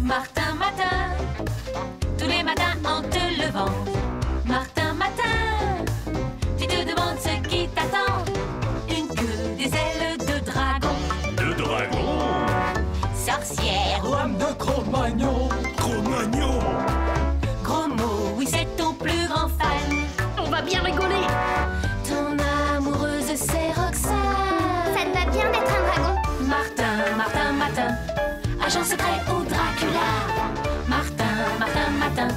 Martin, matin, tous les matins en te levant. Martin, matin, tu te demandes ce qui t'attend. Une queue, des ailes de dragon. De dragon? Sorcière ou âme de Cro-Magnon. Cro-Magnon? Gros mot, oui c'est ton plus grand fan. On va bien rigoler. Ton amoureuse c'est Roxane. Ça te va bien d'être un dragon? Martin, Martin, matin, agent secret ou Dracula. Martin, Martin, matin,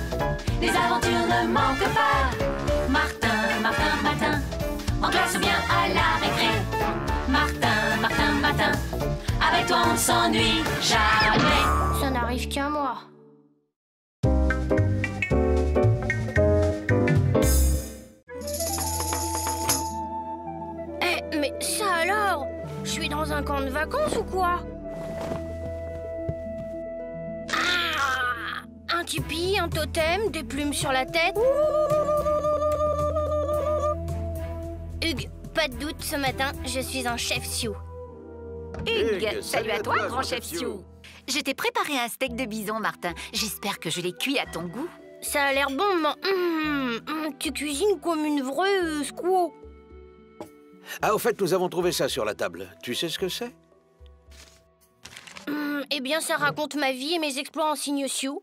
les aventures ne manquent pas. Martin, Martin, matin, en classe ou bien à la récré. Martin, Martin, matin, avec toi on s'ennuie jamais. Ça n'arrive qu'à moi. Mais ça alors? Je suis dans un camp de vacances ou quoi? Ah! Un tipi, un totem, des plumes sur la tête. Hugues, pas de doute, ce matin, je suis un chef Sioux. Hugues, salut à toi, grand chef Sioux. Je t'ai préparé un steak de bison, Martin. J'espère que je l'ai cuit à ton goût. Ça a l'air bon, mais tu cuisines comme une vraie squaw. Ah, au fait, nous avons trouvé ça sur la table. Tu sais ce que c'est? Eh bien, ça raconte ma vie et mes exploits en signe Sioux.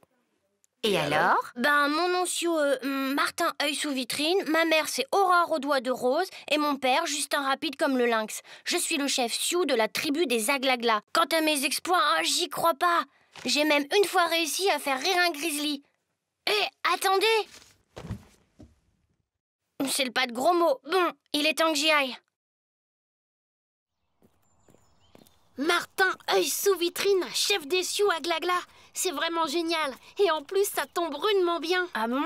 Et alors? Ben, mon nom Sioux, Martin œil sous vitrine. Ma mère, c'est Aurore aux doigts de rose. Et mon père, Justin rapide comme le lynx. Je suis le chef Sioux de la tribu des Aglaglas. Quant à mes exploits, j'y crois pas. J'ai même une fois réussi à faire rire un grizzly. Attendez! C'est le pas de gros mots. Bon, il est temps que j'y aille. Martin œil sous vitrine, chef des Sioux à Glagla. C'est vraiment génial. Et en plus, ça tombe rudement bien. Ah bon?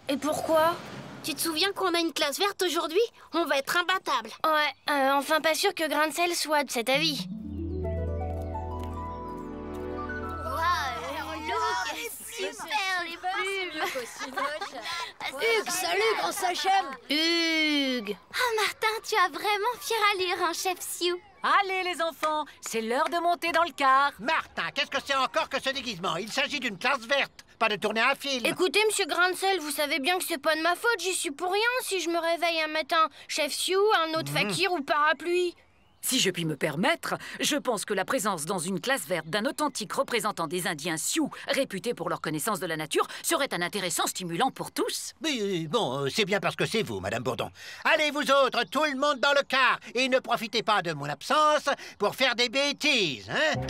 Et pourquoi? Tu te souviens qu'on a une classe verte aujourd'hui? On va être imbattable. Ouais, enfin pas sûr que Grain de sel soit de cet avis. Super les plumes. Hugues, salut, grand sachem. Hugues. Ah Martin, tu as vraiment fière allure, un chef Sioux. Allez les enfants, c'est l'heure de monter dans le car. Martin, qu'est-ce que c'est encore que ce déguisement? Il s'agit d'une classe verte, pas de tourner un film. Écoutez, monsieur Grain de sel, vous savez bien que c'est pas de ma faute, j'y suis pour rien si je me réveille un matin chef Sioux, un autre fakir ou parapluie. Si je puis me permettre, je pense que la présence dans une classe verte d'un authentique représentant des Indiens Sioux, réputés pour leur connaissance de la nature, serait un intéressant stimulant pour tous. Mais bon, c'est bien parce que c'est vous, Madame Bourdon. Allez, vous autres, tout le monde dans le car, et ne profitez pas de mon absence pour faire des bêtises, hein?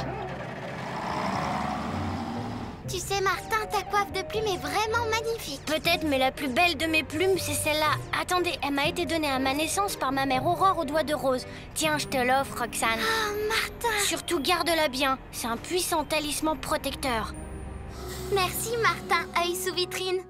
Tu sais, Martin, ta coiffe de plumes est vraiment magnifique. Peut-être, mais la plus belle de mes plumes, c'est celle-là. Attendez, elle m'a été donnée à ma naissance par ma mère Aurore aux doigts de rose. Tiens, je te l'offre, Roxane. Oh, Martin. Surtout, garde-la bien. C'est un puissant talisman protecteur. Merci, Martin, œil sous vitrine.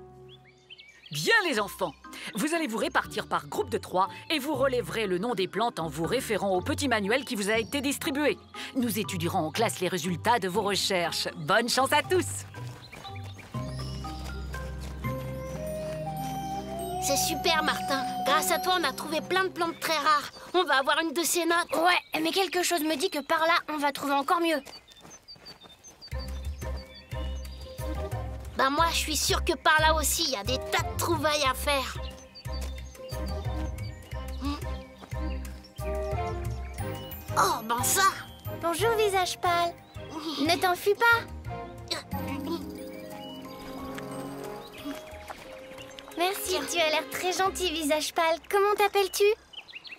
Bien les enfants, vous allez vous répartir par groupe de 3 et vous relèverez le nom des plantes en vous référant au petit manuel qui vous a été distribué. Nous étudierons en classe les résultats de vos recherches. Bonne chance à tous! C'est super, Martin. Grâce à toi, on a trouvé plein de plantes très rares. On va avoir une de ces notes. Ouais, mais quelque chose me dit que par là, on va trouver encore mieux. Ben moi, je suis sûre que par là aussi, il y a des tas de trouvailles à faire. Oh, ben ça! Bonjour, visage pâle. Ne t'enfuis pas. Merci, tu as l'air très gentil, visage pâle. Comment t'appelles-tu?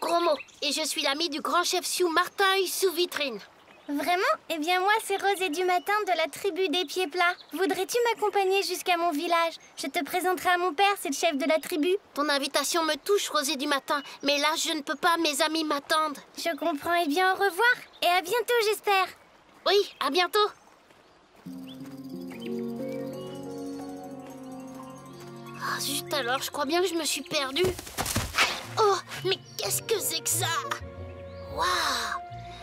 Gros mot. Et je suis l'ami du grand chef Sioux Martin œil sous vitrine. Vraiment? Eh bien moi, c'est Rosée du matin de la tribu des pieds plats. Voudrais-tu m'accompagner jusqu'à mon village? Je te présenterai à mon père, c'est le chef de la tribu. Ton invitation me touche, Rosée du matin. Mais là, je ne peux pas, mes amis m'attendent. Je comprends, eh bien au revoir. Et à bientôt, j'espère. Oui, à bientôt. Ah, zut alors, je crois bien que je me suis perdue. Oh, mais qu'est-ce que c'est que ça? Waouh!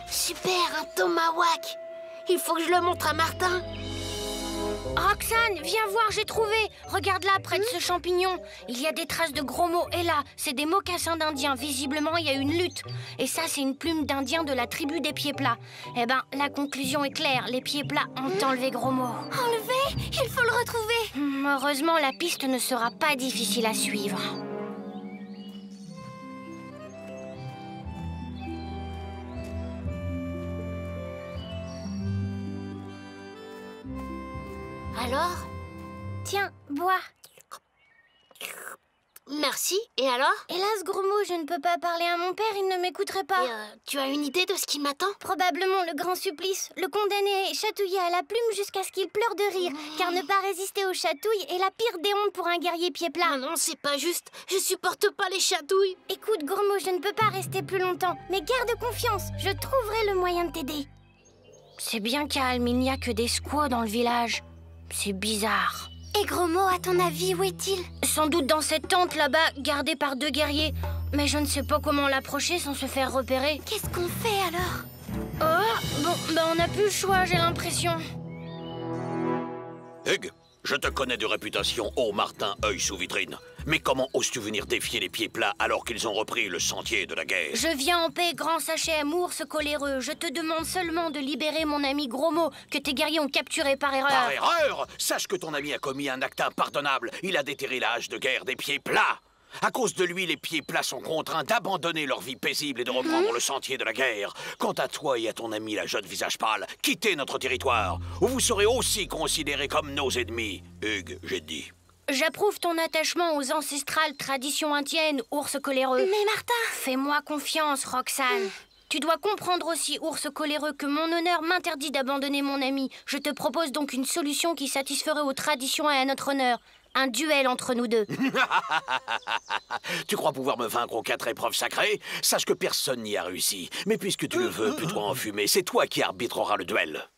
Super, un tomahawk! Il faut que je le montre à Martin. Roxane, viens voir, j'ai trouvé. Regarde là, près de ce champignon. Il y a des traces de gros mots. Et là, c'est des mocassins d'indiens. Visiblement, il y a une lutte. Et ça, c'est une plume d'indien de la tribu des pieds plats. Eh ben, la conclusion est claire. Les pieds plats ont enlevé gros mots. Enlevé? Il faut le retrouver. Heureusement, la piste ne sera pas difficile à suivre. Alors? Tiens, bois. Merci. Et alors? Hélas, gros mot, je ne peux pas parler à mon père, il ne m'écouterait pas. Et, tu as une idée de ce qui m'attend? Probablement le grand supplice. Le condamné est chatouillé à la plume jusqu'à ce qu'il pleure de rire. Car ne pas résister aux chatouilles est la pire des hontes pour un guerrier pied plat. Ah non, c'est pas juste. Je supporte pas les chatouilles. Écoute, gros mot, je ne peux pas rester plus longtemps. Mais garde confiance, je trouverai le moyen de t'aider. C'est bien calme, il n'y a que des squaws dans le village. C'est bizarre. Et gros mot, à ton avis, où est-il? Sans doute dans cette tente là-bas, gardée par 2 guerriers. Mais je ne sais pas comment l'approcher sans se faire repérer. Qu'est-ce qu'on fait alors? Oh, bon, on n'a plus le choix, j'ai l'impression. Hugues, je te connais de réputation, ô Martin, œil sous vitrine. Mais comment oses-tu venir défier les pieds plats alors qu'ils ont repris le sentier de la guerre? Je viens en paix, grand Sachem, ours coléreux. Je te demande seulement de libérer mon ami Gros Mot, que tes guerriers ont capturé par erreur. Par erreur? Sache que ton ami a commis un acte impardonnable. Il a déterré la hache de guerre des pieds plats. À cause de lui, les pieds plats sont contraints d'abandonner leur vie paisible et de reprendre le sentier de la guerre. Quant à toi et à ton ami la jeune visage pâle, quittez notre territoire, ou vous serez aussi considérés comme nos ennemis. Hugues, j'ai dit. J'approuve ton attachement aux ancestrales traditions indiennes, ours coléreux. Mais Martin... Fais-moi confiance, Roxane. Tu dois comprendre aussi, ours coléreux, que mon honneur m'interdit d'abandonner mon ami. Je te propose donc une solution qui satisferait aux traditions et à notre honneur. Un duel entre nous deux. Tu crois pouvoir me vaincre aux 4 épreuves sacrées? Sache que personne n'y a réussi. Mais puisque tu le veux, plutôt en fumer, c'est toi qui arbitreras le duel.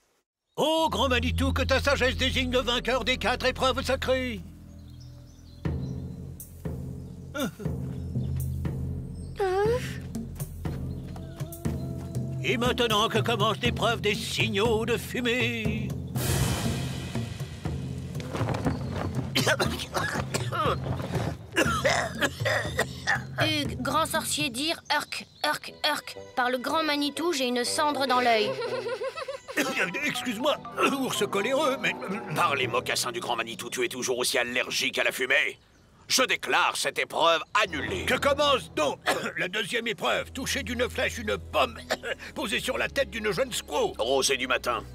Oh, grand Manitou, que ta sagesse désigne le vainqueur des 4 épreuves sacrées. Et maintenant que commence l'épreuve des signaux de fumée. Hugues, grand sorcier dire Urk, Urk, Urk. Par le grand Manitou, j'ai une cendre dans l'œil. Excuse-moi, ours coléreux, mais... Par les mocassins du grand Manitou, tu es toujours aussi allergique à la fumée. Je déclare cette épreuve annulée. Que commence donc la 2e épreuve? Toucher d'une flèche une pomme posée sur la tête d'une jeune squaw. Rosée du matin.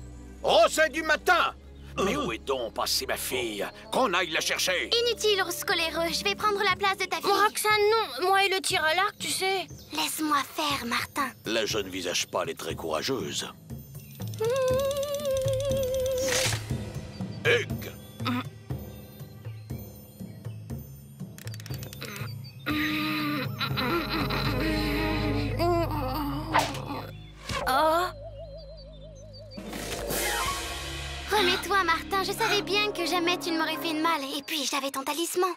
Rosée du matin! Mais où est donc passée ma fille? Qu'on aille la chercher. Inutile, ours coléreux. Je vais prendre la place de ta fille. Roxane, non. Moi et le tir à l'arc, tu sais. Laisse-moi faire, Martin. La jeune visage pâle est très courageuse. Hugues! Oh! Remets-toi, Martin. Je savais bien que jamais tu ne m'aurais fait de mal. Et puis, j'avais ton talisman.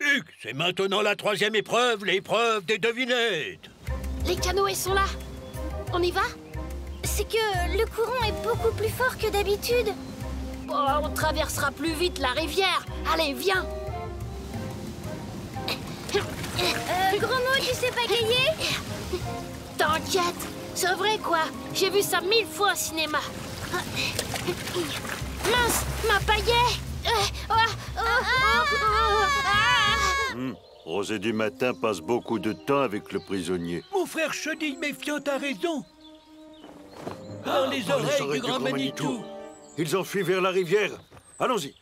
Hugues, c'est maintenant la 3e épreuve, l'épreuve des devinettes. Les canoës sont là. On y va? C'est que le courant est beaucoup plus fort que d'habitude. Oh, on traversera plus vite la rivière. Allez, viens. Gros mot, tu sais pagayer? T'inquiète, c'est vrai quoi. J'ai vu ça 1000 fois au cinéma. Mince, ma paillette. Rosée du matin passe beaucoup de temps avec le prisonnier. Mon frère Chenille méfiant a raison. Par les oreilles du grand Manitou. Ils ont fui vers la rivière. Allons-y.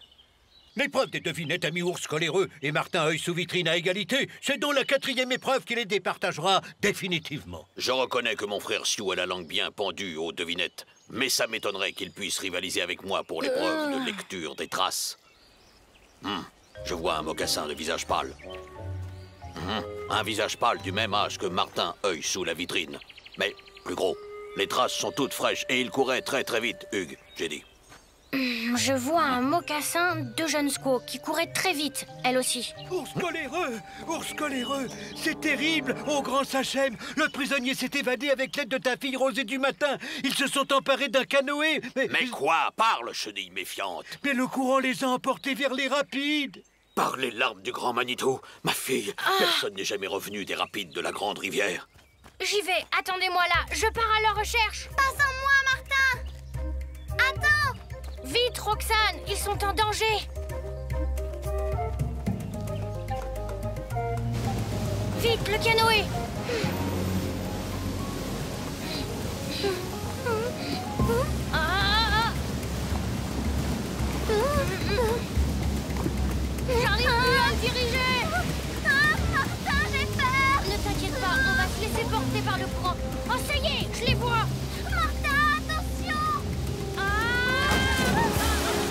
L'épreuve des devinettes a mis ours coléreux et Martin œil sous vitrine à égalité. C'est donc la 4e épreuve qui les départagera définitivement. Je reconnais que mon frère Sioux a la langue bien pendue aux devinettes. Mais ça m'étonnerait qu'il puisse rivaliser avec moi pour l'épreuve de lecture des traces. Je vois un mocassin de visage pâle. Un visage pâle du même âge que Martin, œil sous la vitrine. Mais plus gros. Les traces sont toutes fraîches et il courait très très vite, Hugues, j'ai dit. Je vois un mocassin de jeune squaw qui courait très vite, elle aussi. Ours coléreux, c'est terrible. Au grand Sachem, le prisonnier s'est évadé avec l'aide de ta fille Rosée du matin. Ils se sont emparés d'un canoë. Mais quoi? Parle, chenille méfiante. Mais le courant les a emportés vers les rapides. Par les larmes du grand Manitou, ma fille, personne n'est jamais revenu des rapides de la grande rivière. J'y vais, attendez-moi là, je pars à leur recherche. Pas sans moi, Martin. Attends. Vite, Roxane, ils sont en danger. Vite, le canoë. J'arrive plus à me diriger. Martin, j'ai peur. Ne t'inquiète pas, on va se laisser porter par le courant. Oh, ça y est, je les vois. Martin, attention.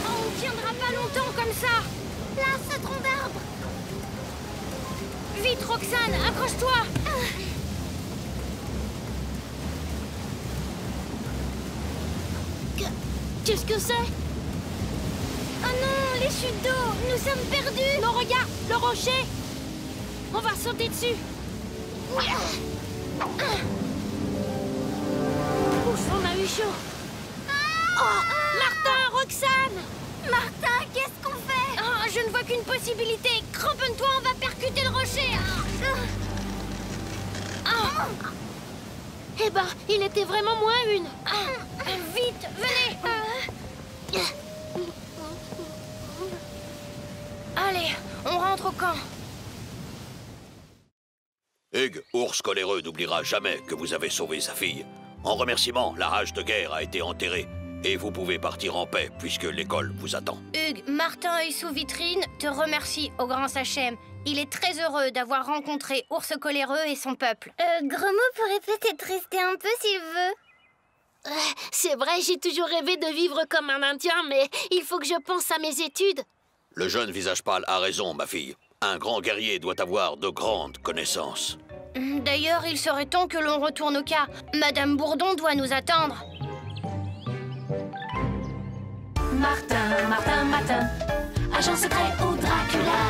On ne tiendra pas longtemps comme ça. Là, ce tronc d'arbre. Vite, Roxane, accroche-toi. Qu'est-ce que c'est? Oh non, les chutes d'eau, nous sommes perdus. Non, regarde, le rocher. On va sauter dessus. Ouf, on a eu chaud. Oh, Martin, Roxane. Martin, qu'est-ce qu'on fait? Oh, je ne vois qu'une possibilité. Cramponne-toi, on va percuter le rocher. Eh ben, il était vraiment moins une. Vite, venez. Allez, on rentre au camp. Hugues, ours coléreux, n'oubliera jamais que vous avez sauvé sa fille. En remerciement, la hache de guerre a été enterrée. Et vous pouvez partir en paix, puisque l'école vous attend. Hugues, Martin œil sous vitrine te remercie au grand Sachem. Il est très heureux d'avoir rencontré Ours coléreux et son peuple. Gromo pourrait peut-être rester un peu s'il veut. C'est vrai, j'ai toujours rêvé de vivre comme un Indien, mais il faut que je pense à mes études. Le jeune visage pâle a raison, ma fille. Un grand guerrier doit avoir de grandes connaissances. D'ailleurs, il serait temps que l'on retourne au cas. Madame Bourdon doit nous attendre. Martin, Martin, Martin, agent secret au Dracula.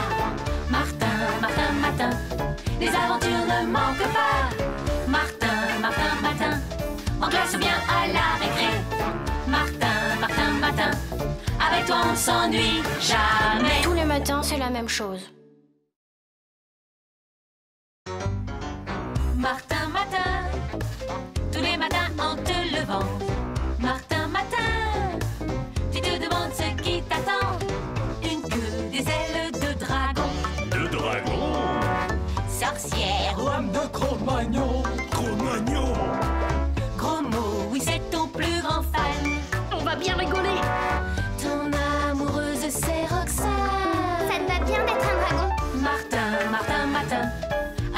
Martin, Martin, Martin, les aventures ne manquent pas. Martin, Martin, Martin, en classe ou bien à la récré. Martin, Martin, Martin, avec toi on s'ennuie jamais. Tous les matins, c'est la même chose. Martin, Martin, tous les matins en te levant. Martin, Martin, tu te demandes ce qui t'attend. Une queue, des ailes de dragon. De dragon? Sorcière ou Homme de Cro-Magnon. Cro-Magnon? gros mot, oui c'est ton plus grand fan. On va bien rigoler. Ton amoureuse c'est Roxane. Ça te va bien d'être un dragon. Martin, Martin, Martin,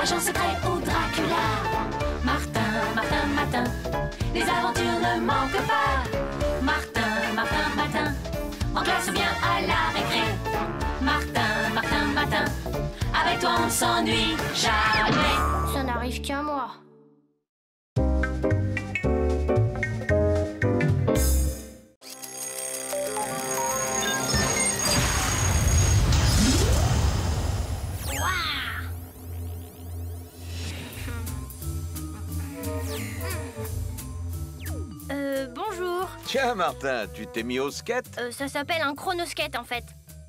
agent secret au Dracula. Martin, Martin, Martin, les aventures ne manquent pas. Martin, Martin, Martin, en classe ou bien à la récré. Martin, Martin, Martin, avec toi on s'ennuie jamais. Ça n'arrive qu'à moi. Bonjour. Tiens, Martin, tu t'es mis au skate? Ça s'appelle un chronoskate en fait.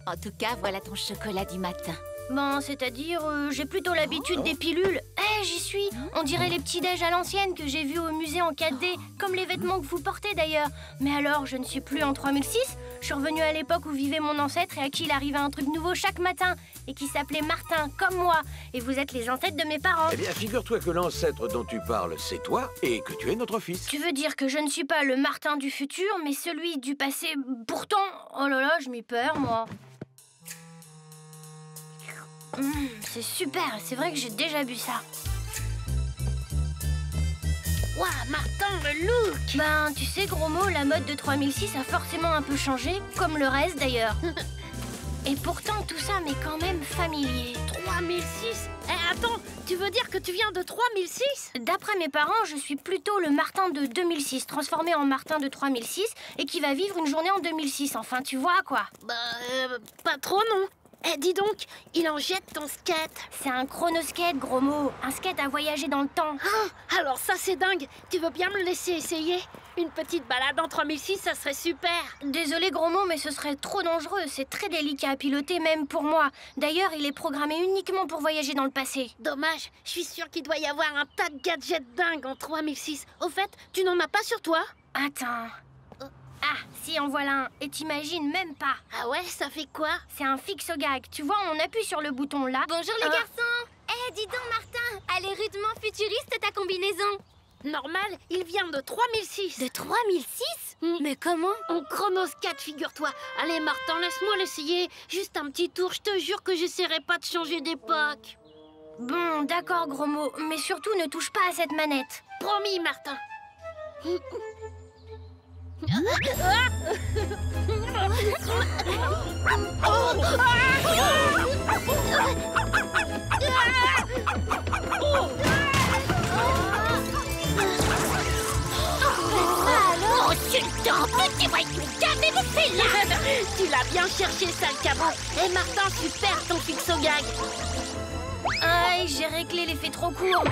En tout cas, voilà ton chocolat du matin. Bon, c'est-à-dire, j'ai plutôt l'habitude des pilules. J'y suis. On dirait les petits déj à l'ancienne que j'ai vus au musée en 4D, comme les vêtements que vous portez d'ailleurs. Mais alors, je ne suis plus en 3006. Je suis revenue à l'époque où vivait mon ancêtre et à qui il arrivait un truc nouveau chaque matin et qui s'appelait Martin, comme moi. Et vous êtes les ancêtres de mes parents. Eh bien, figure-toi que l'ancêtre dont tu parles, c'est toi et que tu es notre fils. Tu veux dire que je ne suis pas le Martin du futur, mais celui du passé. Pourtant, oh là là, je m'y perds, moi. C'est super, c'est vrai que j'ai déjà bu ça. Waouh, Martin, le look. Ben, tu sais, gros mot, la mode de 3006 a forcément un peu changé, comme le reste d'ailleurs. Et pourtant, tout ça m'est quand même familier. 3006 ? Attends, tu veux dire que tu viens de 3006 ? D'après mes parents, je suis plutôt le Martin de 2006, transformé en Martin de 3006, et qui va vivre une journée en 2006. Enfin, tu vois, quoi. Pas trop, non. Dis donc, il en jette ton skate. C'est un chronoskate, gros mot. Un skate à voyager dans le temps. Ah, alors ça, c'est dingue. Tu veux bien me laisser essayer ? Une petite balade en 3006, ça serait super. Désolé, gros mot, mais ce serait trop dangereux. C'est très délicat à piloter, même pour moi. D'ailleurs, il est programmé uniquement pour voyager dans le passé. Dommage, je suis sûre qu'il doit y avoir un tas de gadgets dingues en 3006. Au fait, tu n'en as pas sur toi ? Attends... Ah, si, en voilà un. Et t'imagines même pas. Ah ouais, ça fait quoi ? C'est un fixo-gag. Tu vois, on appuie sur le bouton là. Bonjour les garçons. Dis donc Martin, elle est rudement futuriste ta combinaison. Normal, il vient de 3006. De 3006 Mais comment ? En chronoskate, figure-toi. Allez Martin, laisse-moi l'essayer. Juste un petit tour, je te jure que j'essaierai pas de changer d'époque. Bon, d'accord, gros mot. Mais surtout, ne touche pas à cette manette. Promis, Martin. Oh, sultan, petit voyou, qu'avez-vous fait là ? Tu l'as bien cherché, sale cabot. Et Martin, super ton fixo-gag. Aïe, j'ai réglé l'effet trop court.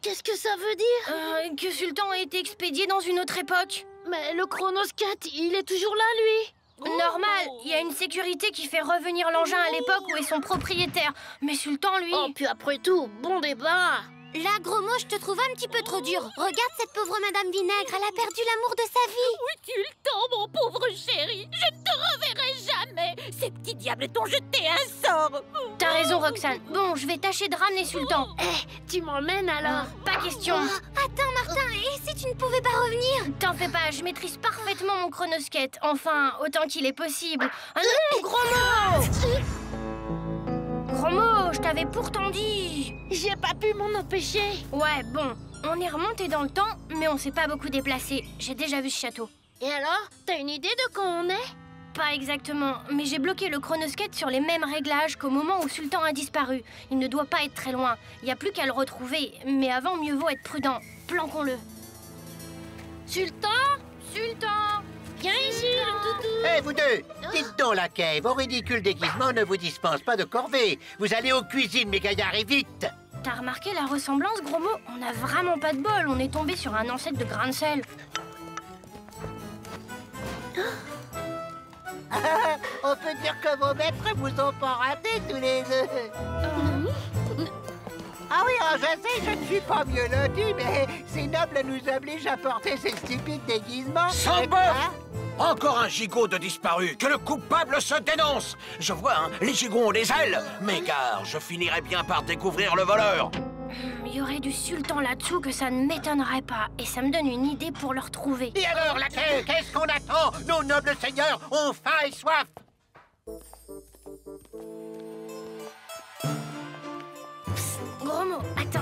Qu'est-ce que ça veut dire ? Que Sultan a été expédié dans une autre époque. Mais le chronoskate, il est toujours là, lui. Normal, il y a une sécurité qui fait revenir l'engin à l'époque où est son propriétaire. Mais Sultan, lui... Oh, puis après tout, bon débat. Là, gros mot, je te trouve un petit peu trop dur. Regarde cette pauvre Madame Vinaigre, elle a perdu l'amour de sa vie. Oui, Sultan, mon pauvre chéri, je ne te reverrai jamais. Ces petits diables t'ont jeté un sort. T'as raison, Roxane. Bon, je vais tâcher de ramener Sultan. Tu m'emmènes alors ? Pas question. Attends, Martin, et si tu ne pouvais pas revenir ? T'en fais pas, je maîtrise parfaitement mon chronoskate. Enfin, autant qu'il est possible. Ah non, gros mot ! Gros mot, je t'avais pourtant dit. J'ai pas pu m'en empêcher. Ouais, bon, on est remonté dans le temps, mais on s'est pas beaucoup déplacé. J'ai déjà vu ce château. Et alors, t'as une idée de quand on est ? Pas exactement, mais j'ai bloqué le chronoskate sur les mêmes réglages qu'au moment où Sultan a disparu. Il ne doit pas être très loin. Il n'y a plus qu'à le retrouver. Mais avant, mieux vaut être prudent. Planquons-le. Sultan ? Sultan ! Viens ici, le toutou. Hé, vous deux, dites donc laquelle. Vos ridicules déguisements ne vous dispensent pas de corvée. Vous allez aux cuisines, mes gaillards, et vite. T'as remarqué la ressemblance, gros mot ? On n'a vraiment pas de bol. On est tombé sur un ancêtre de grain de sel. On peut dire que vos maîtres vous ont pas raté tous les deux. Ah oui, je sais, je ne suis pas mieux loti, mais ces nobles nous obligent à porter ces stupides déguisements. Sans-bœuf ! Encore un gigot de disparu. Que le coupable se dénonce. Je vois, hein, les gigots ont des ailes. Mais gare, je finirai bien par découvrir le voleur. Il y aurait du sultan là-dessous que ça ne m'étonnerait pas. Et ça me donne une idée pour le retrouver. Et alors, laquelle? Qu'est-ce qu'on attend? Nos nobles seigneurs ont faim et soif. Psst, gros mot, attends.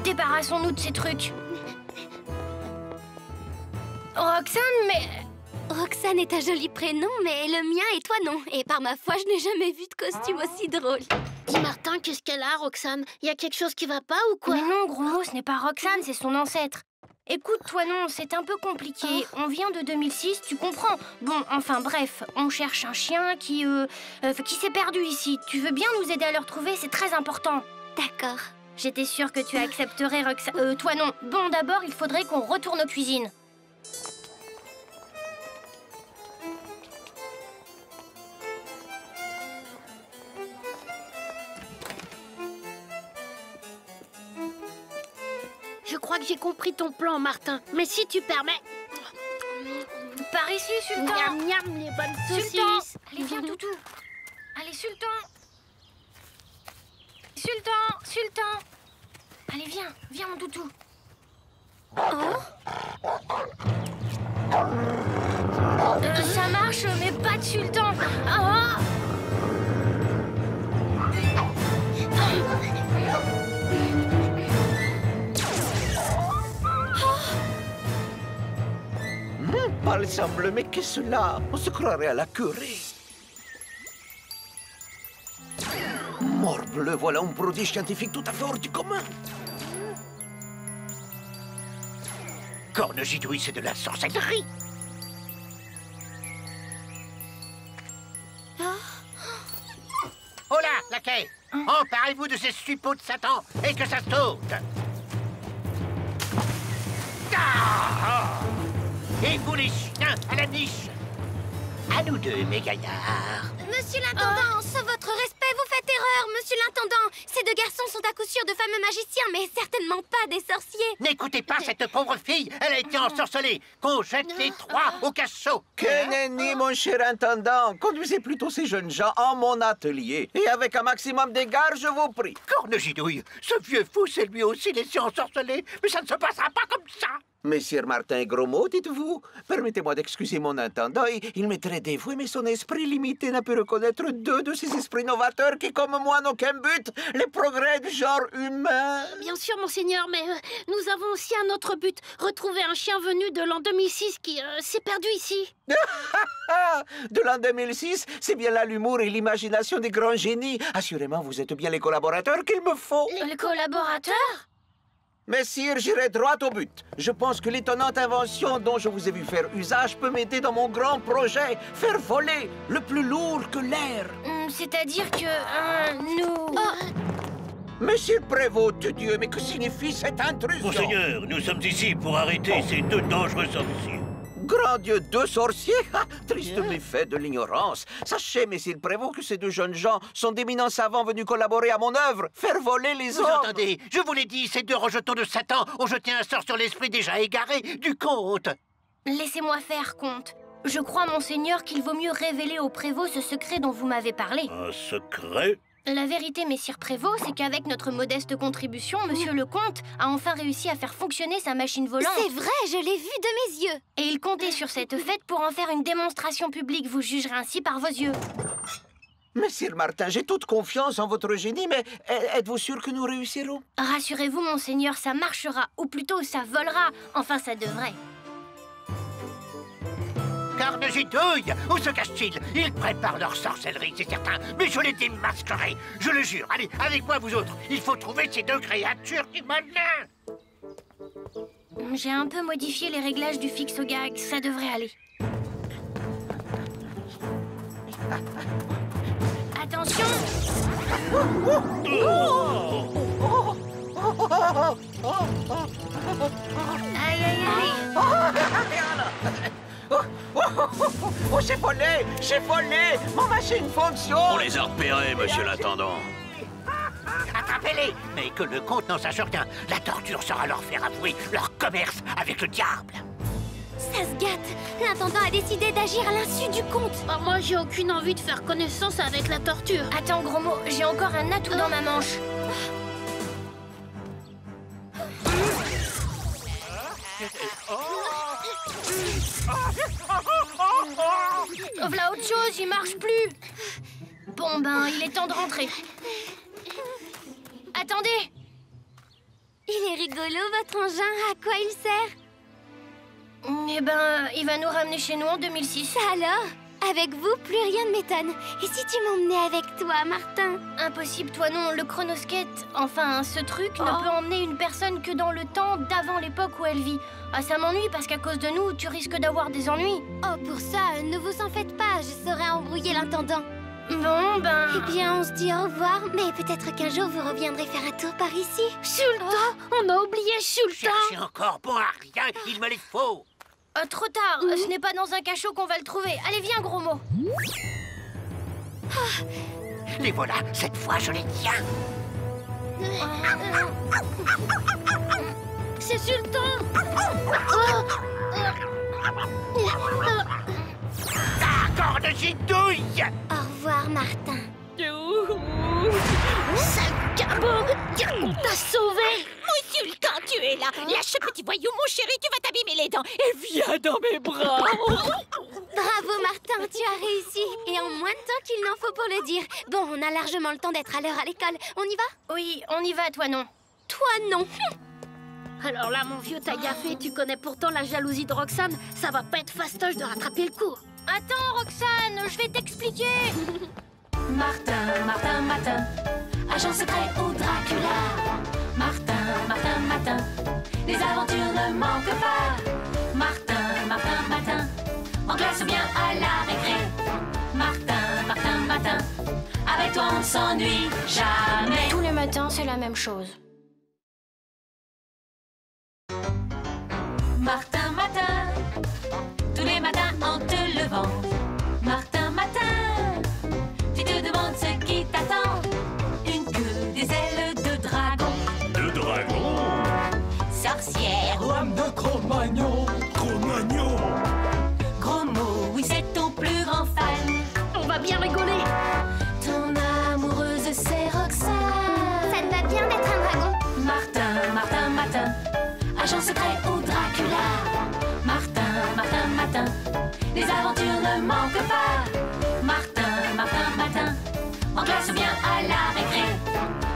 Débarrassons-nous de ces trucs. Roxane, mais... Roxane est un joli prénom, mais le mien et toi non. Et par ma foi, je n'ai jamais vu de costume aussi drôle. Dis Martin, qu'est-ce qu'elle a, Roxane? Il y a quelque chose qui va pas ou quoi? Mais non, gros mot, ce n'est pas Roxane, c'est son ancêtre. Écoute, toi non, c'est un peu compliqué. On vient de 2006, tu comprends? Bon, enfin bref, on cherche un chien qui s'est perdu ici. Tu veux bien nous aider à le retrouver? C'est très important. D'accord. J'étais sûre que tu accepterais, Roxane. Toi non. Bon, d'abord, il faudrait qu'on retourne aux cuisines. Je crois que j'ai compris ton plan, Martin. Mais si tu permets... Par ici, Sultan. Miam, miam, les bonnes saucisses. Sultan. Allez, viens, toutou. Allez, Sultan. Sultan, Sultan. Allez, viens, viens, mon toutou. Ça marche, mais pas de Sultan. semble, mais qu'est-ce là? On se croirait à la curée. Morbleu, voilà un prodige scientifique tout à fait hors du commun. Cornegidouille, c'est de la sorcellerie. Oh là, laquais! Emparez-vous de ces suppôts de Satan et que ça saute! Ah! Et vous les chiens, à la niche! À nous deux, mes gaillards! Monsieur l'intendant, sauf votre respect, vous faites erreur, monsieur l'intendant. Ces deux garçons sont à coup sûr de fameux magiciens, mais certainement pas des sorciers. N'écoutez pas cette pauvre fille, elle a été ensorcelée! Qu'on jette les trois au cachot! Que nenni, mon cher intendant. Conduisez plutôt ces jeunes gens en mon atelier. Et avec un maximum d'égard, je vous prie. Cornegidouille, ce vieux fou s'est lui aussi laissé ensorceler, mais ça ne se passera pas comme ça! Messire Martin Grosmot, dites-vous? Permettez-moi d'excuser mon intendant. Il m'est très dévoué, mais son esprit limité n'a pu reconnaître deux de ces esprits novateurs qui, comme moi, n'ont qu'un but, les progrès du genre humain. Bien sûr, monseigneur, mais nous avons aussi un autre but. Retrouver un chien venu de l'an 2006 qui s'est perdu ici. De l'an 2006, c'est bien là l'humour et l'imagination des grands génies. Assurément, vous êtes bien les collaborateurs qu'il me faut. Les collaborateurs? Messire, j'irai droit au but. Je pense que l'étonnante invention dont je vous ai vu faire usage peut m'aider dans mon grand projet, faire voler le plus lourd que l'air. C'est-à-dire que nous... Monsieur Prévost, Dieu, mais que signifie cette intrusion? Monseigneur, nous sommes ici pour arrêter ces deux dangereux sorciers. Grand Dieu, deux sorciers? Ah, triste méfait de l'ignorance. Sachez, messire Prévost, que ces deux jeunes gens sont d'éminents savants venus collaborer à mon œuvre, faire voler les Vous hommes. entendez? Je vous l'ai dit, ces deux rejetons de Satan ont jeté un sort sur l'esprit déjà égaré du comte. Laissez-moi faire, comte. Je crois, monseigneur, qu'il vaut mieux révéler au prévôt ce secret dont vous m'avez parlé. Un secret? La vérité, messire prévôt, c'est qu'avec notre modeste contribution, monsieur le comte a enfin réussi à faire fonctionner sa machine volante. C'est vrai, je l'ai vu de mes yeux. Et il comptait sur cette fête pour en faire une démonstration publique. Vous jugerez ainsi par vos yeux. Messire Martin, j'ai toute confiance en votre génie, mais êtes-vous sûr que nous réussirons? Rassurez-vous, monseigneur, ça marchera. Ou plutôt, ça volera. Enfin, ça devrait. Cornegidouille, où se cachent-ils? Ils préparent leur sorcellerie, c'est certain, mais je les démasquerai, je le jure. Allez, avec moi, vous autres, il faut trouver ces deux créatures du malin. J'ai un peu modifié les réglages du fixe au gag, ça devrait aller. Attention! Aïe, aïe, aïe! Oh, j'ai volé! J'ai volé! Mon machine fonctionne! On les a repérés, monsieur l'intendant. Attrapez-les, mais que le comte n'en sache rien. La torture sera leur faire avouer leur commerce avec le diable. Ça se gâte. L'intendant a décidé d'agir à l'insu du comte. Moi, j'ai aucune envie de faire connaissance avec la torture. Attends, gros mot, j'ai encore un atout dans ma manche. Voilà autre chose, il marche plus. Bon ben, il est temps de rentrer. Attendez. Il est rigolo, votre engin. À quoi il sert? Eh ben, il va nous ramener chez nous en 2006. Alors? Avec vous, plus rien ne m'étonne. Et si tu m'emmenais avec toi, Martin? Impossible, toi non. Le chronoskate, enfin, ce truc ne peut emmener une personne que dans le temps d'avant l'époque où elle vit. Ah, ça m'ennuie parce qu'à cause de nous, tu risques d'avoir des ennuis. Oh, pour ça, ne vous en faites pas. Je saurais embrouiller l'intendant. Bon, ben... Eh bien, on se dit au revoir. Mais peut-être qu'un jour, vous reviendrez faire un tour par ici. Sultan! On a oublié Sultan! Cherchez encore bon à rien, il me les faut. trop tard, ce n'est pas dans un cachot qu'on va le trouver. Allez, viens, gros mot. Les voilà, cette fois je les tiens. C'est Sultan! Cornegidouille! Au revoir, Martin. Sale cabot! On t'a sauvé! Mon Sultan, tu es là! Lâche ce petit voyou, mon chéri, tu vas t'abîmer les dents! Et viens dans mes bras! Bravo, Martin, tu as réussi. Et en moins de temps qu'il n'en faut pour le dire. Bon, on a largement le temps d'être à l'heure à l'école. On y va? Oui, on y va, toi non. Toi non. Alors là, mon vieux, t'as gaffé. Tu connais pourtant la jalousie de Roxane. Ça va pas être fastoche de rattraper le coup. Attends, Roxane, je vais t'expliquer. Martin, Martin, Martin, agent secret ou Dracula. Martin, Martin, Martin, les aventures ne manquent pas. Martin, Martin, Martin, en classe ou bien à la récré. Martin, Martin, Martin, avec toi on ne s'ennuie jamais. Tous les matins, c'est la même chose. Martin, Martin, tous les matins en te levant. Martin, Martin, tu te demandes ce qui t'attend. Une queue, des ailes de dragon. De dragon? Sorcière ou homme de Cro-Magnon. Cro-Magnon? Gros mot, oui c'est ton plus grand fan. On va bien rigoler. Ton amoureuse c'est Roxane. Ça te va bien d'être un dragon? Martin, Martin, Martin, agent secret ou Dracula. Martin, Martin, Martin, les aventures ne manquent pas. Martin, Martin, Martin, en classe ou bien à la récré.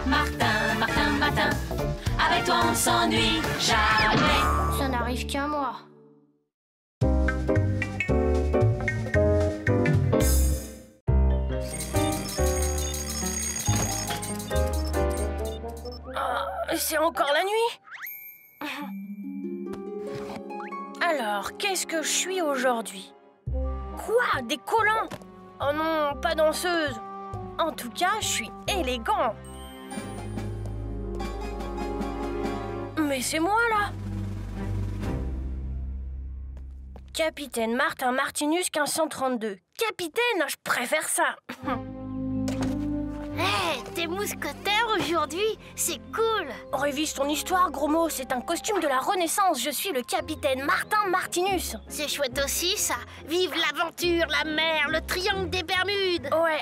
Martin, Martin, Martin, avec toi on ne s'ennuie jamais. Ça n'arrive qu'à moi. C'est encore la nuit? Alors, qu'est-ce que je suis aujourd'hui? Quoi? Des collants? Oh non, pas danseuse. En tout cas, je suis élégant. Mais c'est moi, là. Capitaine Martin Martinus 1532. Capitaine, je préfère ça. Hé, t'es mousquetaire aujourd'hui? C'est cool. Révise ton histoire, gros mot. C'est un costume de la Renaissance. Je suis le capitaine Martin Martinus. C'est chouette aussi, ça. Vive l'aventure, la mer, le triangle des Bermudes. Ouais,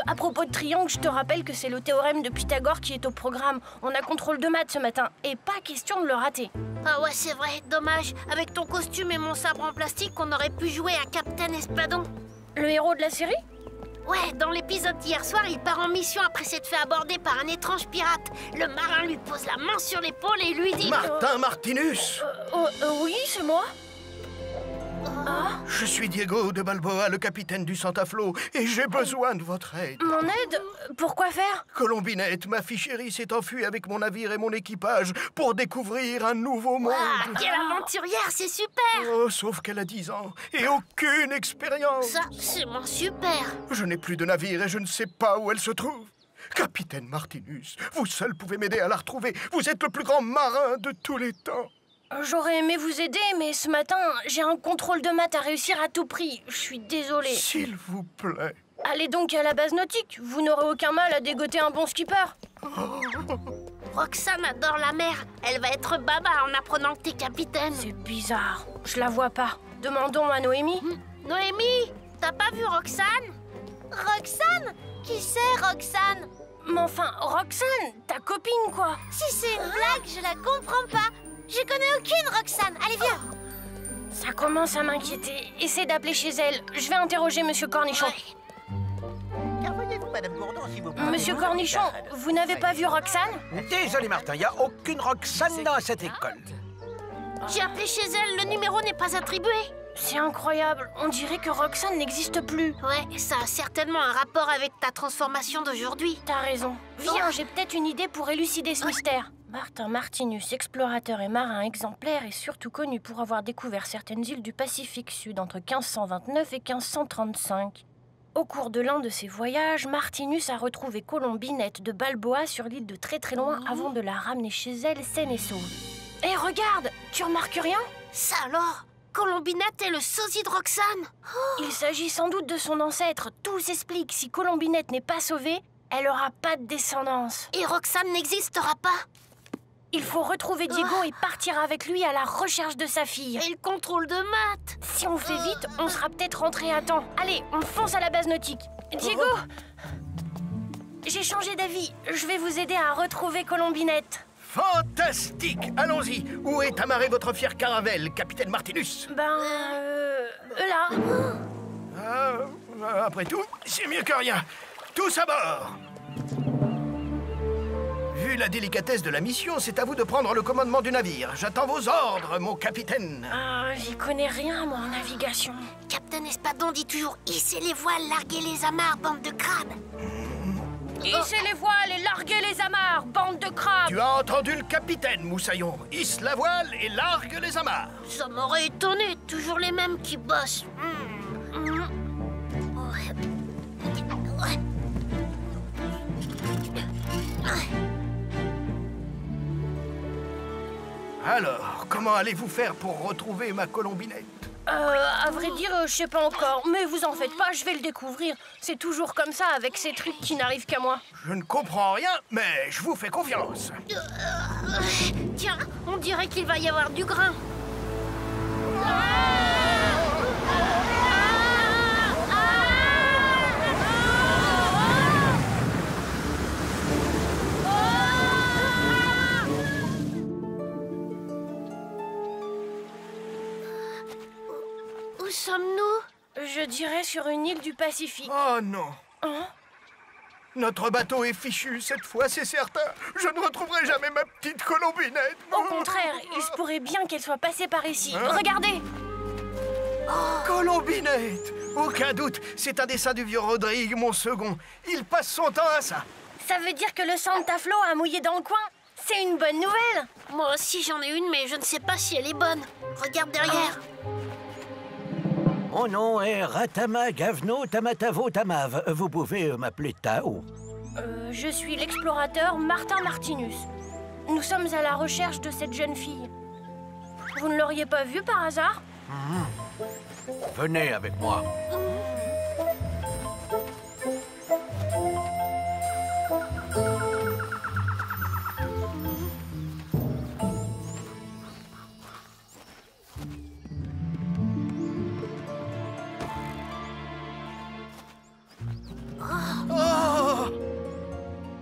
à propos de triangle, je te rappelle que c'est le théorème de Pythagore qui est au programme. On a contrôle de maths ce matin, et pas question de le rater. Ah ouais, c'est vrai, dommage. Avec ton costume et mon sabre en plastique, on aurait pu jouer à Captain Espadon. Le héros de la série? Ouais, dans l'épisode d'hier soir, il part en mission après s'être fait aborder par un étrange pirate. Le marin lui pose la main sur l'épaule et lui dit... Martin Martinus! Oui, c'est moi. Je suis Diego de Balboa, le capitaine du Santa Flo, et j'ai besoin de votre aide. Mon aide? Pourquoi faire? Colombinette, ma fille chérie, s'est enfuie avec mon navire et mon équipage pour découvrir un nouveau monde. Ah, quelle aventurière, c'est super! Oh, sauf qu'elle a 10 ans et aucune expérience. Ça, c'est mon super. Je n'ai plus de navire et je ne sais pas où elle se trouve. Capitaine Martinus, vous seul pouvez m'aider à la retrouver. Vous êtes le plus grand marin de tous les temps. J'aurais aimé vous aider, mais ce matin, j'ai un contrôle de maths à réussir à tout prix. Je suis désolée. S'il vous plaît. Allez donc à la base nautique. Vous n'aurez aucun mal à dégoter un bon skipper. Roxane adore la mer. Elle va être baba en apprenant que t'es capitaine. C'est bizarre. Je la vois pas. Demandons à Noémie. Noémie, t'as pas vu Roxane? Roxane? Qui c'est, Roxane? Mais enfin, Roxane, ta copine, quoi. Si c'est une blague, je la comprends pas. Je connais aucune Roxane. Allez, viens. Ça commence à m'inquiéter. Essaie d'appeler chez elle. Je vais interroger Monsieur Cornichon. Madame Gourdon, s'il vous plaît. Monsieur Cornichon, vous n'avez pas vu Roxane? Désolé, Martin, il n'y a aucune Roxane dans cette école. J'ai appelé chez elle, le numéro n'est pas attribué. C'est incroyable. On dirait que Roxane n'existe plus. Ouais, ça a certainement un rapport avec ta transformation d'aujourd'hui. T'as raison. Viens, j'ai peut-être une idée pour élucider ce mystère. Martin Martinus, explorateur et marin exemplaire, est surtout connu pour avoir découvert certaines îles du Pacifique Sud entre 1529 et 1535. Au cours de l'un de ses voyages, Martinus a retrouvé Colombinette de Balboa sur l'île de très loin avant de la ramener chez elle saine et sauve. Hé, regarde, tu remarques rien? Ça alors? Colombinette est le sosie de Roxane. Il s'agit sans doute de son ancêtre. Tout s'explique. Si Colombinette n'est pas sauvée, elle aura pas de descendance. Et Roxane n'existera pas. Il faut retrouver Diego et partir avec lui à la recherche de sa fille. Et le contrôle de maths. Si on fait vite, on sera peut-être rentré à temps. Allez, on fonce à la base nautique. Diego, j'ai changé d'avis. Je vais vous aider à retrouver Colombinette. Fantastique! Allons-y! Où est amarré votre fière caravelle, capitaine Martinus? Là. Après tout, c'est mieux que rien. Tous à bord! Vu la la délicatesse de la mission, c'est à vous de prendre le commandement du navire. J'attends vos ordres, mon capitaine. J'y connais rien, moi, en navigation. Captain Espadon dit toujours « Hissez les voiles, larguez les amarres, bande de crabes !» Hissez les voiles et larguez les amarres, bande de crabes! Tu as entendu le capitaine, Moussaillon. Hisse la voile et largue les amarres. Ça m'aurait étonné, toujours les mêmes qui bossent. Alors, comment allez-vous faire pour retrouver ma colombinette? À vrai dire, je sais pas encore. Mais vous en faites pas, je vais le découvrir. C'est toujours comme ça avec ces trucs qui n'arrivent qu'à moi. Je ne comprends rien, mais je vous fais confiance. Tiens, on dirait qu'il va y avoir du grain. Où sommes-nous? Je dirais sur une île du Pacifique. Oh non. Hein? Notre bateau est fichu, cette fois, c'est certain. Je ne retrouverai jamais ma petite colombinette. Au contraire, il se pourrait bien qu'elle soit passée par ici. Hein? Regardez! Colombinette! Aucun doute, c'est un dessin du vieux Rodrigue, mon second. Il passe son temps à ça. Ça veut dire que le Santa Flo a mouillé dans le coin? C'est une bonne nouvelle! Moi aussi j'en ai une, mais je ne sais pas si elle est bonne. Regarde derrière. Mon nom est Ratama Gavno Tamatavo Tamav. Vous pouvez m'appeler Tao. Je suis l'explorateur Martin Martinus. Nous sommes à la recherche de cette jeune fille. Vous ne l'auriez pas vue par hasard? Venez avec moi. Oh!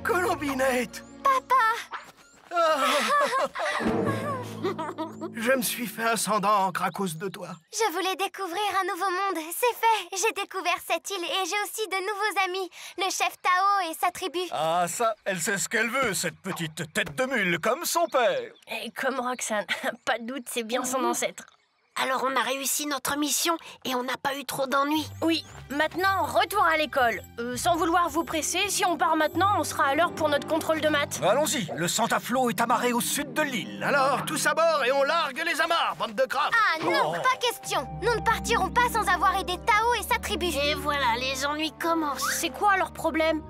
Colombinette! Papa! Je me suis fait un sang d'encre à cause de toi. Je voulais découvrir un nouveau monde, c'est fait. J'ai découvert cette île et j'ai aussi de nouveaux amis. Le chef Tao et sa tribu. Ah ça, elle sait ce qu'elle veut, cette petite tête de mule, comme son père. Et comme Roxane, pas de doute, c'est bien son ancêtre. Alors on a réussi notre mission et on n'a pas eu trop d'ennuis. Oui, maintenant, retour à l'école. Sans vouloir vous presser, si on part maintenant, on sera à l'heure pour notre contrôle de maths. Allons-y, le Santa Flo est amarré au sud de l'île. Alors, tous à bord et on largue les amarres, bande de crabes. Ah non, pas question. Nous ne partirons pas sans avoir aidé Tao et sa tribu. Et voilà, les ennuis commencent. C'est quoi leur problème?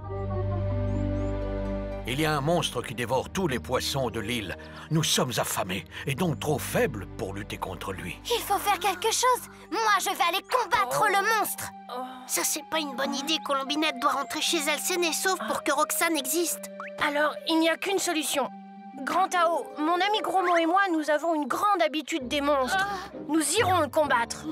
Il y a un monstre qui dévore tous les poissons de l'île. Nous sommes affamés et donc trop faibles pour lutter contre lui. Il faut faire quelque chose. Moi, je vais aller combattre le monstre. Ça, c'est pas une bonne idée. Colombinette doit rentrer chez elle saine et sauve pour que Roxane existe. Alors, il n'y a qu'une solution. Grand Tao, mon ami Gromo et moi, nous avons une grande habitude des monstres. Nous irons le combattre.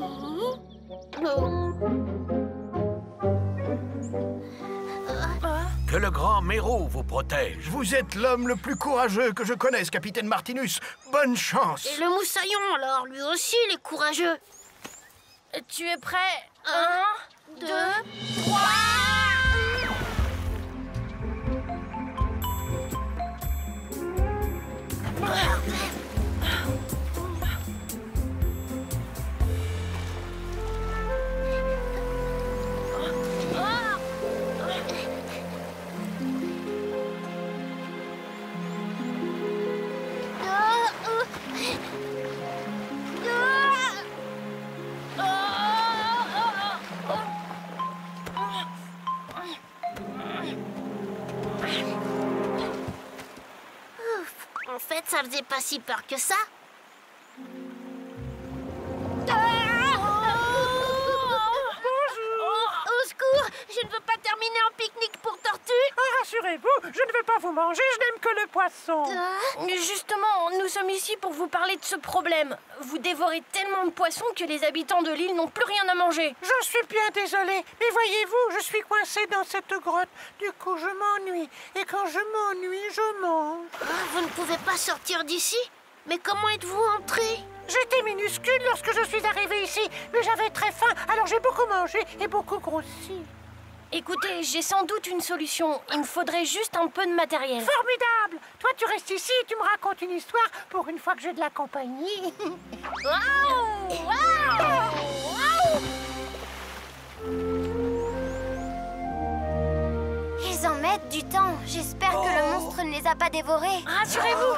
Que le grand Mérou vous protège. Vous êtes l'homme le plus courageux que je connaisse, capitaine Martinus. Bonne chance. Et le moussaillon, alors, lui aussi, il est courageux. Tu es prêt? 1, 2, 3... En fait, ça faisait pas si peur que ça. Au secours, je ne veux pas terminer en pique-nique pour tortue. Rassurez-vous, je ne veux pas vous manger, je n'aime que le poisson. Justement, nous sommes ici pour vous parler de ce problème. Vous dévorez tellement de poissons que les habitants de l'île n'ont plus rien à manger. Je suis bien désolée, mais voyez-vous, je suis coincée dans cette grotte. Du coup, je m'ennuie. Et quand je m'ennuie, je mange. Vous ne pouvez pas sortir d'ici? Mais comment êtes-vous entré? J'étais minuscule lorsque je suis arrivée ici, mais j'avais très faim, alors j'ai beaucoup mangé et beaucoup grossi. Écoutez, j'ai sans doute une solution. Il me faudrait juste un peu de matériel. Formidable! Toi, tu restes ici et tu me racontes une histoire pour une fois que j'ai de la compagnie. Waouh! Waouh! Ils en mettent du temps. J'espère que le monstre ne les a pas dévorés. Rassurez-vous,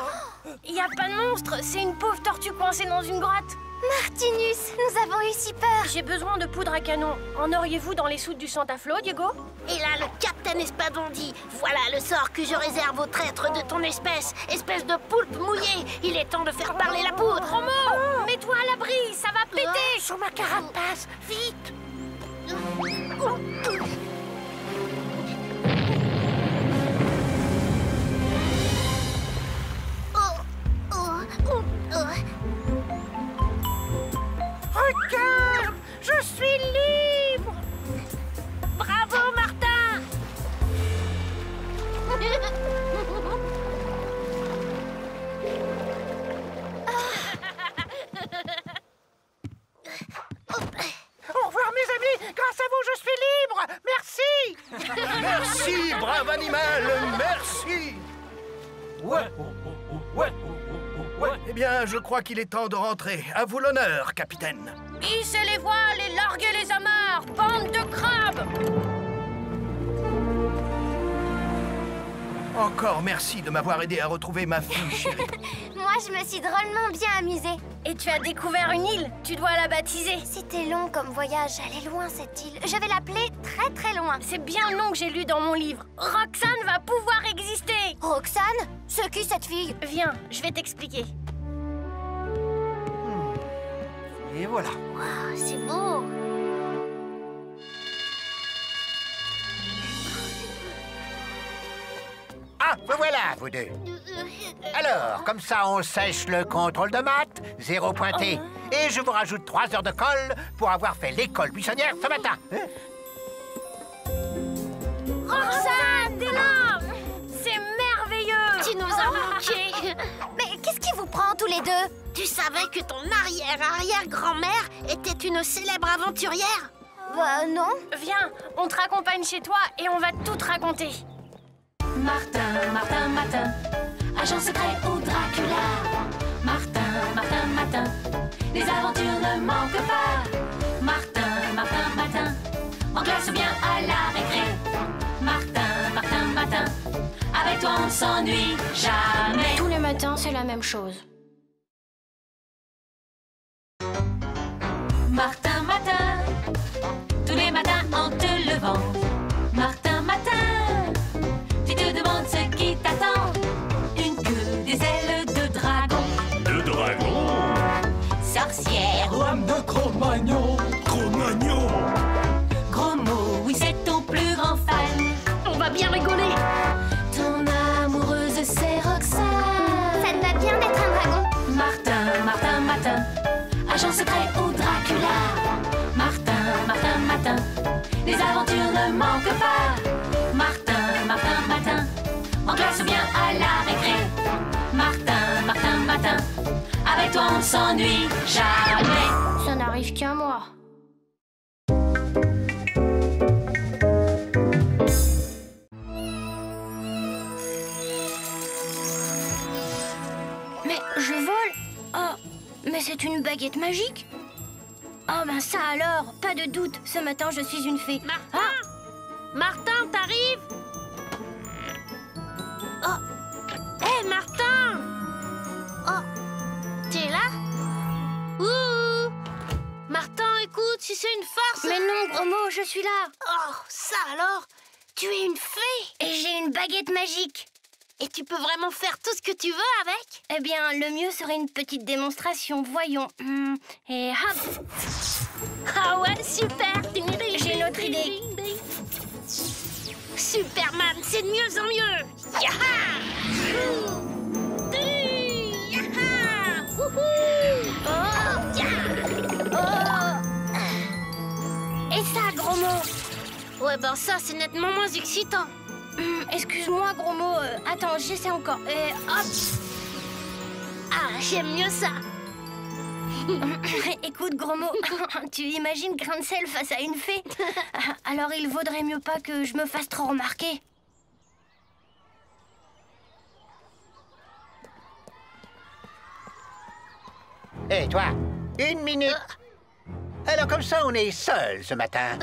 il n'y a pas de monstre. C'est une pauvre tortue coincée dans une grotte. Martinus, nous avons eu si peur. J'ai besoin de poudre à canon. En auriez-vous dans les soutes du Santaflo, Diego? Et là, le Capitaine Espadon dit: voilà le sort que je réserve aux traîtres de ton espèce. Espèce de poulpe mouillée. Il est temps de faire parler la poudre. Romo, mets-toi à l'abri, ça va péter. Sous ma carapace, vite! Regarde, je suis libre. Bravo, Martin. Au revoir, mes amis. Grâce à vous, je suis libre. Merci. Merci, brave animal, merci. Ouais. Eh bien, je crois qu'il est temps de rentrer. À vous l'honneur, capitaine. Hissez les voiles et larguez les amarres, bande de crabes. Encore merci de m'avoir aidé à retrouver ma fille chérie. Moi, je me suis drôlement bien amusée. Et tu as découvert une île. Tu dois la baptiser. C'était long comme voyage. Elle est loin, cette île. Je vais l'appeler très très loin. C'est bien le nom que j'ai lu dans mon livre. Roxane va pouvoir exister. Roxane? C'est qui cette fille? Viens, je vais t'expliquer. Et voilà. Wow, c'est beau. Ah, vous voilà, vous deux. Alors, comme ça, on sèche le contrôle de maths, 0 pointé. Et je vous rajoute 3 heures de colle pour avoir fait l'école buissonnière ce matin. Roxane, t'es là! C'est merveilleux! Tu nous as manqué. Mais qu'est-ce qui vous prend tous les deux? Tu savais que ton arrière-arrière-grand-mère était une célèbre aventurière? Bah non. Viens, on te raccompagne chez toi et on va tout te raconter. Martin, Martin, Martin, agent secret au Dracula. Martin, Martin, Martin, les aventures ne manquent pas. Martin, Martin, Martin, en classe ou bien à la récré. Martin, Martin, Martin, avec toi on s'ennuie jamais. Tous les matins, c'est la même chose. Martin, Martin, tous les matins en te levant. Martin, Martin, tu te demandes ce qui t'attend. Une queue, des ailes de dragon. De dragon? Sorcière ou âme de Cro-Magnon. Cro-Magnon? Gros mot, oui c'est ton plus grand fan. On va bien rigoler. Ton amoureuse c'est Roxane. Ça te va bien d'être un dragon. Martin, Martin, Martin, agent secret au Dracula. Martin, Martin, Martin, les aventures ne manquent pas. Martin, Martin, Martin, en classe ou bien à la récré. Martin, Martin, Martin, avec toi on s'ennuie jamais. Ça n'arrive qu'à moi. Mais je vole. Oh, mais c'est une baguette magique. Oh ben ça alors, pas de doute, ce matin je suis une fée. Martin, Martin, t'arrives? Oh, hé, Martin! Oh, t'es là? Ouh! Martin, écoute, si c'est une farce... Mais non, gros mot, je suis là. Oh, ça alors? Tu es une fée? Et j'ai une baguette magique. Et tu peux vraiment faire tout ce que tu veux avec? Eh bien, le mieux serait une petite démonstration, voyons. Et hop! Ah ouais, super! J'ai une autre idée. Superman, c'est de mieux en mieux! Yaha! Yaha! Wouhou! Oh! Yeah! Oh! Et ça, gros mot? Ouais, ben ça, c'est nettement moins excitant. Excuse-moi, gros mot. Attends, j'essaie encore. Et hop! Ah, j'aime mieux ça. Écoute, Gros Mot, tu imagines Grain de Sel face à une fée? Alors il vaudrait mieux pas que je me fasse trop remarquer. Hé, toi, 1 minute. Alors comme ça, on est seuls ce matin.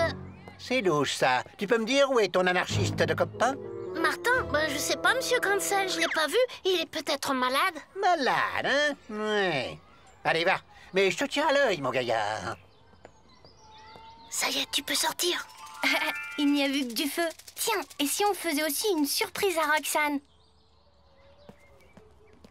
C'est louche, ça. Tu peux me dire où est ton anarchiste de copain? Martin, je sais pas, monsieur Grain de Sel, je l'ai pas vu. Il est peut-être malade. Malade, hein? Ouais. Allez, va. Mais je te tiens à l'œil, mon gaillard. Ça y est, tu peux sortir. Il n'y a vu que du feu. Tiens, et si on faisait aussi une surprise à Roxane?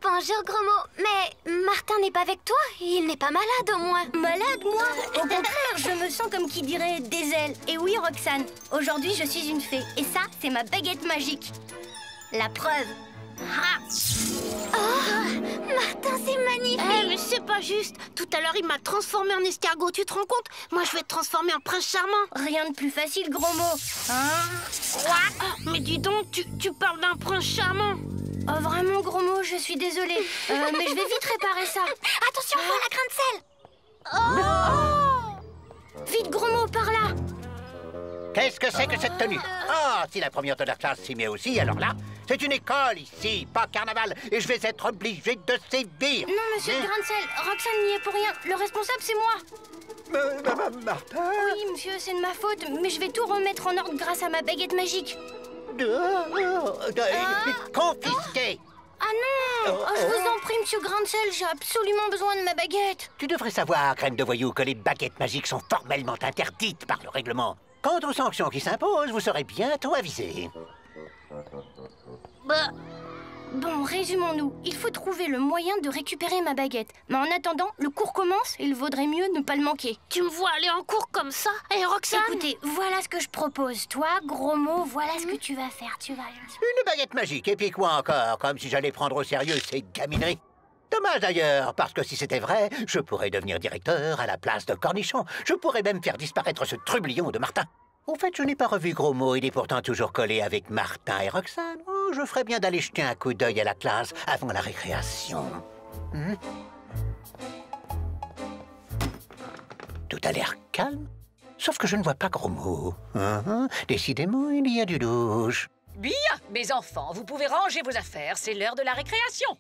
Bonjour, Gros Mot. Mais Martin n'est pas avec toi? Il n'est pas malade, au moins. Malade, moi? Au contraire, je me sens comme qui dirait des ailes. Et oui, Roxane, aujourd'hui, je suis une fée. Et ça, c'est ma baguette magique. La preuve. Ha! Oh, Martin, c'est magnifique. Mais c'est pas juste. Tout à l'heure, il m'a transformé en escargot. Tu te rends compte? Moi, je vais te transformer en prince charmant. Rien de plus facile, Gros Mot. Hein? Quoi? Mais dis donc, tu parles d'un prince charmant. Oh, vraiment, Gros Mot, je suis désolée. Mais je vais vite réparer ça. Attention, voilà, Grain de Sel. Vite, Gros Mot, par là. Qu'est-ce que c'est que cette tenue? Oh, si la première de la classe s'y met aussi, alors là, c'est une école ici, pas carnaval, et je vais être obligé de sévir. Non, monsieur Grain de Sel, Roxane n'y est pour rien. Le responsable, c'est moi. Martin? Oui, monsieur, c'est de ma faute, mais je vais tout remettre en ordre grâce à ma baguette magique. Confisqué. Ah non! Je vous en prie, monsieur Grain de Sel, j'ai absolument besoin de ma baguette. Tu devrais savoir, crème de voyou, que les baguettes magiques sont formellement interdites par le règlement. Quant aux sanctions qui s'imposent, vous serez bientôt avisés. Bon, résumons-nous. Il faut trouver le moyen de récupérer ma baguette. Mais en attendant, le cours commence et il vaudrait mieux ne pas le manquer. Tu me vois aller en cours comme ça? Et Roxane? Écoutez, voilà ce que je propose. Toi, Gros Mot, voilà ce que tu vas faire. Une baguette magique, et puis quoi encore? Comme si j'allais prendre au sérieux ces gamineries. Dommage d'ailleurs, parce que si c'était vrai, je pourrais devenir directeur à la place de Cornichon. Je pourrais même faire disparaître ce trublion de Martin. Au fait, je n'ai pas revu Gros Mot, il est pourtant toujours collé avec Martin et Roxane. Oh, je ferais bien d'aller jeter un coup d'œil à la classe avant la récréation. Tout a l'air calme, sauf que je ne vois pas Gros Mot. Décidément, il y a du louche. Bien, mes enfants, vous pouvez ranger vos affaires, c'est l'heure de la récréation.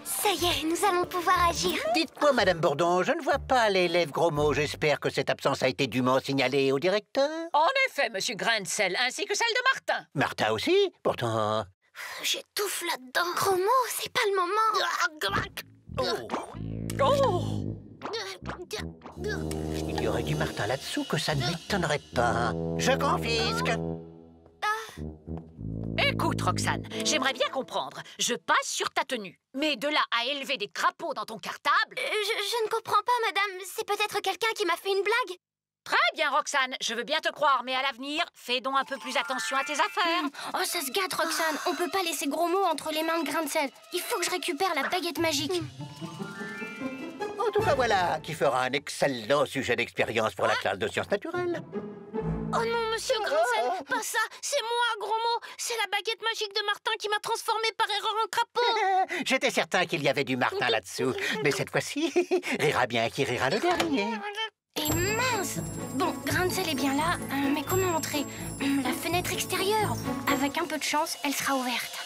Ça y est, nous allons pouvoir agir. Dites-moi, Madame Bourdon, je ne vois pas l'élève Gros Mot. J'espère que cette absence a été dûment signalée au directeur. En effet, monsieur Grain de Sel, ainsi que celle de Martin. Martin aussi, pourtant... J'étouffe là-dedans. Gros Mot, c'est pas le moment. Il y aurait du Martin là-dessous que ça ne m'étonnerait pas. Je confisque. Écoute, Roxane, j'aimerais bien comprendre. Je passe sur ta tenue. Mais de là à élever des crapauds dans ton cartable... Je ne comprends pas, madame. C'est peut-être quelqu'un qui m'a fait une blague. Très bien, Roxane. Je veux bien te croire, mais à l'avenir, fais donc un peu plus attention à tes affaires. Oh, ça se gâte, Roxane. On peut pas laisser Gros Mot entre les mains de Grain de Sel. Il faut que je récupère la baguette magique. En tout cas, voilà qui fera un excellent sujet d'expérience pour la classe de sciences naturelles. Oh non, monsieur Grain de Sel, pas ça. C'est moi, Gros Mot. C'est la baguette magique de Martin qui m'a transformé par erreur en crapaud. J'étais certain qu'il y avait du Martin là-dessous. Mais cette fois-ci, rira bien qui rira le dernier. Et mince! Bon, Grain de Sel est bien là, mais comment entrer? La fenêtre extérieure. Avec un peu de chance, elle sera ouverte.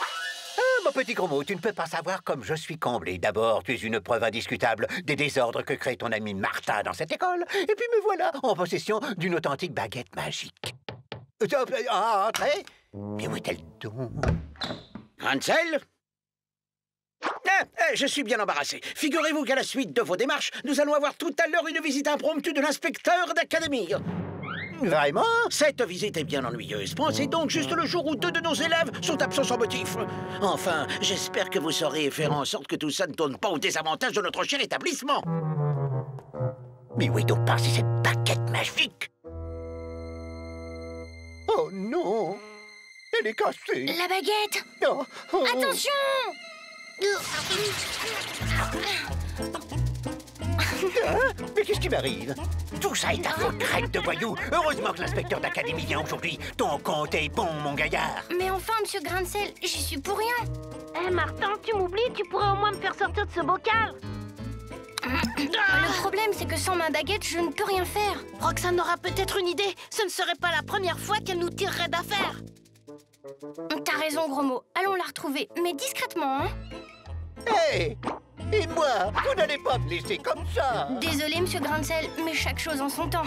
Mon petit Gros Mot, tu ne peux pas savoir comme je suis comblé. D'abord, tu es une preuve indiscutable des désordres que crée ton ami Martin dans cette école. Et puis me voilà en possession d'une authentique baguette magique. Entrez! Mais où est-elle donc? Grain de Sel? Je suis bien embarrassé. Figurez-vous qu'à la suite de vos démarches, nous allons avoir tout à l'heure une visite impromptue de l'inspecteur d'académie. Vraiment? Cette visite est bien ennuyeuse. Pensez donc juste le jour où 2 de nos élèves sont absents sans motif. Enfin, j'espère que vous saurez faire en sorte que tout ça ne tourne pas au désavantage de notre cher établissement. Mais où est donc passée cette baguette magique? Oh non! Elle est cassée! La baguette! Oh, oh. Attention! Mais qu'est-ce qui m'arrive? Tout ça est à faute, crête de voyou. Heureusement que l'inspecteur d'académie vient aujourd'hui. Ton compte est bon, mon gaillard. Mais enfin, monsieur Grain de Sel, j'y suis pour rien. Eh Martin, tu m'oublies, tu pourrais au moins me faire sortir de ce bocal. Le problème, c'est que sans ma baguette, je ne peux rien faire. Roxane aura peut-être une idée. Ce ne serait pas la première fois qu'elle nous tirerait d'affaire. T'as raison, gros mot. Allons la retrouver, mais discrètement, hein. Hé! Et moi, vous n'allez pas me laisser comme ça. Désolé, monsieur Grain-de-Sel, mais chaque chose en son temps.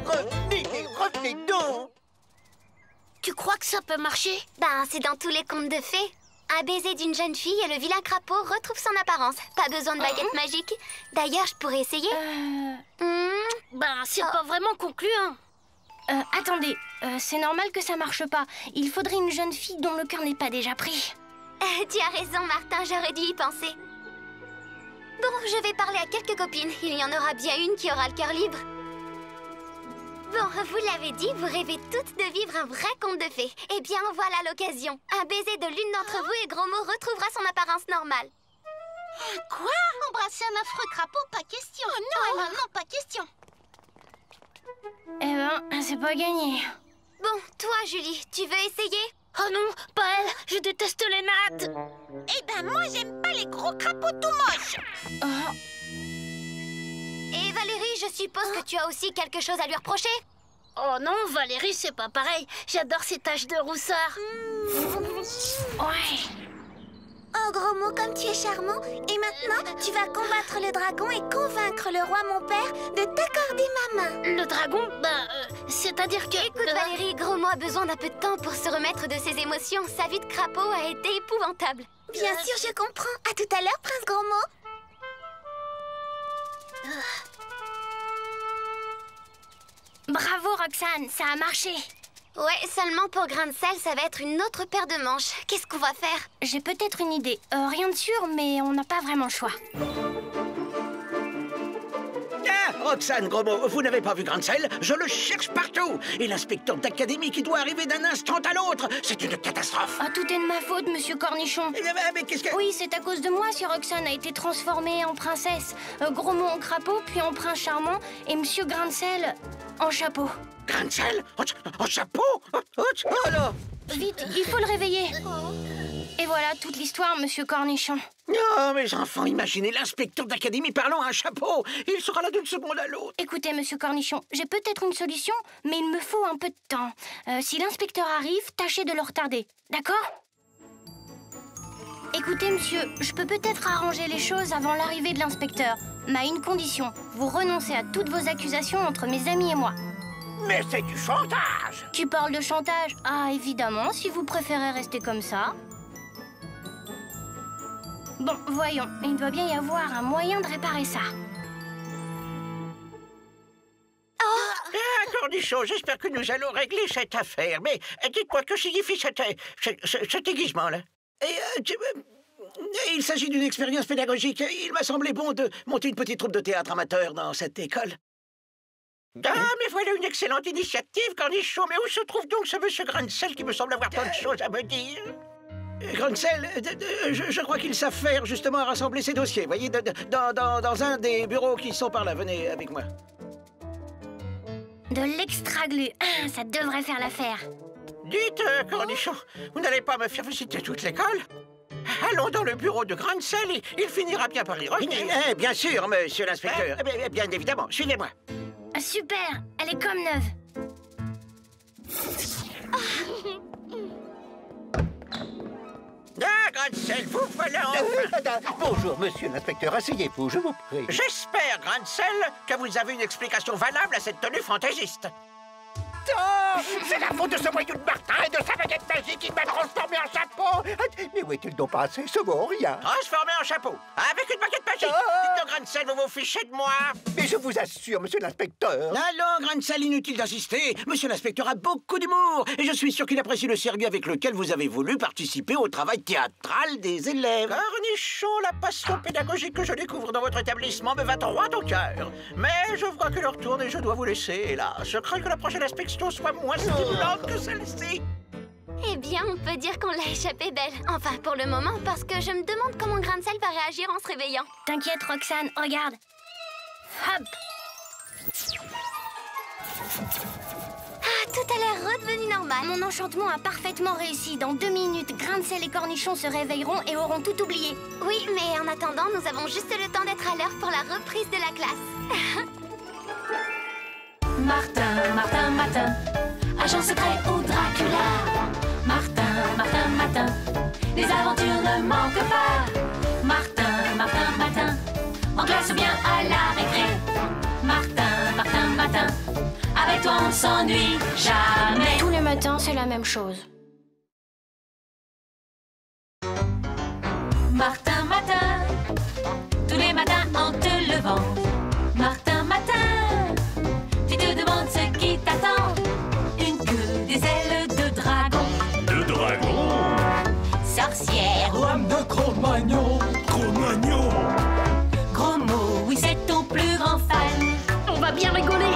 Revenez donc. Tu crois que ça peut marcher? Ben, c'est dans tous les contes de fées. Un baiser d'une jeune fille et le vilain crapaud retrouve son apparence. Pas besoin de baguette magique. D'ailleurs, je pourrais essayer. Ben, c'est pas vraiment concluant. Attendez, c'est normal que ça marche pas. Il faudrait une jeune fille dont le cœur n'est pas déjà pris. Tu as raison, Martin, j'aurais dû y penser. Bon, je vais parler à quelques copines. Il y en aura bien une qui aura le cœur libre. Bon, vous l'avez dit, vous rêvez toutes de vivre un vrai conte de fées. Eh bien, voilà l'occasion. Un baiser de l'une d'entre vous et Gros Mot retrouvera son apparence normale. Quoi? Embrasser un affreux crapaud, pas question. Oh non, non, pas question. Eh ben, c'est pas gagné. Bon, toi, Julie, tu veux essayer? Oh non, pas elle, je déteste les nattes. Eh ben, moi, j'aime pas les gros crapauds tout moches. Et Valérie, je suppose que tu as aussi quelque chose à lui reprocher? Oh non, Valérie, c'est pas pareil. J'adore ces taches de rousseur. Ouais. Oh, Gros Mot, comme tu es charmant. Et maintenant, tu vas combattre le dragon et convaincre le roi, mon père, de t'accorder ma main. Le dragon? C'est-à-dire que... Écoute, Valérie, Gros Mot a besoin d'un peu de temps pour se remettre de ses émotions. Sa vie de crapaud a été épouvantable. Bien sûr, je comprends. À tout à l'heure, Prince Gros Mot. Bravo, Roxane, ça a marché. Ouais, seulement pour Grain de Sel, ça va être une autre paire de manches. Qu'est-ce qu'on va faire? J'ai peut-être une idée. Rien de sûr, mais on n'a pas vraiment le choix. Ah, Roxane, Gros Mot, vous n'avez pas vu Grain de Sel? Je le cherche partout. Et l'inspecteur d'académie qui doit arriver d'un instant à l'autre. C'est une catastrophe. Ah, tout est de ma faute, monsieur Cornichon. Mais qu'est-ce que... Oui, c'est à cause de moi si Roxane a été transformée en princesse. Gros Mot en crapaud, puis en prince charmant, et monsieur Grain de Sel en chapeau. Grain de Sel? En chapeau? Oh là! Vite, il faut le réveiller. Et voilà toute l'histoire, monsieur Cornichon. Oh, mes enfants, imaginez l'inspecteur d'académie parlant à un chapeau. Il sera là d'une seconde à l'autre. Écoutez, monsieur Cornichon, j'ai peut-être une solution, mais il me faut un peu de temps. Si l'inspecteur arrive, tâchez de le retarder, d'accord? Écoutez, monsieur, je peux peut-être arranger les choses avant l'arrivée de l'inspecteur. Mais à une condition, vous renoncez à toutes vos accusations entre mes amis et moi. Mais c'est du chantage. Tu parles de chantage? Ah, évidemment, si vous préférez rester comme ça. Bon, voyons, il doit bien y avoir un moyen de réparer ça. Cornichon, j'espère que nous allons régler cette affaire. Mais dites-moi que signifie ce déguisement-là? Il s'agit d'une expérience pédagogique. Il m'a semblé bon de monter une petite troupe de théâtre amateur dans cette école. Ah, mais voilà une excellente initiative, Cornichon. Mais où se trouve donc ce monsieur Grain de Sel qui me semble avoir plein de choses à me dire? Grain de Sel, je crois qu'ils savent faire justement à rassembler ces dossiers. Voyez, dans un des bureaux qui sont par là. Venez avec moi. De l'extra-glu. Ah, ça devrait faire l'affaire. Dites, Cornichon, vous n'allez pas me faire visiter toute l'école? Allons dans le bureau de Grain de Sel et il finira bien par y revenir. Bien sûr, monsieur l'inspecteur. Bien évidemment, suivez-moi. Ah, super, elle est comme neuve. Ah, Grain de Sel, vous voilà enfin. Bonjour, monsieur l'inspecteur, asseyez-vous, je vous prie. J'espère, Grain de Sel, que vous avez une explication valable à cette tenue fantaisiste. Oh, c'est la faute de ce voyou de Martin et de sa baguette magique qui m'a transformé en chapeau. Mais où est-il donc passé? Ce mot, rien. Transformé en chapeau, avec une baguette magique. Dites-le, Grain de Sel, vous vous fichez de moi. Mais je vous assure, monsieur l'inspecteur. Allons, Grain de Sel, inutile d'insister. Monsieur l'inspecteur a beaucoup d'humour. Et je suis sûr qu'il apprécie le sérieux avec lequel vous avez voulu participer au travail théâtral des élèves. Cornichon, la passion pédagogique que je découvre dans votre établissement me va droit au cœur. Mais je vois que l'heure tourne et je dois vous laisser, hélas. Je crains que la prochaine inspection soit moins stimulante que celle-ci. Eh bien, on peut dire qu'on l'a échappé belle. Enfin, pour le moment, parce que je me demande comment Grain de Sel va réagir en se réveillant. T'inquiète, Roxane, regarde. Hop. Ah, tout a l'air redevenu normal. Mon enchantement a parfaitement réussi. Dans 2 minutes, Grincel et Cornichon se réveilleront et auront tout oublié. Oui, mais en attendant, nous avons juste le temps d'être à l'heure pour la reprise de la classe. Martin, Martin, Matin, agent secret ou Dracula. Martin, Martin, Matin, les aventures ne manquent pas. Martin, Martin, Matin, en classe ou bien à la récré. Martin, Martin, Matin, avec toi on s'ennuie jamais. Tous les matins, c'est la même chose. Martin, Matin, tous les matins en te levant. Martin, Matin, tu te demandes ce qui t'attend. Une queue, des ailes de dragon. De dragon. Sorcière. Lame de Cro-Magnon. Cro-Magnon. Gros mot, oui c'est ton plus grand fan. On va bien rigoler.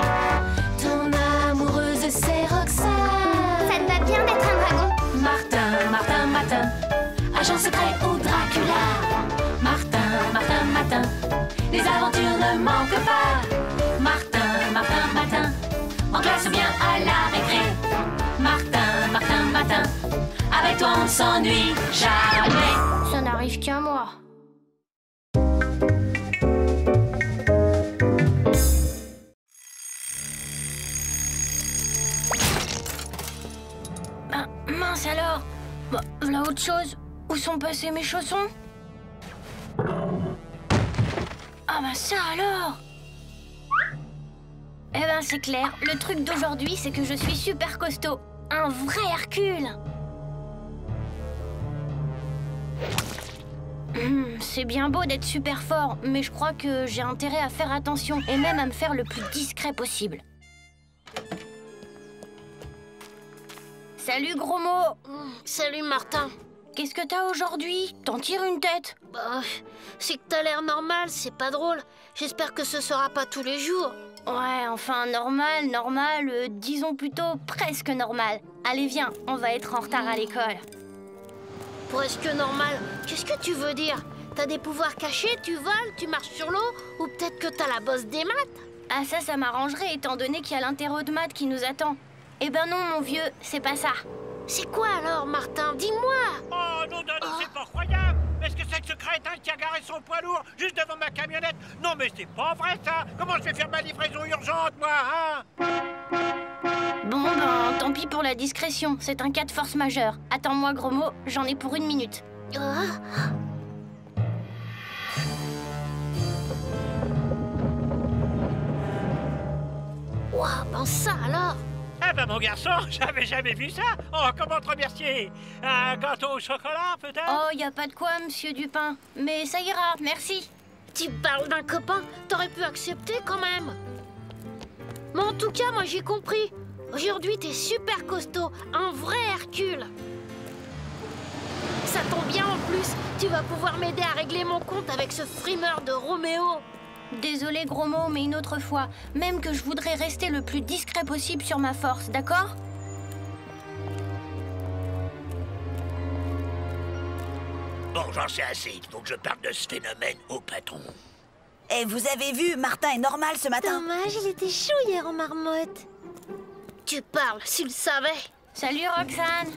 Ton amoureuse c'est Roxane. Ça te va bien d'être un dragon. Martin, Martin, Matin, agent secret ou Dracula. Martin, Martin, Matin, les aventures ne manquent pas. Martin, Martin, Matin, en classe ou bien à la récré. Martin, Martin, Matin, avec toi on s'ennuie jamais. Ça n'arrive qu'à moi. Ah, mince alors. Bah, voilà autre chose. Où sont passés mes chaussons? Ah bah ça alors. Eh ben c'est clair, le truc d'aujourd'hui c'est que je suis super costaud. Un vrai Hercule. C'est bien beau d'être super fort, mais je crois que j'ai intérêt à faire attention et même à me faire le plus discret possible. Salut gros mot. Salut Martin. Qu'est-ce que t'as aujourd'hui? T'en tires une tête? Bah, c'est que t'as l'air normal, c'est pas drôle. J'espère que ce sera pas tous les jours. Ouais, enfin normal, disons plutôt presque normal. Allez viens, on va être en retard à l'école. Presque normal, qu'est-ce que tu veux dire? T'as des pouvoirs cachés, tu voles, tu marches sur l'eau? Ou peut-être que t'as la bosse des maths? Ah ça m'arrangerait étant donné qu'il y a l'interro de maths qui nous attend. Eh ben non mon vieux, c'est pas ça. C'est quoi alors Martin? Dis-moi. Oh non, c'est pas croyable. Est-ce que c'est que ce crétin qui a garé son poids lourd juste devant ma camionnette? Non mais c'est pas vrai ça. Comment je vais faire ma livraison urgente moi, hein? Bon ben tant pis pour la discrétion, c'est un cas de force majeure. Attends-moi gros mot, j'en ai pour 1 minute. Ouah, ben ça alors. Eh ben mon garçon, j'avais jamais vu ça. Oh, comment te remercier? Un gâteau au chocolat peut-être? Oh, y a pas de quoi, monsieur Dupin. Mais ça ira, merci. Tu parles d'un copain, t'aurais pu accepter quand même. Mais en tout cas, moi j'ai compris. Aujourd'hui, t'es super costaud, un vrai Hercule. Ça tombe bien en plus, tu vas pouvoir m'aider à régler mon compte avec ce frimeur de Roméo. Désolé gros mot, mais une autre fois. Même que je voudrais rester le plus discret possible sur ma force, d'accord? Bon, j'en sais assez. Il faut que je parle de ce phénomène au patron. Et vous avez vu, Martin est normal ce matin. Dommage, il était chou hier en marmotte. Tu parles, s'il le savait. Salut Roxane.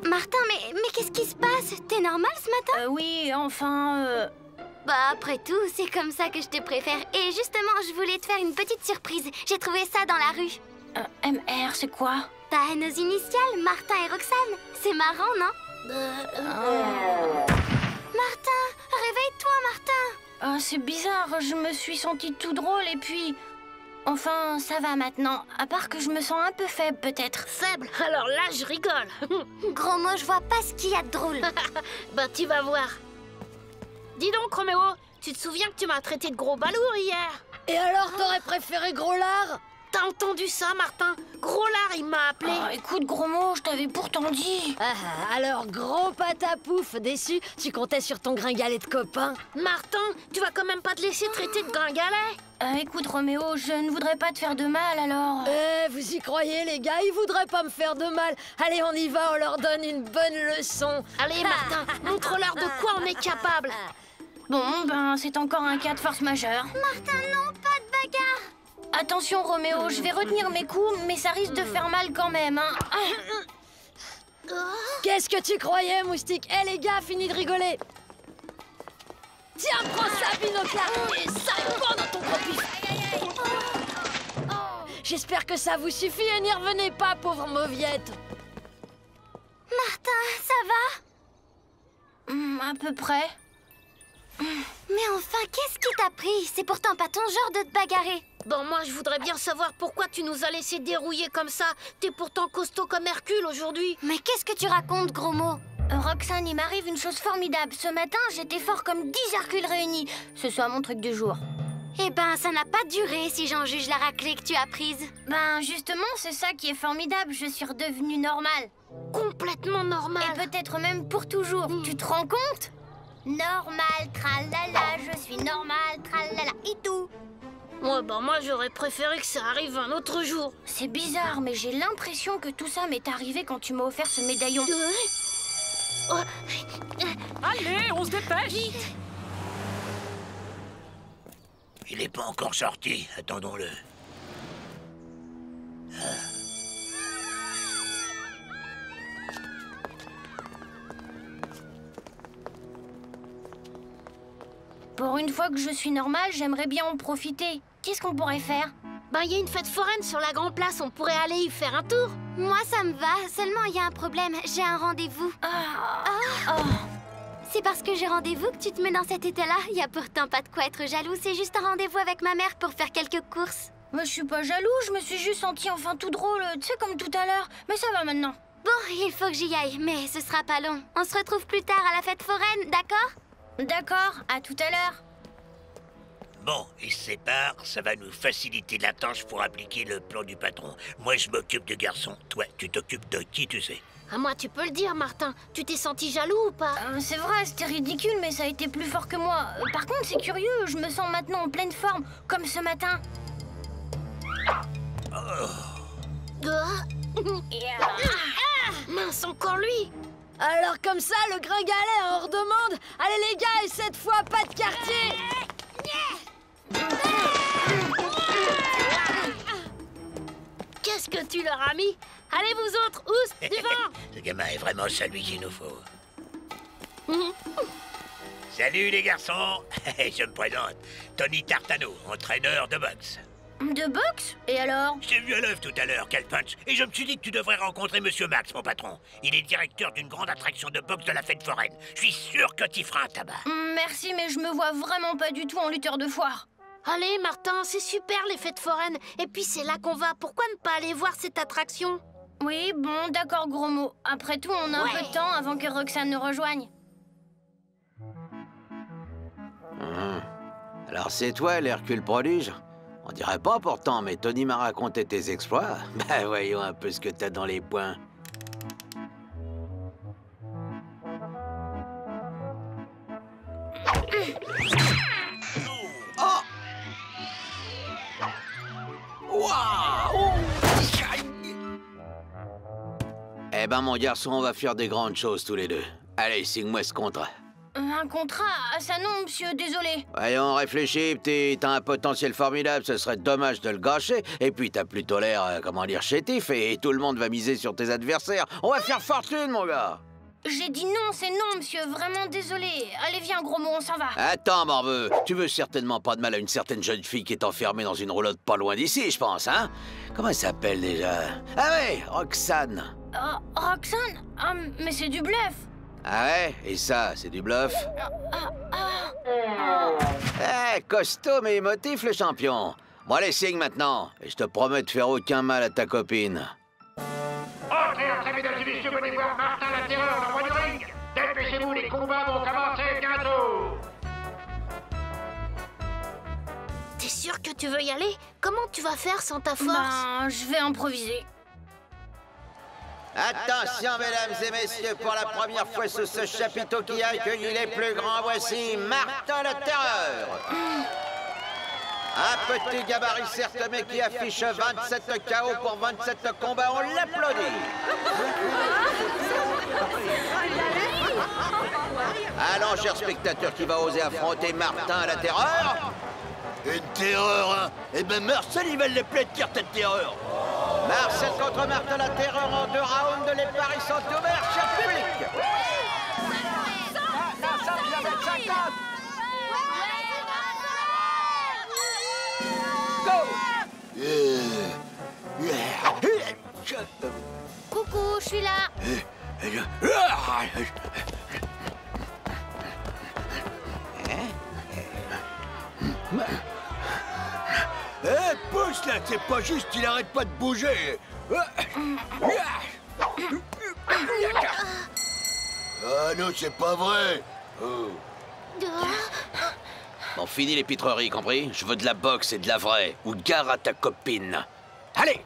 Martin, mais qu'est-ce qui se passe? T'es normal ce matin? Oui, enfin... Bah après tout, c'est comme ça que je te préfère. Et justement, je voulais te faire une petite surprise. J'ai trouvé ça dans la rue. MR, c'est quoi? Bah, nos initiales, Martin et Roxane. C'est marrant, non? Martin, réveille-toi, Martin. C'est bizarre, je me suis sentie tout drôle et puis... Enfin, ça va maintenant. À part que je me sens un peu faible, peut-être. Faible? Alors là, je rigole. Gros mot, je vois pas ce qu'il y a de drôle. Bah, tu vas voir. Dis donc, Roméo, tu te souviens que tu m'as traité de gros balourd hier? Et alors, t'aurais préféré Gros Lard? T'as entendu ça, Martin? Gros Lard, il m'a appelé. Écoute, gros mot, je t'avais pourtant dit. Alors, gros patapouf, déçu, tu comptais sur ton gringalet de copain? Martin, tu vas quand même pas te laisser traiter de gringalet? Écoute, Roméo, je ne voudrais pas te faire de mal, alors... vous y croyez, les gars? Ils voudraient pas me faire de mal. Allez, on y va, on leur donne une bonne leçon. Allez, Martin, montre-leur de quoi on est capable. Bon, ben, c'est encore un cas de force majeure. Martin, non, pas de bagarre. Attention, Roméo, je vais retenir mes coups, mais ça risque de faire mal quand même, hein. Qu'est-ce que tu croyais, Moustique? Eh les gars, fini de rigoler. Tiens, prends ça, Binoclard, et ça répond dans ton gros pif. J'espère que ça vous suffit et n'y revenez pas, pauvre mauviette. Martin, ça va? À peu près. Mais enfin, qu'est-ce qui t'a pris? C'est pourtant pas ton genre de te bagarrer. Bon, moi, je voudrais bien savoir pourquoi tu nous as laissé dérouiller comme ça. T'es pourtant costaud comme Hercule aujourd'hui. Mais qu'est-ce que tu racontes, gros mot? Roxane, il m'arrive une chose formidable. Ce matin, j'étais fort comme 10 Hercules réunis. Ce soit mon truc du jour. Eh ben, ça n'a pas duré si j'en juge la raclée que tu as prise. Ben, justement, c'est ça qui est formidable. Je suis redevenue normale. Complètement normale. Et peut-être même pour toujours. Tu te rends compte? Normal, tralala, je suis normale, tralala, et tout. Ouais, bah moi, j'aurais préféré que ça arrive un autre jour. C'est bizarre, mais j'ai l'impression que tout ça m'est arrivé quand tu m'as offert ce médaillon. Allez, on se dépêche. Vite. Il n'est pas encore sorti, attendons-le. Pour une fois que je suis normale, j'aimerais bien en profiter. Qu'est-ce qu'on pourrait faire? Ben, il y a une fête foraine sur la Grand Place, on pourrait aller y faire un tour. Moi, ça me va. Seulement, il y a un problème. J'ai un rendez-vous. C'est parce que j'ai rendez-vous que tu te mets dans cet état-là. Il y a pourtant pas de quoi être jaloux. C'est juste un rendez-vous avec ma mère pour faire quelques courses. Mais je suis pas jaloux, je me suis juste sentie enfin tout drôle, tu sais, comme tout à l'heure. Mais ça va maintenant. Bon, il faut que j'y aille, mais ce sera pas long. On se retrouve plus tard à la fête foraine, d'accord? D'accord, à tout à l'heure. Bon, ils se séparent, ça va nous faciliter la tâche pour appliquer le plan du patron. Moi, je m'occupe du garçon. Toi, tu t'occupes de qui, tu sais? À moi, tu peux le dire, Martin. Tu t'es senti jaloux ou pas? C'est vrai, c'était ridicule, mais ça a été plus fort que moi. Par contre, c'est curieux, je me sens maintenant en pleine forme, comme ce matin. Mince, encore lui! Alors comme ça, le gringalet en redemande. Allez les gars, et cette fois, pas de quartier. Qu'est-ce que tu leur as mis? Allez vous autres, oust, du vent! Ce gamin est vraiment celui qu'il nous faut. Salut les garçons. Je me présente, Tony Tartano, entraîneur de boxe. De boxe? Et alors? Je t'ai vu à l'œuvre tout à l'heure, quel punch. Et je me suis dit que tu devrais rencontrer Monsieur Max, mon patron. Il est directeur d'une grande attraction de boxe de la fête foraine. Je suis sûr que t'y feras un tabac. Merci, mais je me vois vraiment pas du tout en lutteur de foire. Allez, Martin, c'est super les fêtes foraines. Et puis c'est là qu'on va. Pourquoi ne pas aller voir cette attraction? Oui, bon, d'accord, gros mot. Après tout, on a un peu de temps avant que Roxane nous rejoigne. Alors c'est toi, l'Hercule prodige? On dirait pas pourtant, mais Tony m'a raconté tes exploits. Ben voyons un peu ce que t'as dans les poings. Oh! Waouh! Eh ben mon garçon, on va faire des grandes choses tous les deux. Allez, signe-moi ce contrat. Un contrat? Ah ça non, monsieur, désolé. Voyons, réfléchis, petit. T'as un potentiel formidable, ce serait dommage de le gâcher. Et puis t'as plutôt l'air, comment dire, chétif, et tout le monde va miser sur tes adversaires. On va faire fortune, mon gars. J'ai dit non, c'est non, monsieur, vraiment désolé. Allez, viens, gros mot, on s'en va. Attends, morveux, tu veux certainement pas de mal à une certaine jeune fille qui est enfermée dans une roulotte pas loin d'ici, je pense, hein? Comment elle s'appelle déjà? Ah ouais, Roxane. Roxane? Ah, mais c'est du bluff. Ah ouais? Et ça, c'est du bluff? Eh, costaud mais émotif, le champion. Bon, allez, signe maintenant. Et je te promets de faire aucun mal à ta copine. Entrée, mesdames et messieurs, venez voir Martin la Terreur, le roi du ring. Dépêchez-vous, les combats vont commencer bientôt. T'es sûr que tu veux y aller? Comment tu vas faire sans ta force? Ben, je vais improviser. Attention, mesdames et messieurs, pour la première fois sous ce chapiteau qui a accueilli les plus grands, voici Martin la Terreur. Un petit gabarit certes, mais qui affiche 27 KO pour 27 combats, on l'applaudit. Allons, chers spectateurs, qui va oser affronter Martin la Terreur? Une terreur, hein? Eh ben Marcel, il va l'appeler de carte de terreur. Marcel contre Martin, la terreur en 2 rounds. Les paris sont ouverts, cher public. Coucou, je suis là. Pousse là, c'est pas juste, il arrête pas de bouger. Ah non, c'est pas vrai. Bon, fini les pitreries, compris? Je veux de la boxe et de la vraie. Ou gare à ta copine. Allez!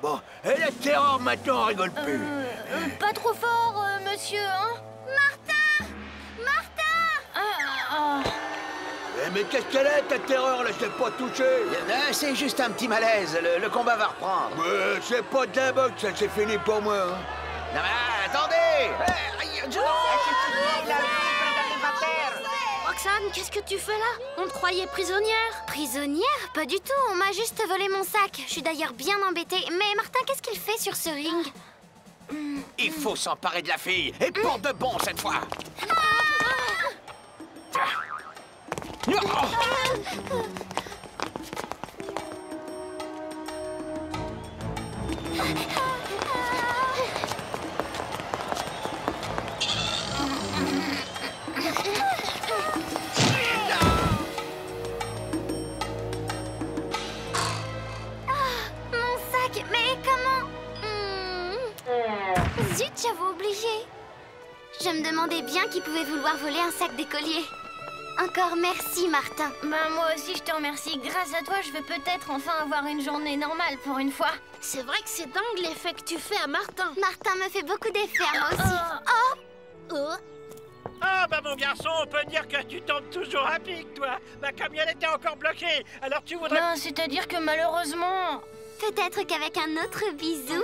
Bon, et la terreur maintenant, on rigole plus. Pas trop fort, monsieur, hein? Martin! Martin! Mais qu'est-ce qu'elle est, ta terreur, là? Je l'ai pas touché. C'est juste un petit malaise. Le combat va reprendre. Mais c'est pas de la boxe, ça, c'est fini pour moi. Hein. Non mais attendez! Roxane, qu'est-ce que tu fais là? On te croyait prisonnière? Prisonnière? Pas du tout, on m'a juste volé mon sac. Je suis d'ailleurs bien embêtée. Mais Martin, qu'est-ce qu'il fait sur ce ring? Il faut s'emparer de la fille. Et pour de bon, cette fois. Mon sac, mais comment? Zut, j'avais oublié. Je me demandais bien qui pouvait vouloir voler un sac d'écolier. Encore merci, Martin. Bah moi aussi, je te remercie. Grâce à toi, je vais peut-être enfin avoir une journée normale pour une fois. C'est vrai que c'est dingue l'effet que tu fais à Martin. Martin me fait beaucoup d'effets à moi aussi. Ah bah mon garçon, on peut dire que tu tombes toujours à pic, toi. Ma camionnette était encore bloquée, alors tu voudrais... Non, c'est-à-dire que malheureusement... Peut-être qu'avec un autre bisou...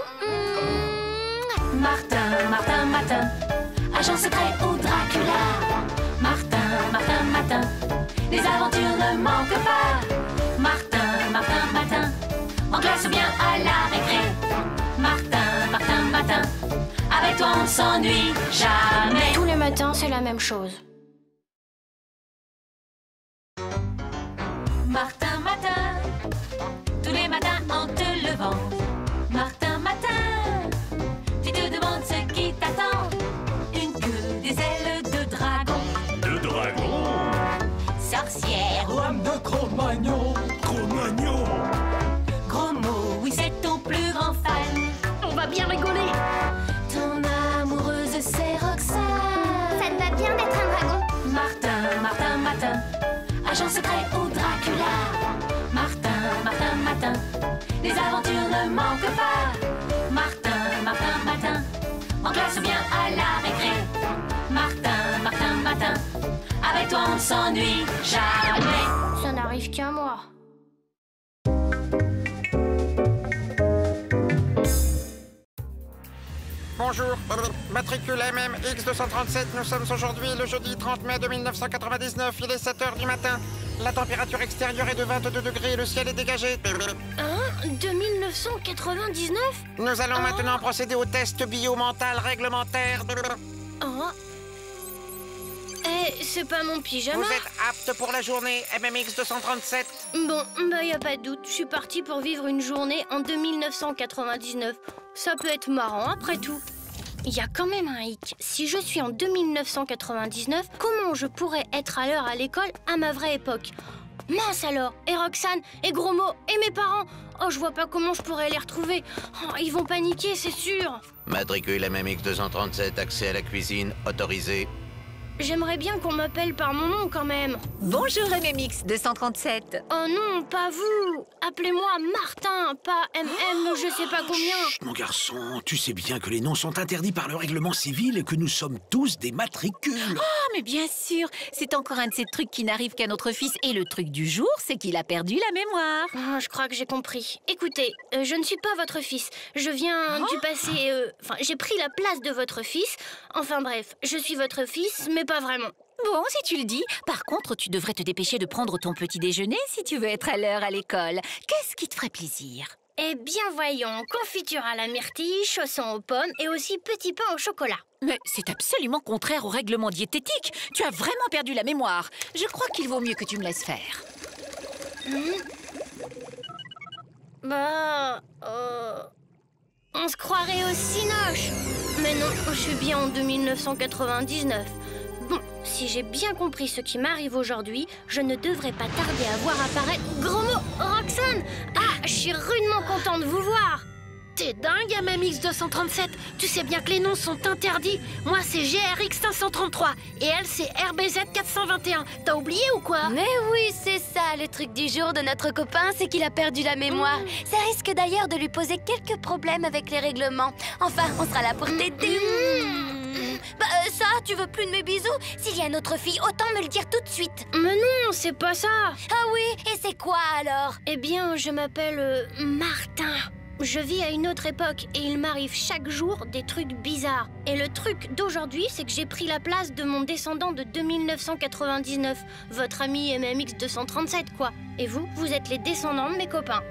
Martin, Martin, Martin, agent secret au Dracula. Martin, Martin, Martin, les aventures ne manquent pas. Martin, Martin, Martin, en classe ou bien à la récré. Martin, Martin, Martin, avec toi on ne s'ennuie jamais. Tous les matins, c'est la même chose. Martin, Martin, tous les matins en te levant. Martin, Martin, tu te demandes ce qui t'attend. Une queue, des ailes de dragon. De dragon. Sorcière ou Lame de Cro-Magnon. Cro-Magnon. gros mot, oui c'est ton plus grand fan. On va bien rigoler. Ton amoureuse c'est Roxane. Ça te va bien d'être un dragon. Martin, Martin, Martin, agent secret au Dracula. Martin, Martin, Martin, les aventures ne manquent pas. Martin, Martin, Martin, en classe ou bien à la récré. Martin, Martin, Martin, avec toi on ne s'ennuie jamais. Ça n'arrive qu'à moi. Bonjour, matricule MMX237, nous sommes aujourd'hui le jeudi 30 mai 1999, il est 7h du matin. La température extérieure est de 22 degrés et le ciel est dégagé. Hein? De 1999? Nous allons maintenant procéder au test biomental réglementaire. Hein? Eh, c'est pas mon pyjama? Vous êtes apte pour la journée MMX237? Bon, bah y a pas de doute, je suis partie pour vivre une journée en 1999. Ça peut être marrant après tout. Il y a quand même un hic. Si je suis en 2999, comment je pourrais être à l'heure à l'école à ma vraie époque? Mince alors, et Roxane, et Gros Mot, et mes parents. Oh, je vois pas comment je pourrais les retrouver. Oh, ils vont paniquer, c'est sûr. Matricule MMX237, accès à la cuisine, autorisé. J'aimerais bien qu'on m'appelle par mon nom quand même. Bonjour MMX 237. Oh non, pas vous. Appelez-moi Martin, pas MM, je sais pas combien. Chut, mon garçon, tu sais bien que les noms sont interdits par le règlement civil et que nous sommes tous des matricules. Oh, mais bien sûr. C'est encore un de ces trucs qui n'arrivent qu'à notre fils. Et le truc du jour, c'est qu'il a perdu la mémoire. Oh, je crois que j'ai compris. Écoutez, je ne suis pas votre fils. Je viens du passé... Enfin, j'ai pris la place de votre fils. Enfin bref, je suis votre fils, mais pas vraiment. Bon, si tu le dis. Par contre, tu devrais te dépêcher de prendre ton petit déjeuner si tu veux être à l'heure à l'école. Qu'est-ce qui te ferait plaisir? Eh bien, voyons, confiture à la myrtille, chaussons aux pommes et aussi petit pain au chocolat. Mais c'est absolument contraire au règlement diététique. Tu as vraiment perdu la mémoire. Je crois qu'il vaut mieux que tu me laisses faire. Bah... on se croirait au Cinoche. Mais non, je suis bien en 1999. Bon, si j'ai bien compris ce qui m'arrive aujourd'hui, je ne devrais pas tarder à voir apparaître... Gros mot, Roxane! Ah, je suis rudement content de vous voir. T'es dingue, MMX237. Tu sais bien que les noms sont interdits. Moi, c'est GRX 533 et elle, c'est RBZ 421. T'as oublié ou quoi? Mais oui, c'est ça, le truc du jour de notre copain, c'est qu'il a perdu la mémoire. Ça risque d'ailleurs de lui poser quelques problèmes avec les règlements. Enfin, on sera là pour t'aider. Bah ça, tu veux plus de mes bisous? S'il y a une autre fille, autant me le dire tout de suite. Mais non, c'est pas ça. Ah oui, et c'est quoi alors? Eh bien, je m'appelle Martin. Je vis à une autre époque et il m'arrive chaque jour des trucs bizarres. Et le truc d'aujourd'hui, c'est que j'ai pris la place de mon descendant de 1999, votre ami MMX237, quoi. Et vous, vous êtes les descendants de mes copains.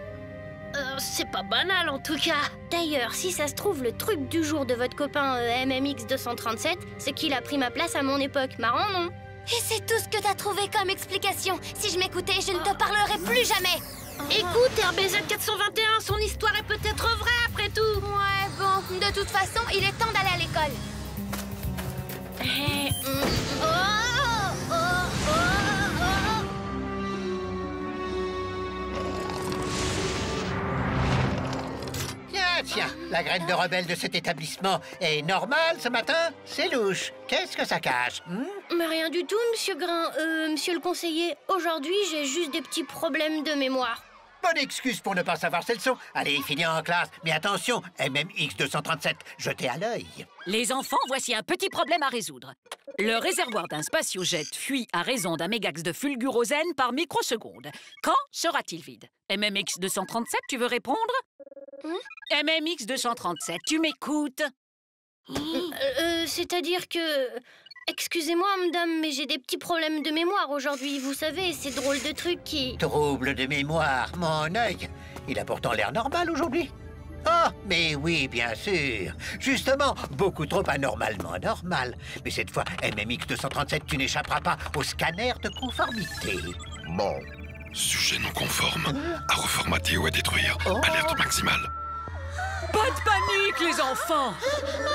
C'est pas banal en tout cas. D'ailleurs, si ça se trouve, le truc du jour de votre copain MMX237, c'est qu'il a pris ma place à mon époque. Marrant, non? Et c'est tout ce que t'as trouvé comme explication. Si je m'écoutais, je ne te parlerai plus jamais. Écoute, RBZ 421, son histoire est peut-être vraie après tout. Ouais, bon, de toute façon, il est temps d'aller à l'école. Tiens, la graine de rebelle de cet établissement est normale ce matin? C'est louche. Qu'est-ce que ça cache? Mais rien du tout, monsieur Grain. Monsieur le conseiller, aujourd'hui, j'ai juste des petits problèmes de mémoire. Bonne excuse pour ne pas savoir ces leçons. Allez, finis en classe. Mais attention, MMX237, jetez à l'œil. Les enfants, voici un petit problème à résoudre. Le réservoir d'un spatiojet fuit à raison d'un mégax de fulgurosène par microseconde. Quand sera-t-il vide? MMX237, tu veux répondre? MMX237, tu m'écoutes? C'est-à-dire que... Excusez-moi, madame, mais j'ai des petits problèmes de mémoire aujourd'hui. Vous savez, ces drôles de trucs qui... Trouble de mémoire, mon œil. Il a pourtant l'air normal aujourd'hui. Ah, mais oui, bien sûr. Justement, beaucoup trop anormalement normal. Mais cette fois, MMX237, tu n'échapperas pas au scanner de conformité. Bon, sujet non conforme, à reformater ou à détruire. Alerte maximale. Pas de panique, les enfants!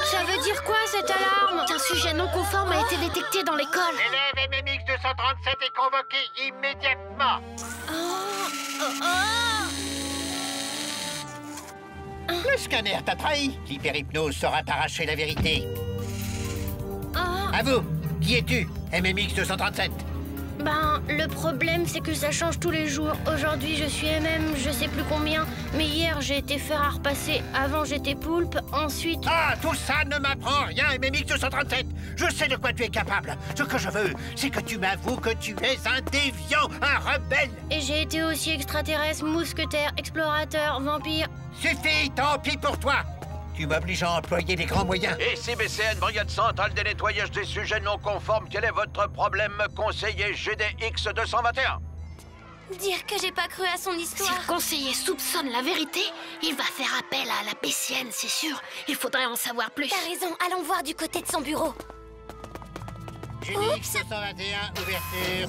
Ça veut dire quoi, cette alarme? Un sujet non conforme a été détecté dans l'école. L'élève MMX237 est convoqué immédiatement. Le scanner t'a trahi. L'hyperhypnose saura t'arracher la vérité. À vous, qui es-tu, MMX237? Ben, le problème, c'est que ça change tous les jours. Aujourd'hui, je suis MM, je sais plus combien. Mais hier, j'ai été fer à repasser. Avant, j'étais poulpe. Ensuite... Ah, tout ça ne m'apprend rien, MMX237. Je sais de quoi tu es capable. Ce que je veux, c'est que tu m'avoues que tu es un déviant, un rebelle. Et j'ai été aussi extraterrestre, mousquetaire, explorateur, vampire... Suffit, tant pis pour toi. Tu m'obliges à employer les grands moyens. Et CBCN, Brigade Centrale des nettoyages des sujets non conformes, quel est votre problème, conseiller GDX 221? Dire que j'ai pas cru à son histoire. Si le conseiller soupçonne la vérité, il va faire appel à la PCN, c'est sûr. Il faudrait en savoir plus. T'as raison, allons voir du côté de son bureau. GDX 221, ouverture.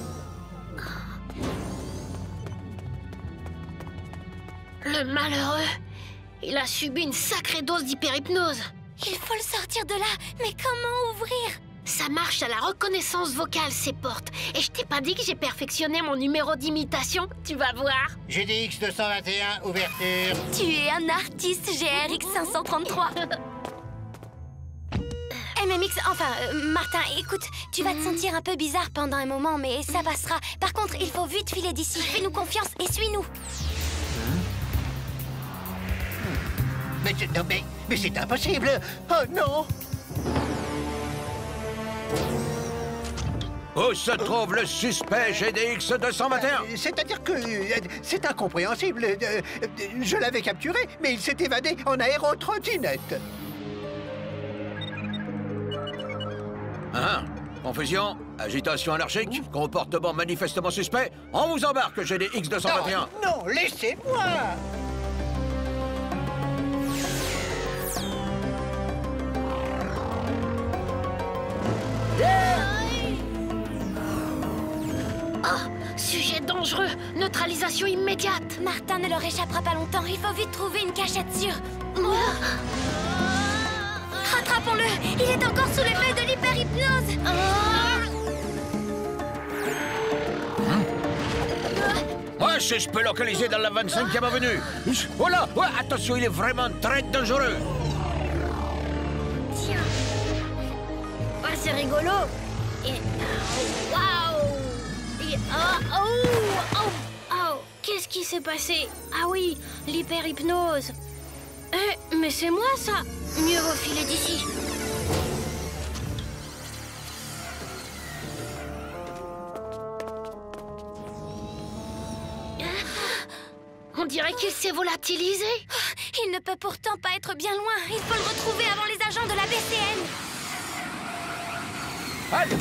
Le malheureux, il a subi une sacrée dose d'hyperhypnose. Il faut le sortir de là, mais comment ouvrir? Ça marche à la reconnaissance vocale, ces portes. Et je t'ai pas dit que j'ai perfectionné mon numéro d'imitation? Tu vas voir. GDX 221, ouverture. Tu es un artiste, GRX 533. MMX, enfin, Martin, écoute, tu vas te sentir un peu bizarre pendant un moment, mais ça passera. Par contre, il faut vite filer d'ici. Fais-nous confiance et suis-nous. Mais c'est impossible. Oh non. Où se trouve le suspect GDX 221? C'est-à-dire que c'est incompréhensible. Je l'avais capturé, mais il s'est évadé en aérotrottinette. Confusion, agitation anarchique, comportement manifestement suspect. On vous embarque, GDX 221. Non, laissez-moi. Oh, sujet dangereux. Neutralisation immédiate. Martin ne leur échappera pas longtemps. Il faut vite trouver une cachette sûre. Rattrapons-le. Il est encore sous l'effet de l'hyperhypnose. Ouais, si je peux localiser dans la 25e avenue. Oh là, ouais, attention, il est vraiment très dangereux. Tiens. Ah, c'est rigolo. Et... Waouh. Et... Oh. Qu'est-ce qui s'est passé? Ah oui, l'hyperhypnose. Mais c'est moi, ça. Mieux vaut filer d'ici. On dirait qu'il s'est volatilisé. Il ne peut pourtant pas être bien loin. Il faut le retrouver avant les agents de la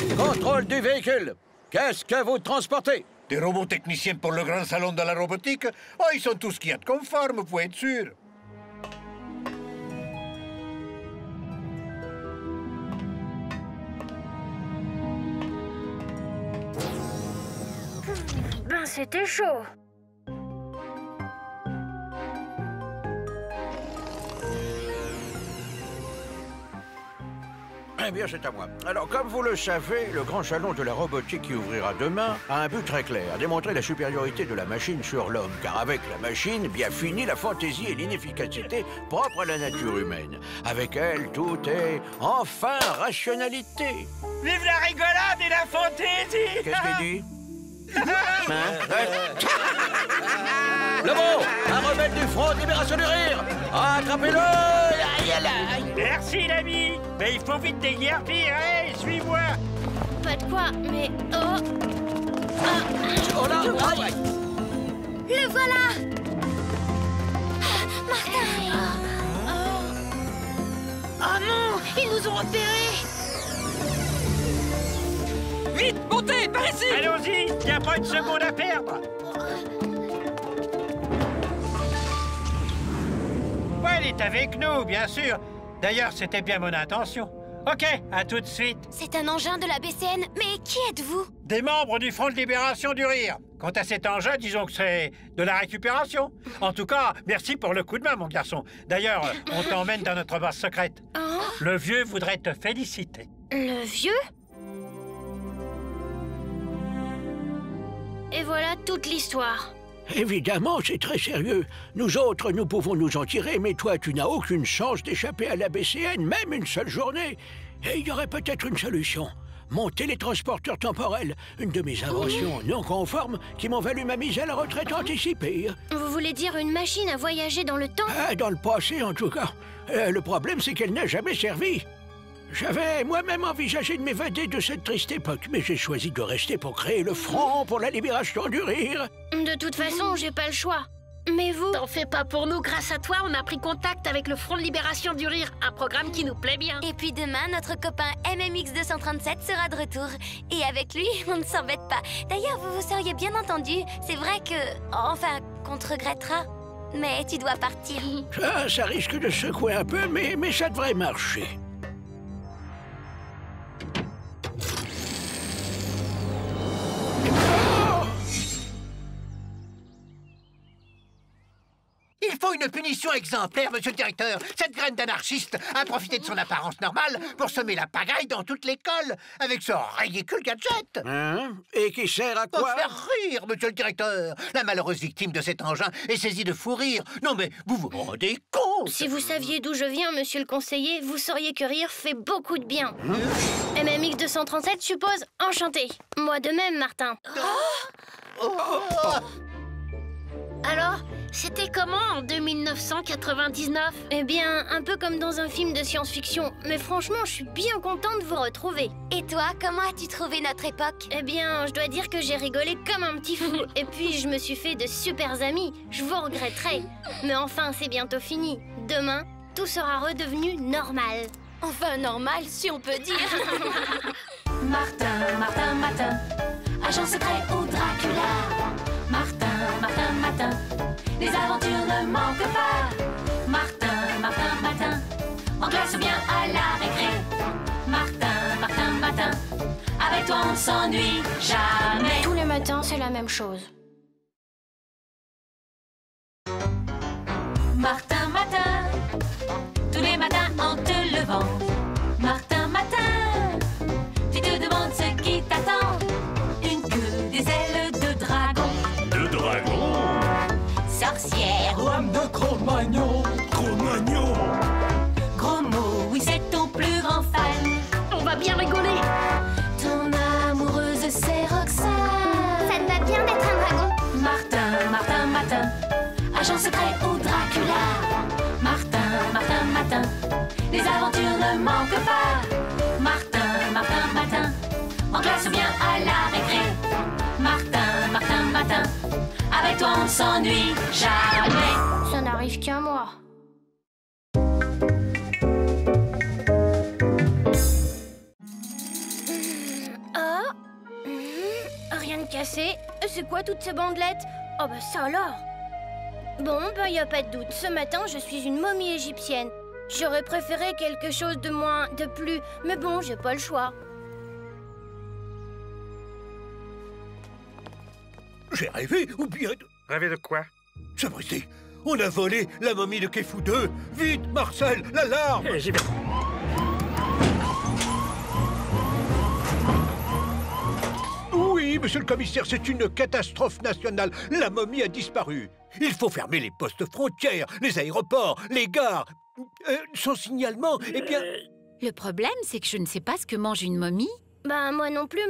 BCN. Contrôle du véhicule. Qu'est-ce que vous transportez? Des robots techniciens pour le grand salon de la robotique? Oh, ils sont tous qu'il y a de conforme, vous pouvez être sûr. Ben, c'était chaud. Eh bien, c'est à moi. Alors, comme vous le savez, le grand salon de la robotique qui ouvrira demain a un but très clair, démontrer la supériorité de la machine sur l'homme. Car avec la machine, bien fini la fantaisie et l'inefficacité propres à la nature humaine. Avec elle, tout est enfin rationalité. Vive la rigolade et la fantaisie! Qu'est-ce qu'il dit? Le mot, un rebelle du Front de Libération du Rire. Attrapez-le. Merci, l'ami. Mais il faut vite déguerpir. Allez, suis-moi. Pas de quoi, mais... Oh là, Le voilà. Martin. Oh non, ils nous ont repérés. Vite, montez, par ici. Allons-y, il n'y a pas une seconde à perdre. Ouais, elle est avec nous, bien sûr. D'ailleurs, c'était bien mon intention. Ok, à tout de suite. C'est un engin de la BCN, mais qui êtes-vous? Des membres du Front de Libération du Rire. Quant à cet engin, disons que c'est de la récupération. En tout cas, merci pour le coup de main, mon garçon. D'ailleurs, on t'emmène dans notre base secrète. Le vieux voudrait te féliciter. Le vieux? Et voilà toute l'histoire. Évidemment, c'est très sérieux. Nous autres, nous pouvons nous en tirer, mais toi, tu n'as aucune chance d'échapper à la BCN, même une seule journée. Et il y aurait peut-être une solution. Mon télétransporteur temporel, une de mes inventions non conformes qui m'ont valu ma mise à la retraite anticipée. Vous voulez dire une machine à voyager dans le temps? Dans le passé, en tout cas. Le problème, c'est qu'elle n'a jamais servi. J'avais moi-même envisagé de m'évader de cette triste époque, mais j'ai choisi de rester pour créer le Front pour la Libération du Rire. De toute façon, j'ai pas le choix. Mais vous... T'en fais pas pour nous, grâce à toi, on a pris contact avec le Front de Libération du Rire, un programme qui nous plaît bien. Et puis demain, notre copain MMX 237 sera de retour. Et avec lui, on ne s'embête pas. D'ailleurs, vous vous seriez bien entendu. C'est vrai que... Enfin, qu'on te regrettera. Mais tu dois partir. Ça risque de secouer un peu, mais ça devrait marcher. Il faut une punition exemplaire, monsieur le directeur. Cette graine d'anarchiste a profité de son apparence normale pour semer la pagaille dans toute l'école avec ce ridicule gadget. Et qui sert à quoi? Pour faire rire, monsieur le directeur. La malheureuse victime de cet engin est saisie de fou rire. Non mais, vous vous rendez compte? Si vous saviez d'où je viens, monsieur le conseiller, vous sauriez que rire fait beaucoup de bien. MMX 237 suppose enchanté. Moi de même, Martin. Oh. Alors, C'était comment en 1999? Eh bien, un peu comme dans un film de science-fiction. Mais franchement, je suis bien contente de vous retrouver. Et toi, comment as-tu trouvé notre époque? Eh bien, je dois dire que j'ai rigolé comme un petit fou. Et puis, je me suis fait de super amis. Je vous regretterai. Mais enfin, c'est bientôt fini. Demain, tout sera redevenu normal. Enfin, normal, si on peut dire. Martin, Martin, Matin, agent secret au Dracula. Martin, Martin, Matin, les aventures ne manquent pas. Martin, Martin, Matin, en classe ou bien à la récré. Martin, Martin, Matin, avec toi on ne s'ennuie jamais. Tous les matins, c'est la même chose. Martin, Matin, tous les matins en te levant. Martin, Matin, tu te demandes ce qui t'attend. Une queue, des ailes de dragon. De dragon. Sorcière. Lame de Cro-Magnon. Cro-Magnon. Gros mot, oui c'est ton plus grand fan. On va bien rigoler. Ton amoureuse c'est Roxane. Ça te va bien d'être un dragon. Martin, Martin, Matin, agent secret au Dracula. Martin, Martin, Matin, les aventures ne manquent pas. Martin, Martin, Matin, en classe ou bien à la récré. Martin, Martin, Matin, avec toi on ne s'ennuie jamais. Ça n'arrive qu'à moi. Rien de cassé. C'est quoi toutes ces bandelettes? Oh bah ça alors. Bon, bah y a pas de doute. Ce matin, je suis une momie égyptienne. J'aurais préféré quelque chose de moins, de plus. Mais bon, j'ai pas le choix. J'ai rêvé ou bien... Rêvé de quoi? Sapristi, on a volé la momie de Kefou 2. Vite, Marcel, l'alarme! J'y vais. Oui, monsieur le commissaire, c'est une catastrophe nationale. La momie a disparu. Il faut fermer les postes frontières, les aéroports, les gares. Sans signalement, eh bien... Le problème, c'est que je ne sais pas ce que mange une momie. Bah moi non plus,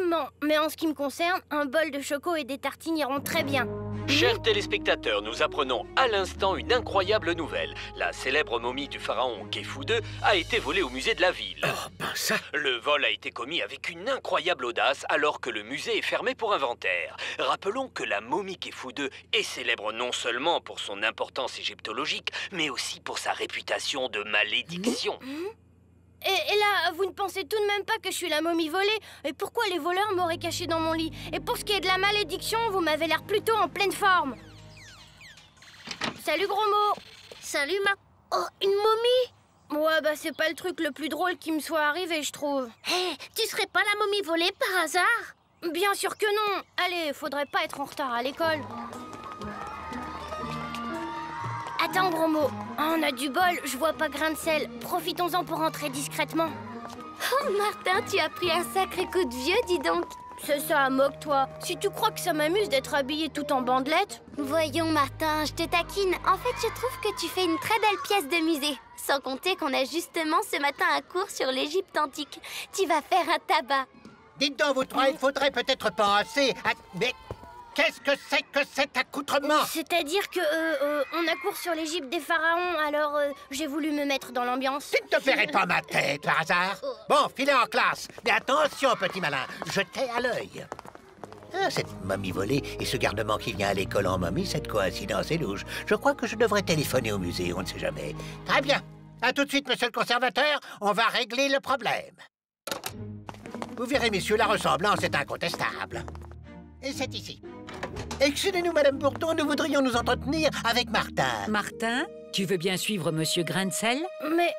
mais en ce qui me concerne, un bol de choco et des tartines iront très bien. Chers téléspectateurs, nous apprenons à l'instant une incroyable nouvelle. La célèbre momie du pharaon Kefou II a été volée au musée de la ville. Oh, ben ça... Le vol a été commis avec une incroyable audace alors que le musée est fermé pour inventaire. Rappelons que la momie Kefou II est célèbre non seulement pour son importance égyptologique, mais aussi pour sa réputation de malédiction. Et là, vous ne pensez tout de même pas que je suis la momie volée? Et pourquoi les voleurs m'auraient caché dans mon lit? Et pour ce qui est de la malédiction, vous m'avez l'air plutôt en pleine forme. Salut, gros mot. Salut, Oh, une momie? Ouais, bah c'est pas le truc le plus drôle qui me soit arrivé, je trouve. Hé, tu serais pas la momie volée par hasard? Bien sûr que non. Allez, faudrait pas être en retard à l'école. Attends, gros mot. On a du bol, je vois pas grain de sel. Profitons-en pour rentrer discrètement. Oh, Martin, tu as pris un sacré coup de vieux, dis donc. C'est ça, moque-toi. Si tu crois que ça m'amuse d'être habillée tout en bandelettes... Voyons, Martin, je te taquine. En fait, je trouve que tu fais une très belle pièce de musée. Sans compter qu'on a justement ce matin un cours sur l'Égypte antique. Tu vas faire un tabac. Dites donc, vous trois, il faudrait peut-être penser à... Mais qu'est-ce que c'est que cet accoutrement? C'est-à-dire que, on a cours sur l'Égypte des pharaons, alors j'ai voulu me mettre dans l'ambiance. Tu ne te ferais pas ma tête, par hasard? Bon, filez en classe. Mais attention, petit malin, jetez à l'œil. Ah, cette momie volée et ce garnement qui vient à l'école en momie, cette coïncidence est louche. Je crois que je devrais téléphoner au musée, on ne sait jamais. Très bien. À tout de suite, monsieur le conservateur. On va régler le problème. Vous verrez, messieurs, la ressemblance est incontestable. Et c'est ici. Excusez-nous, Madame Bourdon, nous voudrions nous entretenir avec Martin. Martin, tu veux bien suivre Monsieur Grain de Sel? Mais...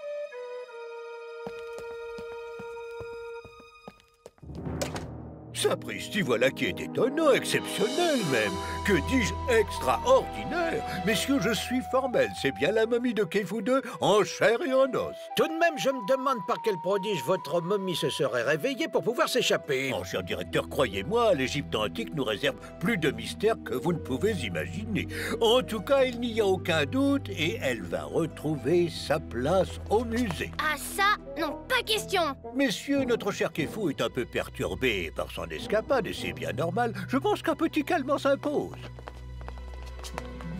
Sapristi, voilà qui est étonnant, exceptionnel même. Que dis-je, extraordinaire. Messieurs, je suis formel, c'est bien la momie de Kefou II en chair et en os. Tout de même, je me demande par quel prodige votre momie se serait réveillée pour pouvoir s'échapper. Oh, cher directeur, croyez-moi, l'Égypte antique nous réserve plus de mystères que vous ne pouvez imaginer. En tout cas, il n'y a aucun doute et elle va retrouver sa place au musée. Ah ça, non, pas question. Messieurs, notre cher Kefou est un peu perturbé par son escapade et c'est bien normal. Je pense qu'un petit calme s'impose.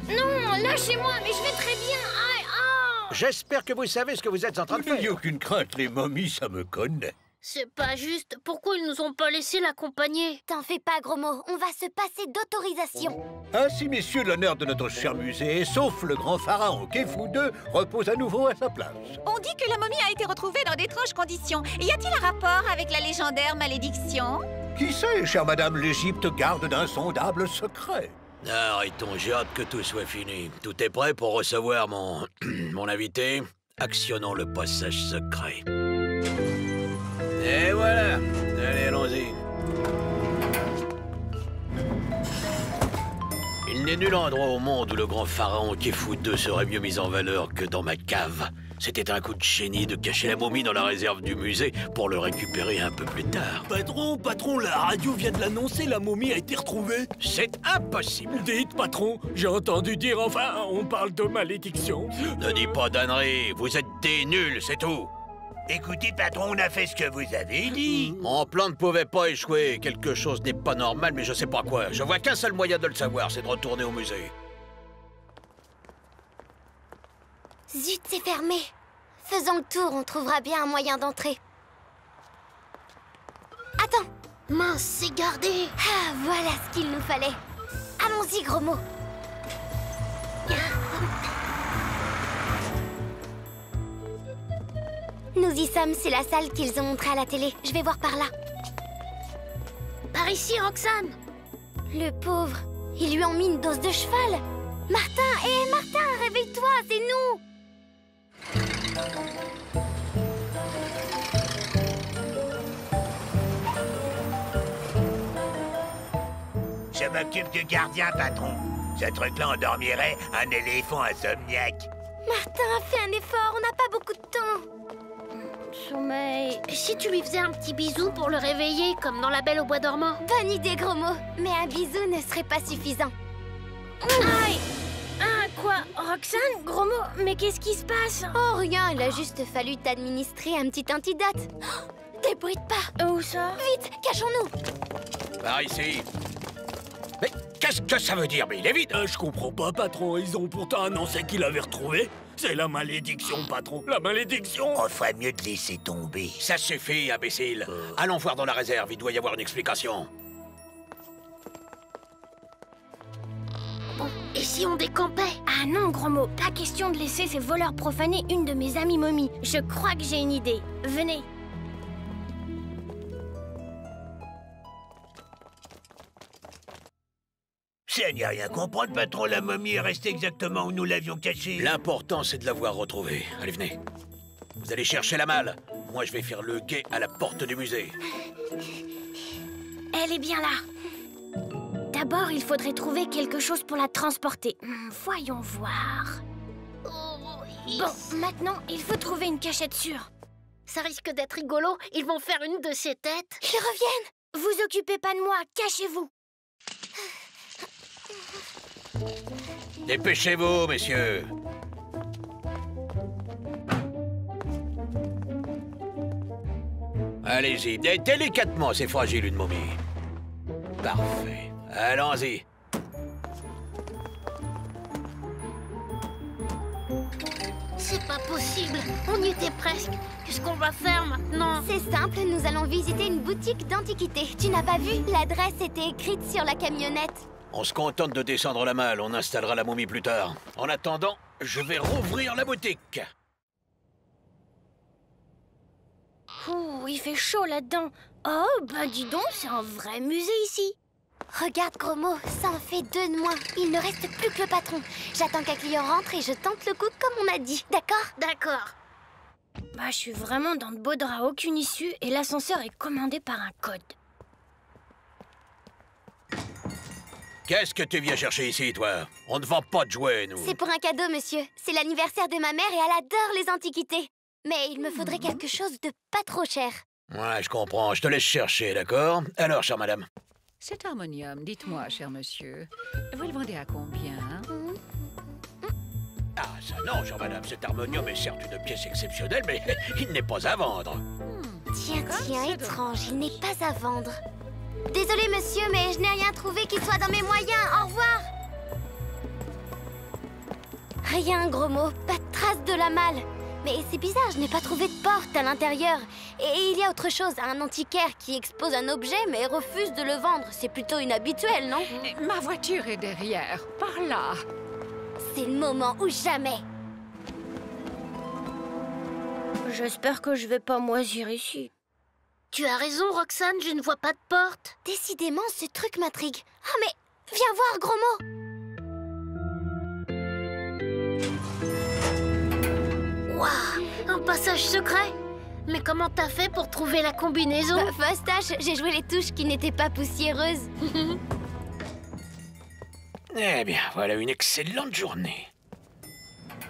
Non, lâchez-moi, mais je vais très bien. Aïe, ah. J'espère que vous savez ce que vous êtes en train de faire. Il n'y a aucune crainte, les momies, ça me connaît. C'est pas juste. Pourquoi ils nous ont pas laissé l'accompagner? T'en fais pas, gros mot. On va se passer d'autorisation. Ainsi, messieurs, l'honneur de notre cher musée, sauf le grand pharaon Khéfou II, repose à nouveau à sa place. On dit que la momie a été retrouvée dans d'étranges conditions. Y a-t-il un rapport avec la légendaire malédiction? Qui sait, chère madame, l'Égypte garde d'insondables secrets. Arrêtons, j'ai hâte que tout soit fini. Tout est prêt pour recevoir mon... mon invité. Actionnons le passage secret. Et voilà. Allez, allons-y. Il n'est nul endroit au monde où le grand pharaon Khéfou II serait mieux mis en valeur que dans ma cave. C'était un coup de génie de cacher la momie dans la réserve du musée pour le récupérer un peu plus tard. Patron, la radio vient de l'annoncer, la momie a été retrouvée. C'est impossible. Dites, patron, j'ai entendu dire, enfin, on parle de malédiction. Ne dis pas d'âneries, vous êtes des nuls, c'est tout. Écoutez, patron, on a fait ce que vous avez dit. Mon plan ne pouvait pas échouer. Quelque chose n'est pas normal, mais je sais pas quoi. Je vois qu'un seul moyen de le savoir, c'est de retourner au musée. Zut, c'est fermé. Faisons le tour, on trouvera bien un moyen d'entrer. Attends. Mince, c'est gardé. Ah, voilà ce qu'il nous fallait. Allons-y, gros mot. Nous y sommes, c'est la salle qu'ils ont montrée à la télé. Je vais voir par là. Par ici, Roxane. Le pauvre, ils lui ont mis une dose de cheval. Martin, Martin, réveille-toi, c'est nous. Je m'occupe du gardien, patron. Ce truc-là endormirait un éléphant insomniaque. Martin, fais un effort, on n'a pas beaucoup de temps. Sommeil. Si tu lui faisais un petit bisou pour le réveiller, comme dans La Belle au bois dormant. Bonne idée, gros mot. Mais un bisou ne serait pas suffisant. Aïe. Ah, quoi? Roxane? Gros mot, mais qu'est-ce qui se passe? Oh, rien, il a juste fallu t'administrer un petit antidote. Oh, débrouille pas. Où ça? Vite, cachons-nous. Par ici. Mais qu'est-ce que ça veut dire? Mais il est vide. Je comprends pas, patron. Ils ont pourtant annoncé qu'il l'avaient retrouvé. C'est la malédiction, patron. La malédiction. On ferait mieux de laisser tomber. Ça suffit, imbécile. Allons voir dans la réserve. Il doit y avoir une explication. Bon, et si on décampait? Ah non, gros mot. Pas question de laisser ces voleurs profaner une de mes amies momies. Je crois que j'ai une idée. Venez. C'est à n'y rien comprendre, patron. La momie est restée exactement où nous l'avions cachée. L'important, c'est de l'avoir retrouvée. Allez, venez. Vous allez chercher la malle. Moi, je vais faire le guet à la porte du musée. Elle est bien là. D'abord, il faudrait trouver quelque chose pour la transporter. Voyons voir. Bon, maintenant, il faut trouver une cachette sûre. Ça risque d'être rigolo. Ils vont faire une de ces têtes. Ils reviennent. Vous occupez pas de moi, cachez-vous. Dépêchez-vous, messieurs. Allez-y, délicatement, c'est fragile une momie. Parfait. Allons-y. C'est pas possible. On y était presque. Qu'est-ce qu'on va faire maintenant? C'est simple, nous allons visiter une boutique d'antiquités. Tu n'as pas vu? L'adresse était écrite sur la camionnette. On se contente de descendre la malle, on installera la momie plus tard. En attendant, je vais rouvrir la boutique. Ouh, il fait chaud là-dedans. Oh, ben dis donc, c'est un vrai musée ici. Regarde, gros mot, ça en fait 2 de moins. Il ne reste plus que le patron. J'attends qu'un client rentre et je tente le coup comme on a dit, d'accord? D'accord. Bah, je suis vraiment dans de beaux draps, aucune issue, et l'ascenseur est commandé par un code. Qu'est-ce que tu viens chercher ici, toi? On ne vend pas de jouets, nous. C'est pour un cadeau, monsieur. C'est l'anniversaire de ma mère et elle adore les antiquités. Mais il me faudrait quelque chose de pas trop cher. Ouais, je comprends. Je te laisse chercher, d'accord? Alors, chère madame. Cet harmonium, dites-moi, cher monsieur, vous le vendez à combien? Ah, ça non, chère madame. Cet harmonium est certes une pièce exceptionnelle, mais il n'est pas à vendre. Tiens, étrange, il n'est pas à vendre. Désolé, monsieur, mais je n'ai rien trouvé qui soit dans mes moyens. Au revoir. Rien, gros mot. Pas de trace de la malle. Mais c'est bizarre, je n'ai pas trouvé de porte à l'intérieur. Et il y a autre chose, un antiquaire qui expose un objet mais refuse de le vendre. C'est plutôt inhabituel, non? Ma voiture est derrière, par là. C'est le moment ou jamais. J'espère que je vais pas moisir ici. Tu as raison, Roxane, je ne vois pas de porte. Décidément, ce truc m'intrigue. Ah, mais viens voir, gros mot. Waouh, un passage secret. Mais comment t'as fait pour trouver la combinaison? Fastoche, j'ai joué les touches qui n'étaient pas poussiéreuses. Eh bien, voilà une excellente journée.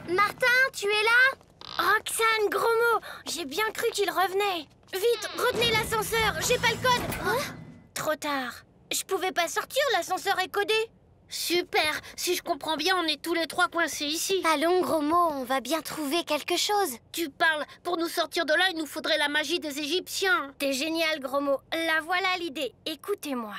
Martin, tu es là? Roxane, gros mot, j'ai bien cru qu'il revenait. Vite, retenez l'ascenseur, j'ai pas le code. Trop tard. Je pouvais pas sortir, l'ascenseur est codé. Super, si je comprends bien, on est tous les trois coincés ici. Allons, gros mot, on va bien trouver quelque chose. Tu parles, pour nous sortir de là, il nous faudrait la magie des Égyptiens. T'es génial, gros mot. La voilà l'idée, écoutez-moi.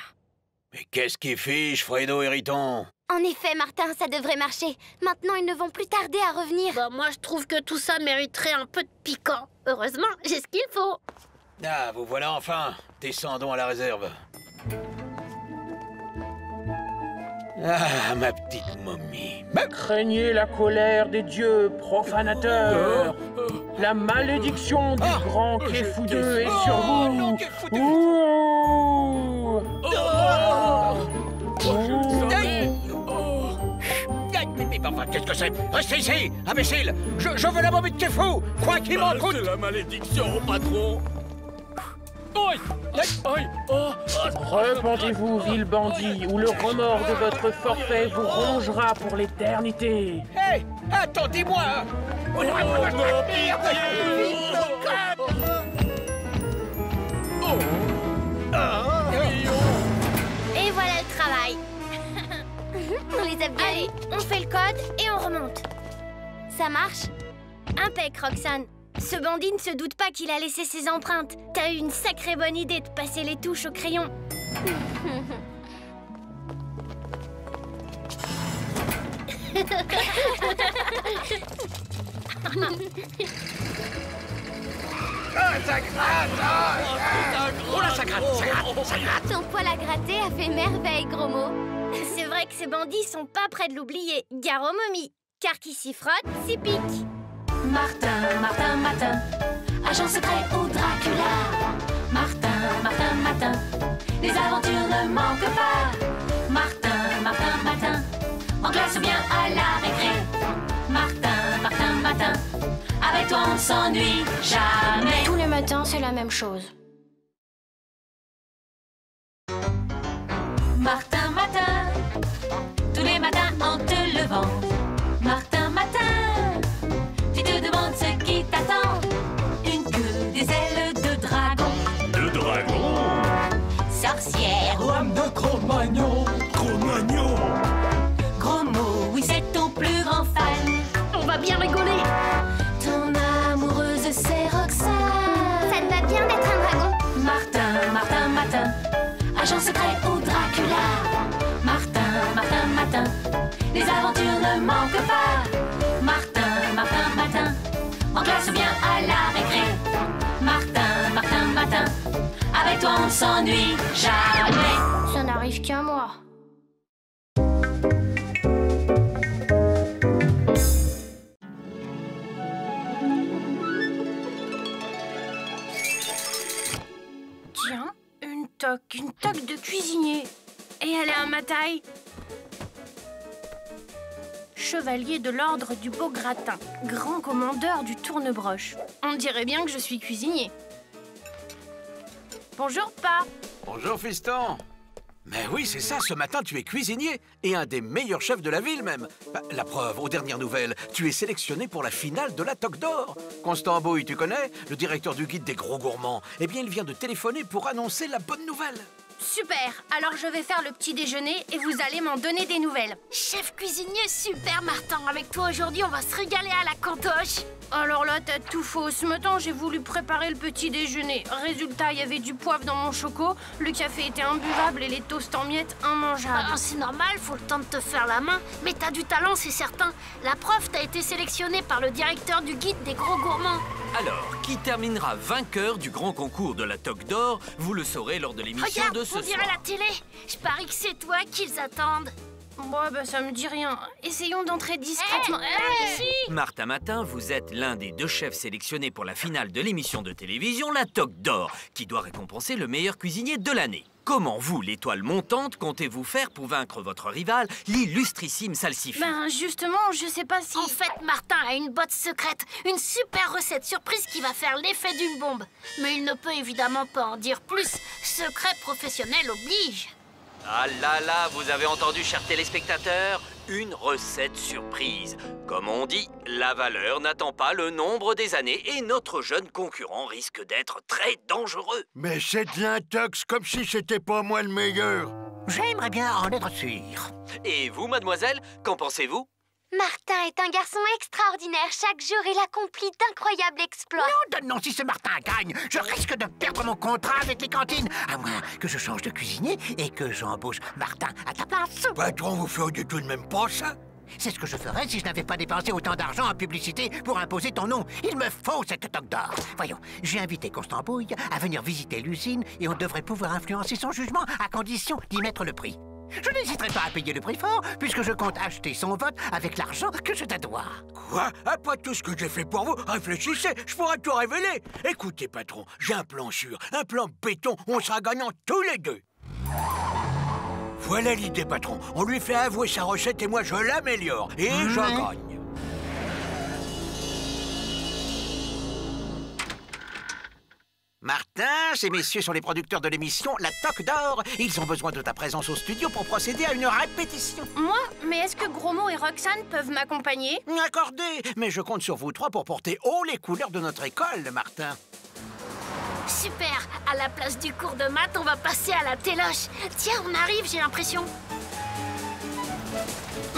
Mais qu'est-ce qui fiche, Fredo Hériton? En effet, Martin, ça devrait marcher. Maintenant, ils ne vont plus tarder à revenir. Bah, moi, je trouve que tout ça mériterait un peu de piquant. Heureusement, j'ai ce qu'il faut. Ah, vous voilà enfin. Descendons à la réserve. Ah, ma petite momie. Craignez la colère des dieux profanateurs. La malédiction du grand Kéfoudeux est sur vous. Mais enfin, qu'est-ce que c'est? Restez ici, imbécile! Je veux la momie de Kéfou! Quoi qu'il m'en coûte! C'est la malédiction, patron! Repentez-vous, vil bandit, ou le remords de votre forfait vous rongera pour l'éternité. Hé! Attendez-moi! Et voilà le travail. On les a bien. Allez, on fait le code et on remonte. Ça marche? Impec, Roxane. Ce bandit ne se doute pas qu'il a laissé ses empreintes. T'as eu une sacrée bonne idée de passer les touches au crayon. Ah, ça gratte! Oh là, ça gratte, ça gratte, ça gratte! Ton poil à gratter a fait merveille, gros mot. C'est vrai que ces bandits sont pas près de l'oublier. Gare aux momies. Car qui s'y frotte, s'y pique. Martin, Martin, Martin, agent secret au Dracula. Martin, Martin, Martin, les aventures ne manquent pas. Martin, Martin, Martin, en classe ou bien à la récré. Martin, Martin, Martin, avec toi on s'ennuie jamais. Tous les matins, c'est la même chose. Martin, Martin, tous les matins en te levant. Martin, Martin, tu te demandes ce qui t'attend. Une queue, des ailes de dragon. De dragon? Sorcière ou homme de Cro-Magnon. Cro-Magnon? Gros mot, oui c'est ton plus grand fan. On va bien rigoler. Ton amoureuse c'est Roxane. Ça te va bien d'être un dragon. Martin, Martin, Martin, agent secret au Dracula. Martin, Martin, Martin, les aventures ne manquent pas. Martin, Martin, Martin, en classe ou bien à la récré. Martin, Martin, Martin, avec toi on s'ennuie jamais. Ça n'arrive qu'à moi. Tiens, une toque de cuisinier. Et elle est à ma taille. Chevalier de l'ordre du beau gratin, grand commandeur du tournebroche. On dirait bien que je suis cuisinier. Bonjour, Pa. Bonjour, fiston. Mais oui, c'est ça, ce matin, tu es cuisinier et un des meilleurs chefs de la ville, même. Bah, la preuve, aux dernières nouvelles, tu es sélectionné pour la finale de la Toque d'Or. Constant Bouille, tu connais? Le directeur du guide des gros gourmands. Eh bien, il vient de téléphoner pour annoncer la bonne nouvelle. Super. Alors je vais faire le petit déjeuner et vous allez m'en donner des nouvelles. Chef cuisinier super, Martin. Avec toi aujourd'hui, on va se régaler à la cantoche. Alors là, t'as tout faux. Ce matin, j'ai voulu préparer le petit déjeuner. Résultat, il y avait du poivre dans mon choco, le café était imbuvable et les toasts en miettes immangeables. Ah, c'est normal, faut le temps de te faire la main. Mais t'as du talent, c'est certain. La prof, t'as été sélectionnée par le directeur du guide des gros gourmands. Alors, qui terminera vainqueur du grand concours de la Toque d'Or, vous le saurez lors de l'émission Regarde, de ce on dirait soir. la télé. Je parie que c'est toi qu'ils attendent. Bon, bah ça me dit rien. Essayons d'entrer discrètement. Ici. Martin Matin, vous êtes l'un des 2 chefs sélectionnés pour la finale de l'émission de télévision La Toque d'Or, qui doit récompenser le meilleur cuisinier de l'année. Comment vous, l'étoile montante, comptez-vous faire pour vaincre votre rival, l'illustrissime Salsifis? Ben justement, je sais pas si... En fait, Martin a une botte secrète, une super recette surprise qui va faire l'effet d'une bombe. Mais il ne peut évidemment pas en dire plus. Secret professionnel oblige. Ah là là, vous avez entendu, chers téléspectateurs? Une recette surprise. Comme on dit, la valeur n'attend pas le nombre des années et notre jeune concurrent risque d'être très dangereux. Mais c'est de l'intox comme si c'était pas moi le meilleur. J'aimerais bien en être sûr. Et vous, mademoiselle, qu'en pensez-vous? Martin est un garçon extraordinaire. Chaque jour, il accomplit d'incroyables exploits. Non, si ce Martin gagne, je risque de perdre mon contrat avec les cantines. À moins que je change de cuisinier et que j'embauche Martin à ta place. Patron, vous feriez tout de même pas ça? C'est ce que je ferais si je n'avais pas dépensé autant d'argent en publicité pour imposer ton nom. Il me faut cette toque d'or. Voyons, j'ai invité Constant Bouille à venir visiter l'usine et on devrait pouvoir influencer son jugement à condition d'y mettre le prix. Je n'hésiterai pas à payer le prix fort, puisque je compte acheter son vote avec l'argent que je te dois. Quoi? Après tout ce que j'ai fait pour vous, réfléchissez, je pourrais tout révéler. Écoutez, patron, j'ai un plan sûr, un plan béton, on sera gagnants tous les deux. Voilà l'idée, patron. On lui fait avouer sa recette et moi je l'améliore. Et je gagne. Martin, ces messieurs sont les producteurs de l'émission La Toque d'Or. Ils ont besoin de ta présence au studio pour procéder à une répétition. Moi? Mais est-ce que Gros Mot et Roxane peuvent m'accompagner? Accordé. Mais je compte sur vous 3 pour porter haut les couleurs de notre école, Martin. Super. À la place du cours de maths, on va passer à la téloche. Tiens, on arrive, j'ai l'impression.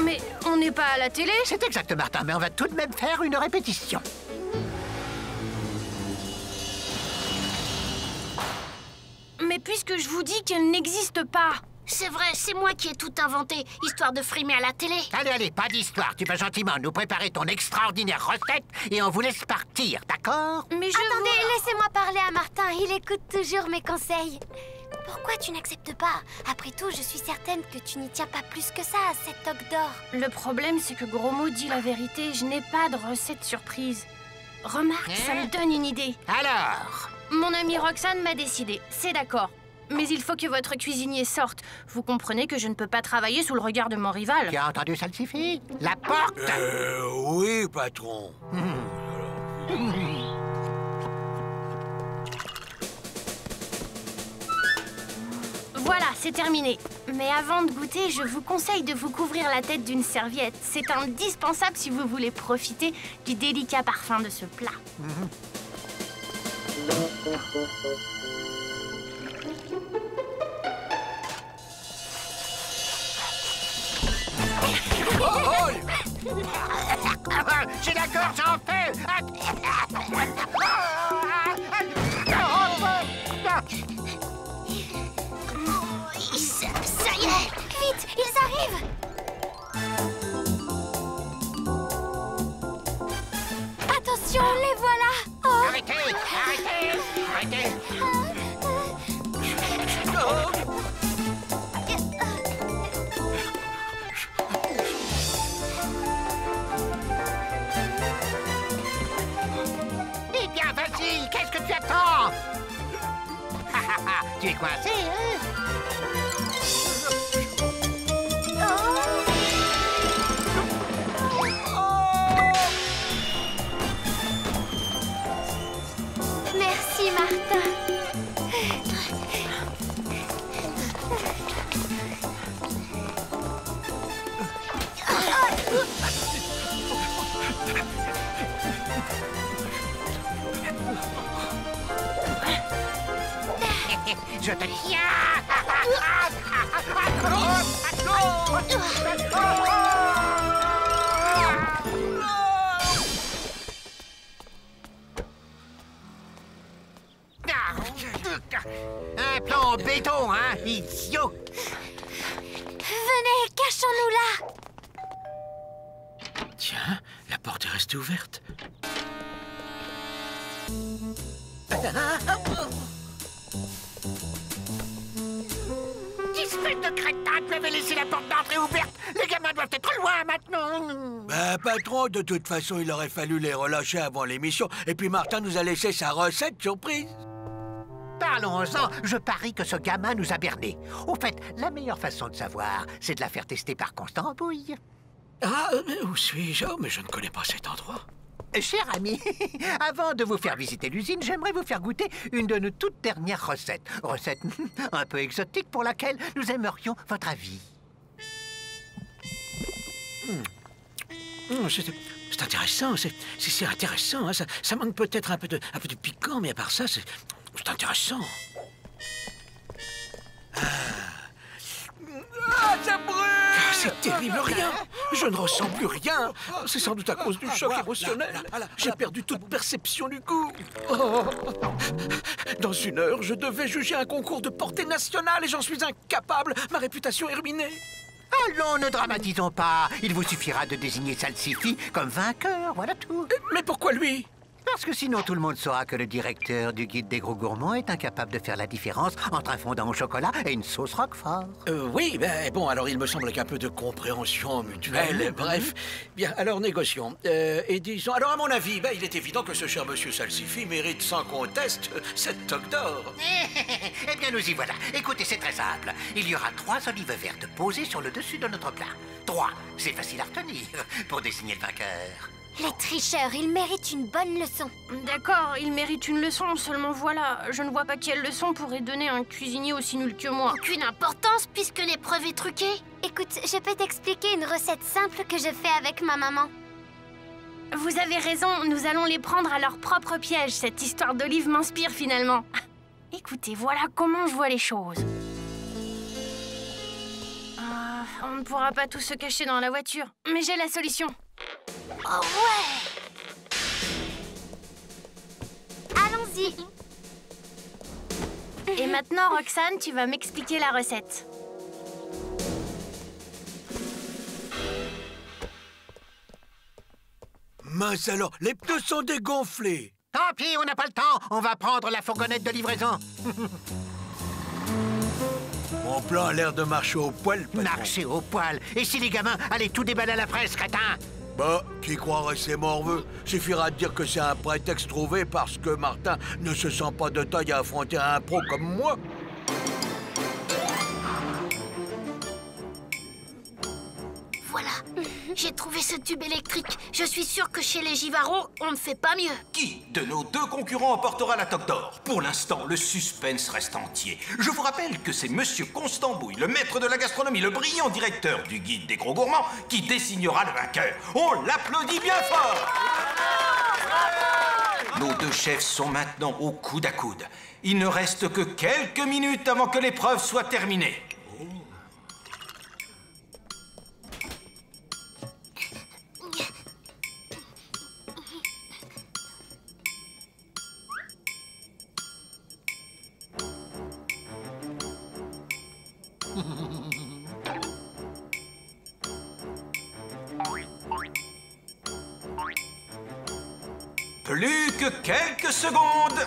Mais on n'est pas à la télé? C'est exact, Martin, mais on va tout de même faire une répétition. Mais puisque je vous dis qu'elle n'existe pas... C'est vrai, c'est moi qui ai tout inventé, histoire de frimer à la télé. Allez, pas d'histoire. Tu vas gentiment nous préparer ton extraordinaire recette et on vous laisse partir, d'accord? Mais Attendez, laissez-moi parler à Martin. Il écoute toujours mes conseils. Pourquoi tu n'acceptes pas? Après tout, je suis certaine que tu n'y tiens pas plus que ça à cette toque d'or. Le problème, c'est que Gros Mot dit la vérité. Je n'ai pas de recette surprise. Remarque, ça me donne une idée. Alors? Mon amie Roxane m'a décidé. C'est d'accord. Mais il faut que votre cuisinier sorte. Vous comprenez que je ne peux pas travailler sous le regard de mon rival. Tu as entendu, Salsifis? La porte! Oui, patron. Voilà, c'est terminé. Mais avant de goûter, je vous conseille de vous couvrir la tête d'une serviette. C'est indispensable si vous voulez profiter du délicat parfum de ce plat. J'ai la gorge en feu! Ça y est! Vite, ils arrivent! Attention, les voilà! Oh. Arrêtez! Eh bien, vas-y! Qu'est-ce que tu attends? Tu es coincé, hein? Merci, Martin. Je te tiens! Un plan en béton, hein, idiot! Venez, cachons-nous là! Tiens, la porte est restée ouverte. Espèce de crétin, tu avais laissé la porte d'entrée ouverte! Les gamins doivent être loin maintenant! Ben, patron, de toute façon, il aurait fallu les relâcher avant l'émission. Et puis Martin nous a laissé sa recette surprise. Parlons-en, je parie que ce gamin nous a bernés. Au fait, la meilleure façon de savoir, c'est de la faire tester par Constambouille. Ah, où suis-je? Oh, mais je ne connais pas cet endroit. Cher ami, avant de vous faire visiter l'usine, j'aimerais vous faire goûter une de nos toutes dernières recettes. Recette un peu exotique pour laquelle nous aimerions votre avis. C'est intéressant, c'est intéressant. Hein. Ça manque peut-être un peu de piquant, mais à part ça, c'est intéressant. Ah, ça brûle! Ah, c'est terrible, rien! Je ne ressens plus rien! C'est sans doute à cause du choc émotionnel. J'ai perdu toute perception du goût. Oh. Dans 1 heure, je devais juger un concours de portée nationale et j'en suis incapable. Ma réputation est ruinée. Allons, ne dramatisons pas. Il vous suffira de désigner Salsifi comme vainqueur, voilà tout. Mais pourquoi lui? Parce que sinon tout le monde saura que le directeur du guide des gros gourmands est incapable de faire la différence entre un fondant au chocolat et une sauce Roquefort. Oui, ben bon, alors il me semble qu'un peu de compréhension mutuelle, bref. Bien, alors négocions. Et disons, alors à mon avis, ben, il est évident que ce cher monsieur Salsifi mérite sans conteste cette toque d'or. Eh bien, nous y voilà. Écoutez, c'est très simple. Il y aura 3 olives vertes posées sur le dessus de notre plat. 3, c'est facile à retenir pour désigner le vainqueur. Les tricheurs, ils méritent une bonne leçon. D'accord, ils méritent une leçon, seulement voilà, je ne vois pas quelle leçon pourrait donner un cuisinier aussi nul que moi. Aucune importance puisque l'épreuve est truquée. Écoute, je peux t'expliquer une recette simple que je fais avec ma maman. Vous avez raison, nous allons les prendre à leur propre piège. Cette histoire d'olive m'inspire finalement. Écoutez, voilà comment je vois les choses. On ne pourra pas tous se cacher dans la voiture, mais j'ai la solution. Oh ouais! Allons-y! Et maintenant, Roxane, tu vas m'expliquer la recette. Mince alors, les pneus sont dégonflés. Tant pis, on n'a pas le temps. On va prendre la fourgonnette de livraison. Mon plan a l'air de marcher au poil, patron. Marcher au poil? Et si les gamins allaient tout déballer à la presse, crétin? Bah, qui croirait ses morveux? Suffira de dire que c'est un prétexte trouvé parce que Martin ne se sent pas de taille à affronter un pro comme moi. Voilà, j'ai trouvé ce tube électrique. Je suis sûre que chez les Givarons, on ne fait pas mieux. Qui de nos 2 concurrents emportera la toque d'or? Pour l'instant, le suspense reste entier. Je vous rappelle que c'est Monsieur Constambouille, le maître de la gastronomie, le brillant directeur du guide des gros gourmands, qui désignera le vainqueur. On l'applaudit bien fort! Nos 2 chefs sont maintenant au coude à coude. Il ne reste que quelques minutes avant que l'épreuve soit terminée. Plus que quelques secondes.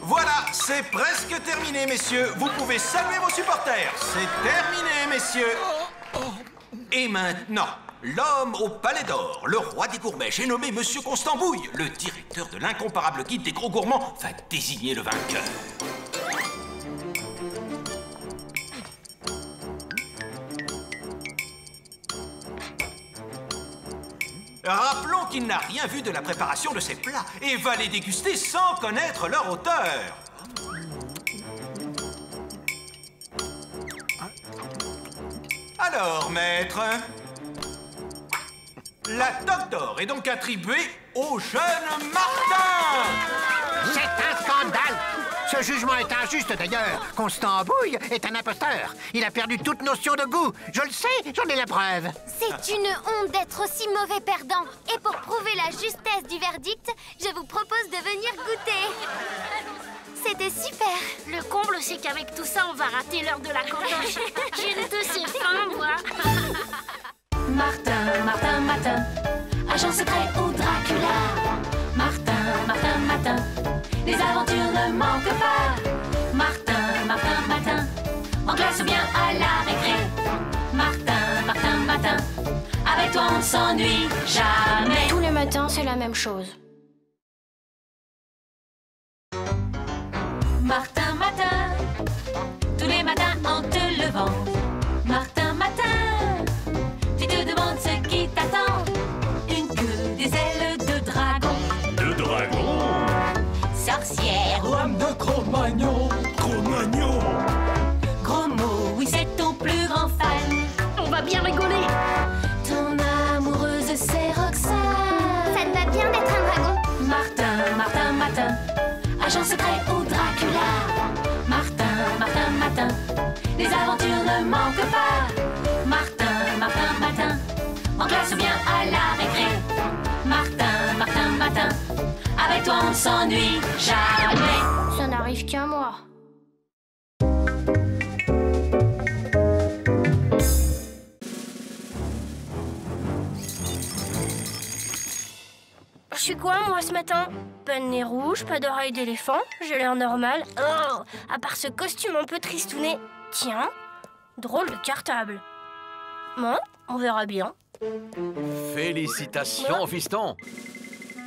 Voilà, c'est presque terminé, messieurs. Vous pouvez saluer vos supporters. C'est terminé, messieurs. Et maintenant, l'homme au palais d'or, le roi des gourmets, j'ai nommé Monsieur Constambouille, le directeur de l'incomparable guide des gros gourmands, va désigner le vainqueur. Rappelons qu'il n'a rien vu de la préparation de ces plats et va les déguster sans connaître leur auteur. Alors, maître, la toque d'or est donc attribuée au jeune Martin. C'est un scandale! Ce jugement est injuste d'ailleurs. Constant Bouille est un imposteur. Il a perdu toute notion de goût. Je le sais, j'en ai la preuve. C'est une honte d'être aussi mauvais perdant. Et pour prouver la justesse du verdict, je vous propose de venir goûter. C'était super. Le comble, c'est qu'avec tout ça, on va rater l'heure de la cantoche. J'ai une de ces fins, moi. Martin, Martin, Martin, agent secret au Dracula. Martin, Martin, Martin, les aventures ne manquent pas. Martin, Martin, Martin, en classe ou bien à la récré. Martin, Martin, Martin, avec toi on ne s'ennuie jamais. Tous les matins, c'est la même chose. Martin, Martin, tous les matins en te levant. Martin, Martin, tu te demandes ce qui t'attend. Une queue, des ailes de dragon. De dragon? Sorcière ou âme de Cro-Magnon. Cro-Magnon? Gros mot, oui c'est ton plus grand fan. On va bien rigoler. Ton amoureuse c'est Roxane. Ça te va bien d'être un dragon. Martin, Martin, Martin, agent secret au Dracula. Martin, Martin, Martin, les aventures ne manquent pas. Martin, Martin, Martin, en classe ou bien à la récré. Martin, Martin, Martin, avec toi on ne s'ennuie jamais. Ça n'arrive qu'à moi. Je suis quoi, moi, ce matin? Pas de nez rouge, pas d'oreille d'éléphant, j'ai l'air normal. Oh, à part ce costume un peu tristouné. Tiens, drôle de cartable. Bon, on verra bien. Félicitations, fiston.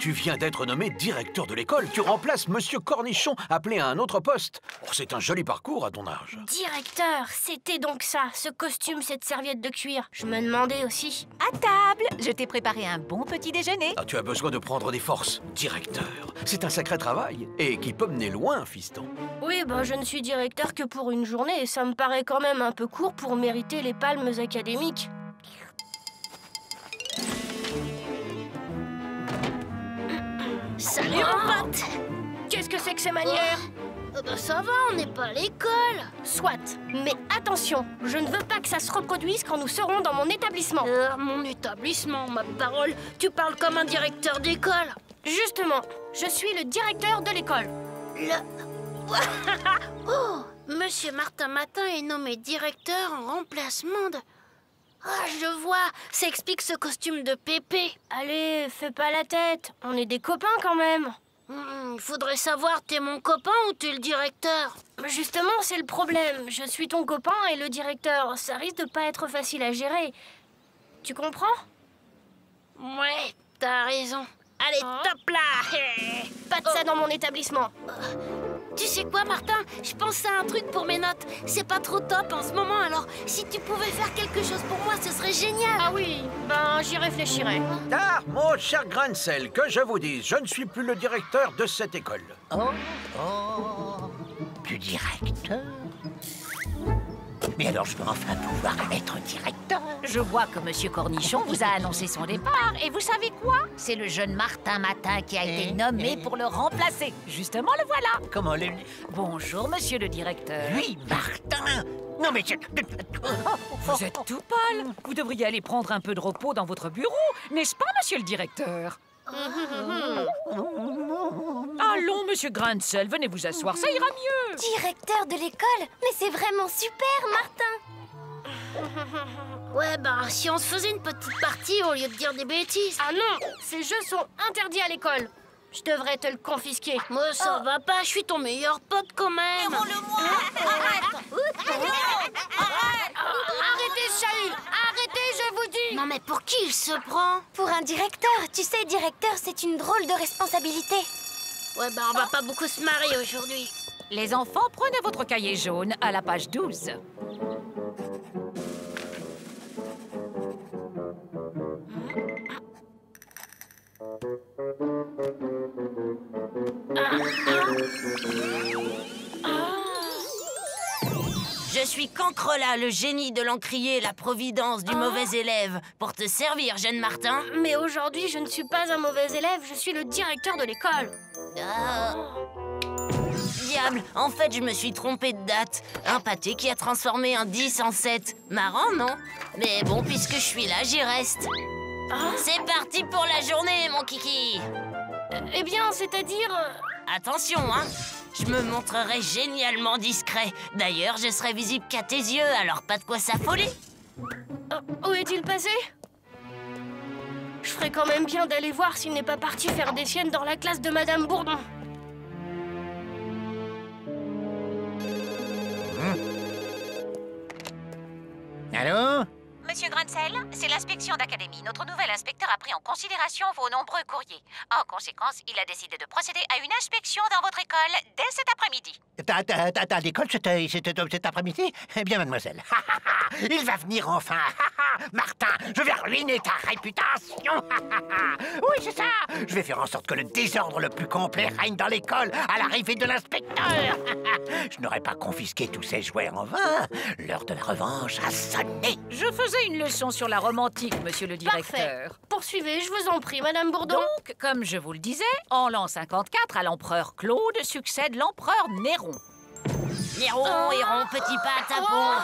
Tu viens d'être nommé directeur de l'école. Tu remplaces Monsieur Cornichon, appelé à un autre poste. Oh, c'est un joli parcours à ton âge. Directeur, c'était donc ça, ce costume, cette serviette de cuir. Je me demandais aussi. À table, je t'ai préparé un bon petit déjeuner. Ah, tu as besoin de prendre des forces. Directeur, c'est un sacré travail et qui peut mener loin, fiston. Oui, bah je ne suis directeur que pour une journée et ça me paraît quand même un peu court pour mériter les palmes académiques. Salut, mon pote. Qu'est-ce que c'est que ces manières? Bah ça va, on n'est pas à l'école. Soit, mais attention, je ne veux pas que ça se reproduise quand nous serons dans mon établissement. Mon établissement, ma parole, tu parles comme un directeur d'école. Justement, je suis le directeur de l'école. Oh, Monsieur Martin Matin est nommé directeur en remplacement de... Ah, je vois, ça explique ce costume de Pépé. Allez, fais pas la tête, on est des copains quand même. Il faudrait savoir, t'es mon copain ou t'es le directeur? Justement, c'est le problème. Je suis ton copain et le directeur. Ça risque de pas être facile à gérer. Tu comprends? Ouais, t'as raison. Allez, top là. Pas de ça dans mon établissement. Tu sais quoi, Martin? Je pense à un truc pour mes notes. C'est pas trop top en ce moment, alors si tu pouvais faire quelque chose pour moi, ce serait génial. Ah oui, ben j'y réfléchirai. Ah, mon cher Grancel, que je vous dise, je ne suis plus le directeur de cette école. Du directeur? Mais alors je vais enfin pouvoir être directeur. Je vois que Monsieur Cornichon vous a annoncé son départ. Et vous savez quoi? C'est le jeune Martin Matin qui a été nommé pour le remplacer. Justement, le voilà. Comment le... Bonjour, monsieur le directeur. Lui, Martin? Non mais... Vous êtes tout pâle. Vous devriez aller prendre un peu de repos dans votre bureau, n'est-ce pas, monsieur le directeur? Allons, monsieur Grancel, venez vous asseoir, ça ira mieux. Directeur de l'école? Mais c'est vraiment super, Martin. Ouais, bah, si on se faisait une petite partie au lieu de dire des bêtises. Ah non, ces jeux sont interdits à l'école. Je devrais te le confisquer. Moi, ça va pas, je suis ton meilleur pote quand même. Arrêtez ce chahut. Arrêtez, je vous dis. Non, mais pour qui il se prend? Pour un directeur. Tu sais, directeur, c'est une drôle de responsabilité. Ouais, bah, on va pas beaucoup se marrer aujourd'hui. Les enfants, prenez votre cahier jaune à la page 12. Je Je suis Cancrela, le génie de l'encrier, la providence du mauvais élève. Pour te servir, jeune Martin. Mais aujourd'hui, je ne suis pas un mauvais élève, je suis le directeur de l'école. Diable, en fait, je me suis trompée de date. Un pâté qui a transformé un 10 en 7. Marrant, non? Mais bon, puisque je suis là, j'y reste. C'est parti pour la journée, mon kiki. Eh bien, c'est-à-dire... Attention, hein. Je me montrerai génialement discret. D'ailleurs, je serai visible qu'à tes yeux, alors pas de quoi s'affoler. Où est-il passé? Je ferais quand même bien d'aller voir s'il n'est pas parti faire des siennes dans la classe de Madame Bourdon. Allô? Monsieur Grunsel, c'est l'inspection d'académie. Notre nouvel inspecteur a pris en considération vos nombreux courriers. En conséquence, il a décidé de procéder à une inspection dans votre école dès cet après-midi. T'as l'école cet après-midi? Eh bien, mademoiselle, il va venir enfin. Martin, je vais ruiner ta réputation. Oui, c'est ça. Je vais faire en sorte que le désordre le plus complet règne dans l'école à l'arrivée de l'inspecteur. Je n'aurais pas confisqué tous ces jouets en vain. L'heure de la revanche a sonné. Je faisais une leçon sur la romantique, monsieur le directeur. Parfait. Poursuivez, je vous en prie, Madame Bourdon. Donc, comme je vous le disais, en l'an 54, à l'empereur Claude succède l'empereur Néron. Néron, Héron, petit pas, tapon.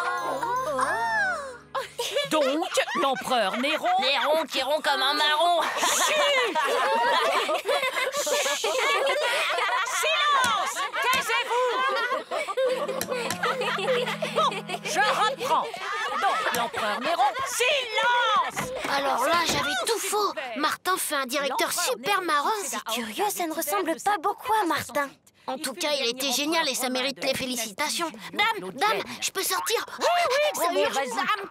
Donc, l'empereur Néron... Néron qui rompt comme un marron. Silence! Taisez-vous! Bon, je reprends. Donc, l'empereur Néron... Silence! Alors là, j'avais tout faux. Martin fait un directeur super marrant. C'est curieux, ça ne ressemble pas beaucoup à Martin. En tout cas, il était génial et ça mérite les félicitations. Dame, je peux sortir? Oui, ça urge, dame.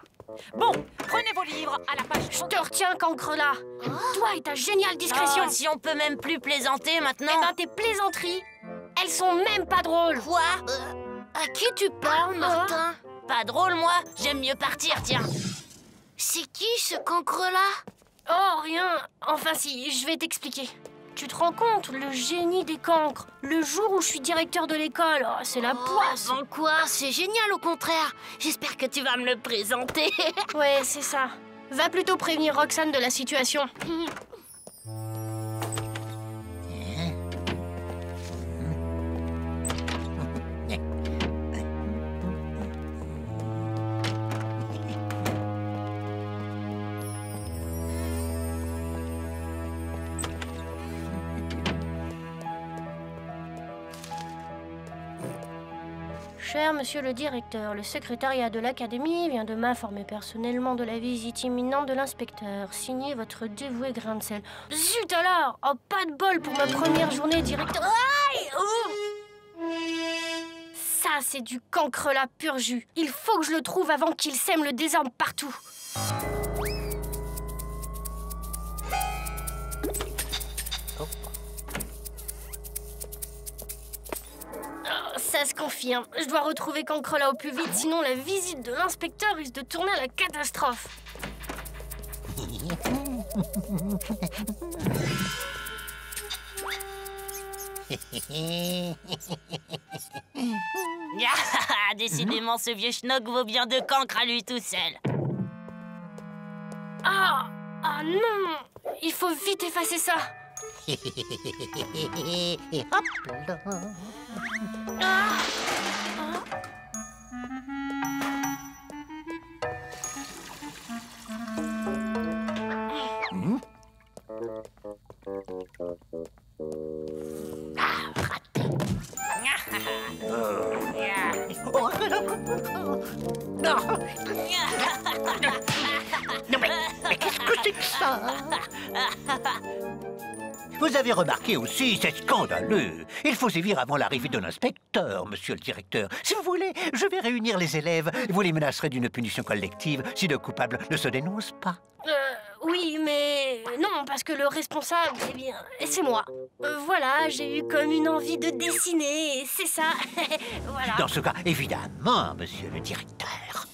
Bon, prenez vos livres à la page... Je te retiens, Cancrela. Toi et ta géniale discrétion. Si on peut même plus plaisanter maintenant. Eh ben, tes plaisanteries, elles sont même pas drôles. Quoi? À qui tu parles, Martin? Pas drôle, moi. J'aime mieux partir, tiens. C'est qui, ce Cancrela? Oh, rien. Enfin, si, je vais t'expliquer. Tu te rends compte, le génie des cancres, le jour où je suis directeur de l'école, c'est la poisse. Bon quoi, c'est génial au contraire. J'espère que tu vas me le présenter. Ouais, c'est ça. Va plutôt prévenir Roxane de la situation. Cher monsieur le directeur, le secrétariat de l'académie vient de m'informer personnellement de la visite imminente de l'inspecteur. Signé votre dévoué grain de sel. Zut alors! Oh, pas de bol pour ma première journée directeur. Aïe! Ça, c'est du Cancrela pur jus. Il faut que je le trouve avant qu'il sème le désordre partout. Ça se confirme. Je dois retrouver Cancrela au plus vite, sinon la visite de l'inspecteur risque de tourner à la catastrophe. Décidément, ce vieux schnock vaut bien 2 cancres à lui tout seul. Ah non! Il faut vite effacer ça. Hop là. Raté. Non. Non mais qu'est-ce que c'est que ça? Vous avez remarqué aussi, c'est scandaleux. Il faut sévir avant l'arrivée de l'inspecteur, monsieur le directeur. Si vous voulez, je vais réunir les élèves. Vous les menacerez d'une punition collective si le coupable ne se dénonce pas. Oui, mais non, parce que le responsable, eh bien, c'est moi. Voilà, j'ai eu comme une envie de dessiner, c'est ça. Voilà. Dans ce cas, évidemment, monsieur le directeur.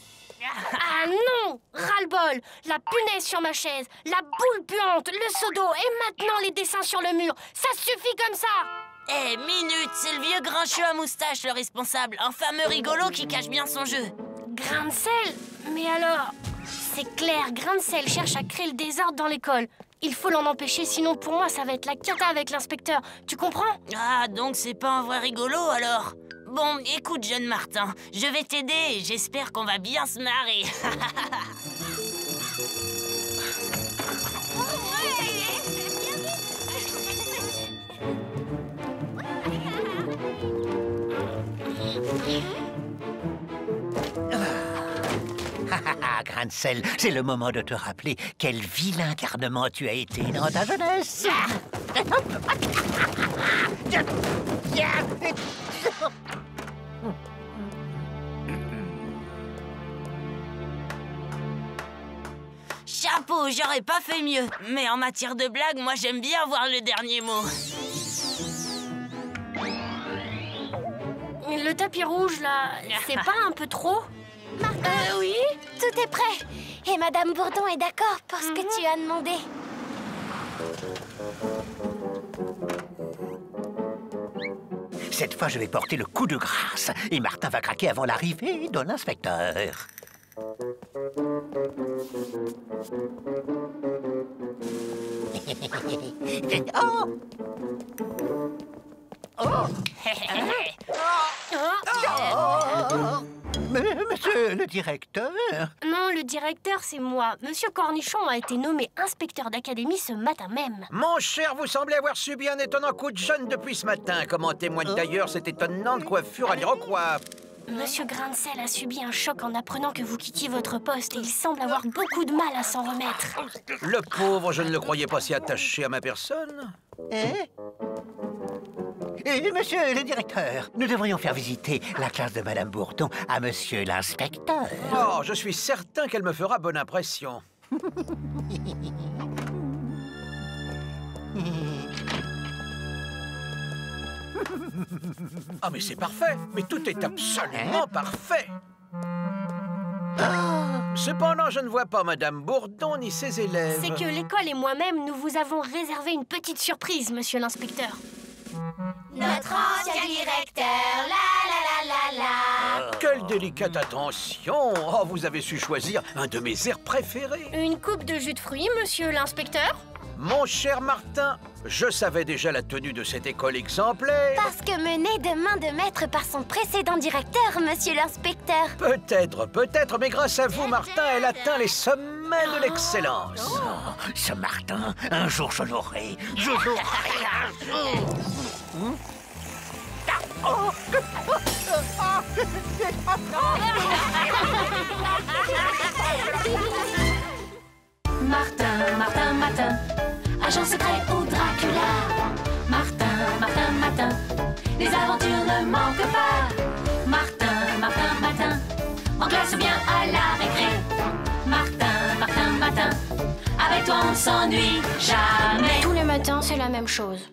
Ah non! Ras-le-bol! La punaise sur ma chaise, la boule puante, le seau d'eau et maintenant les dessins sur le mur. Ça suffit comme ça! Minute, c'est le vieux grincheux à moustache, le responsable. Un fameux rigolo qui cache bien son jeu. Grain de sel? Mais alors... C'est clair, Grain de sel cherche à créer le désordre dans l'école. Il faut l'en empêcher, sinon pour moi ça va être la cata avec l'inspecteur. Tu comprends? Ah, donc c'est pas un vrai rigolo alors? Bon, écoute, jeune Martin, je vais t'aider et j'espère qu'on va bien se marrer. Grain de sel, c'est le moment de te rappeler quel vilain garnement tu as été dans ta jeunesse. Chapeau, j'aurais pas fait mieux. Mais en matière de blague, moi j'aime bien avoir le dernier mot. Le tapis rouge, là, c'est pas un peu trop? Martin, oui? Tout est prêt. Et Madame Bourdon est d'accord pour ce que tu as demandé. Cette fois, je vais porter le coup de grâce et Martin va craquer avant l'arrivée de l'inspecteur. Oh! Oh! Monsieur le directeur? Non, le directeur, c'est moi. Monsieur Cornichon a été nommé inspecteur d'académie ce matin même. Mon cher, vous semblez avoir subi un étonnant coup de jeûne depuis ce matin, comme en témoigne d'ailleurs cette étonnante coiffure à l'Iroquois. Monsieur Grain de sel a subi un choc en apprenant que vous quittiez votre poste et il semble avoir beaucoup de mal à s'en remettre. Le pauvre, je ne le croyais pas si attaché à ma personne. Et monsieur le directeur, nous devrions faire visiter la classe de Madame Bourdon à monsieur l'inspecteur. Oh, je suis certain qu'elle me fera bonne impression. Ah, mais c'est parfait. Mais tout est absolument parfait. Cependant, je ne vois pas Madame Bourdon ni ses élèves. C'est que l'école et moi-même, nous vous avons réservé une petite surprise, monsieur l'inspecteur. Notre ancien directeur, la. Quelle délicate attention! Oh, vous avez su choisir un de mes airs préférés. Une coupe de jus de fruits, monsieur l'inspecteur? Mon cher Martin, je savais déjà la tenue de cette école exemplaire. Parce que menée de main de maître par son précédent directeur, monsieur l'inspecteur. Peut-être, mais grâce à vous, Martin, elle atteint les sommets de l'excellence. Oh, ce Martin, un jour je l'aurai. Je l'aurai un jour. Martin, agent secret ou Dracula. Martin, les aventures ne manquent pas. Martin, en classe ou bien à la récré. Martin, avec toi on s'ennuie jamais. Tous les matins, c'est la même chose.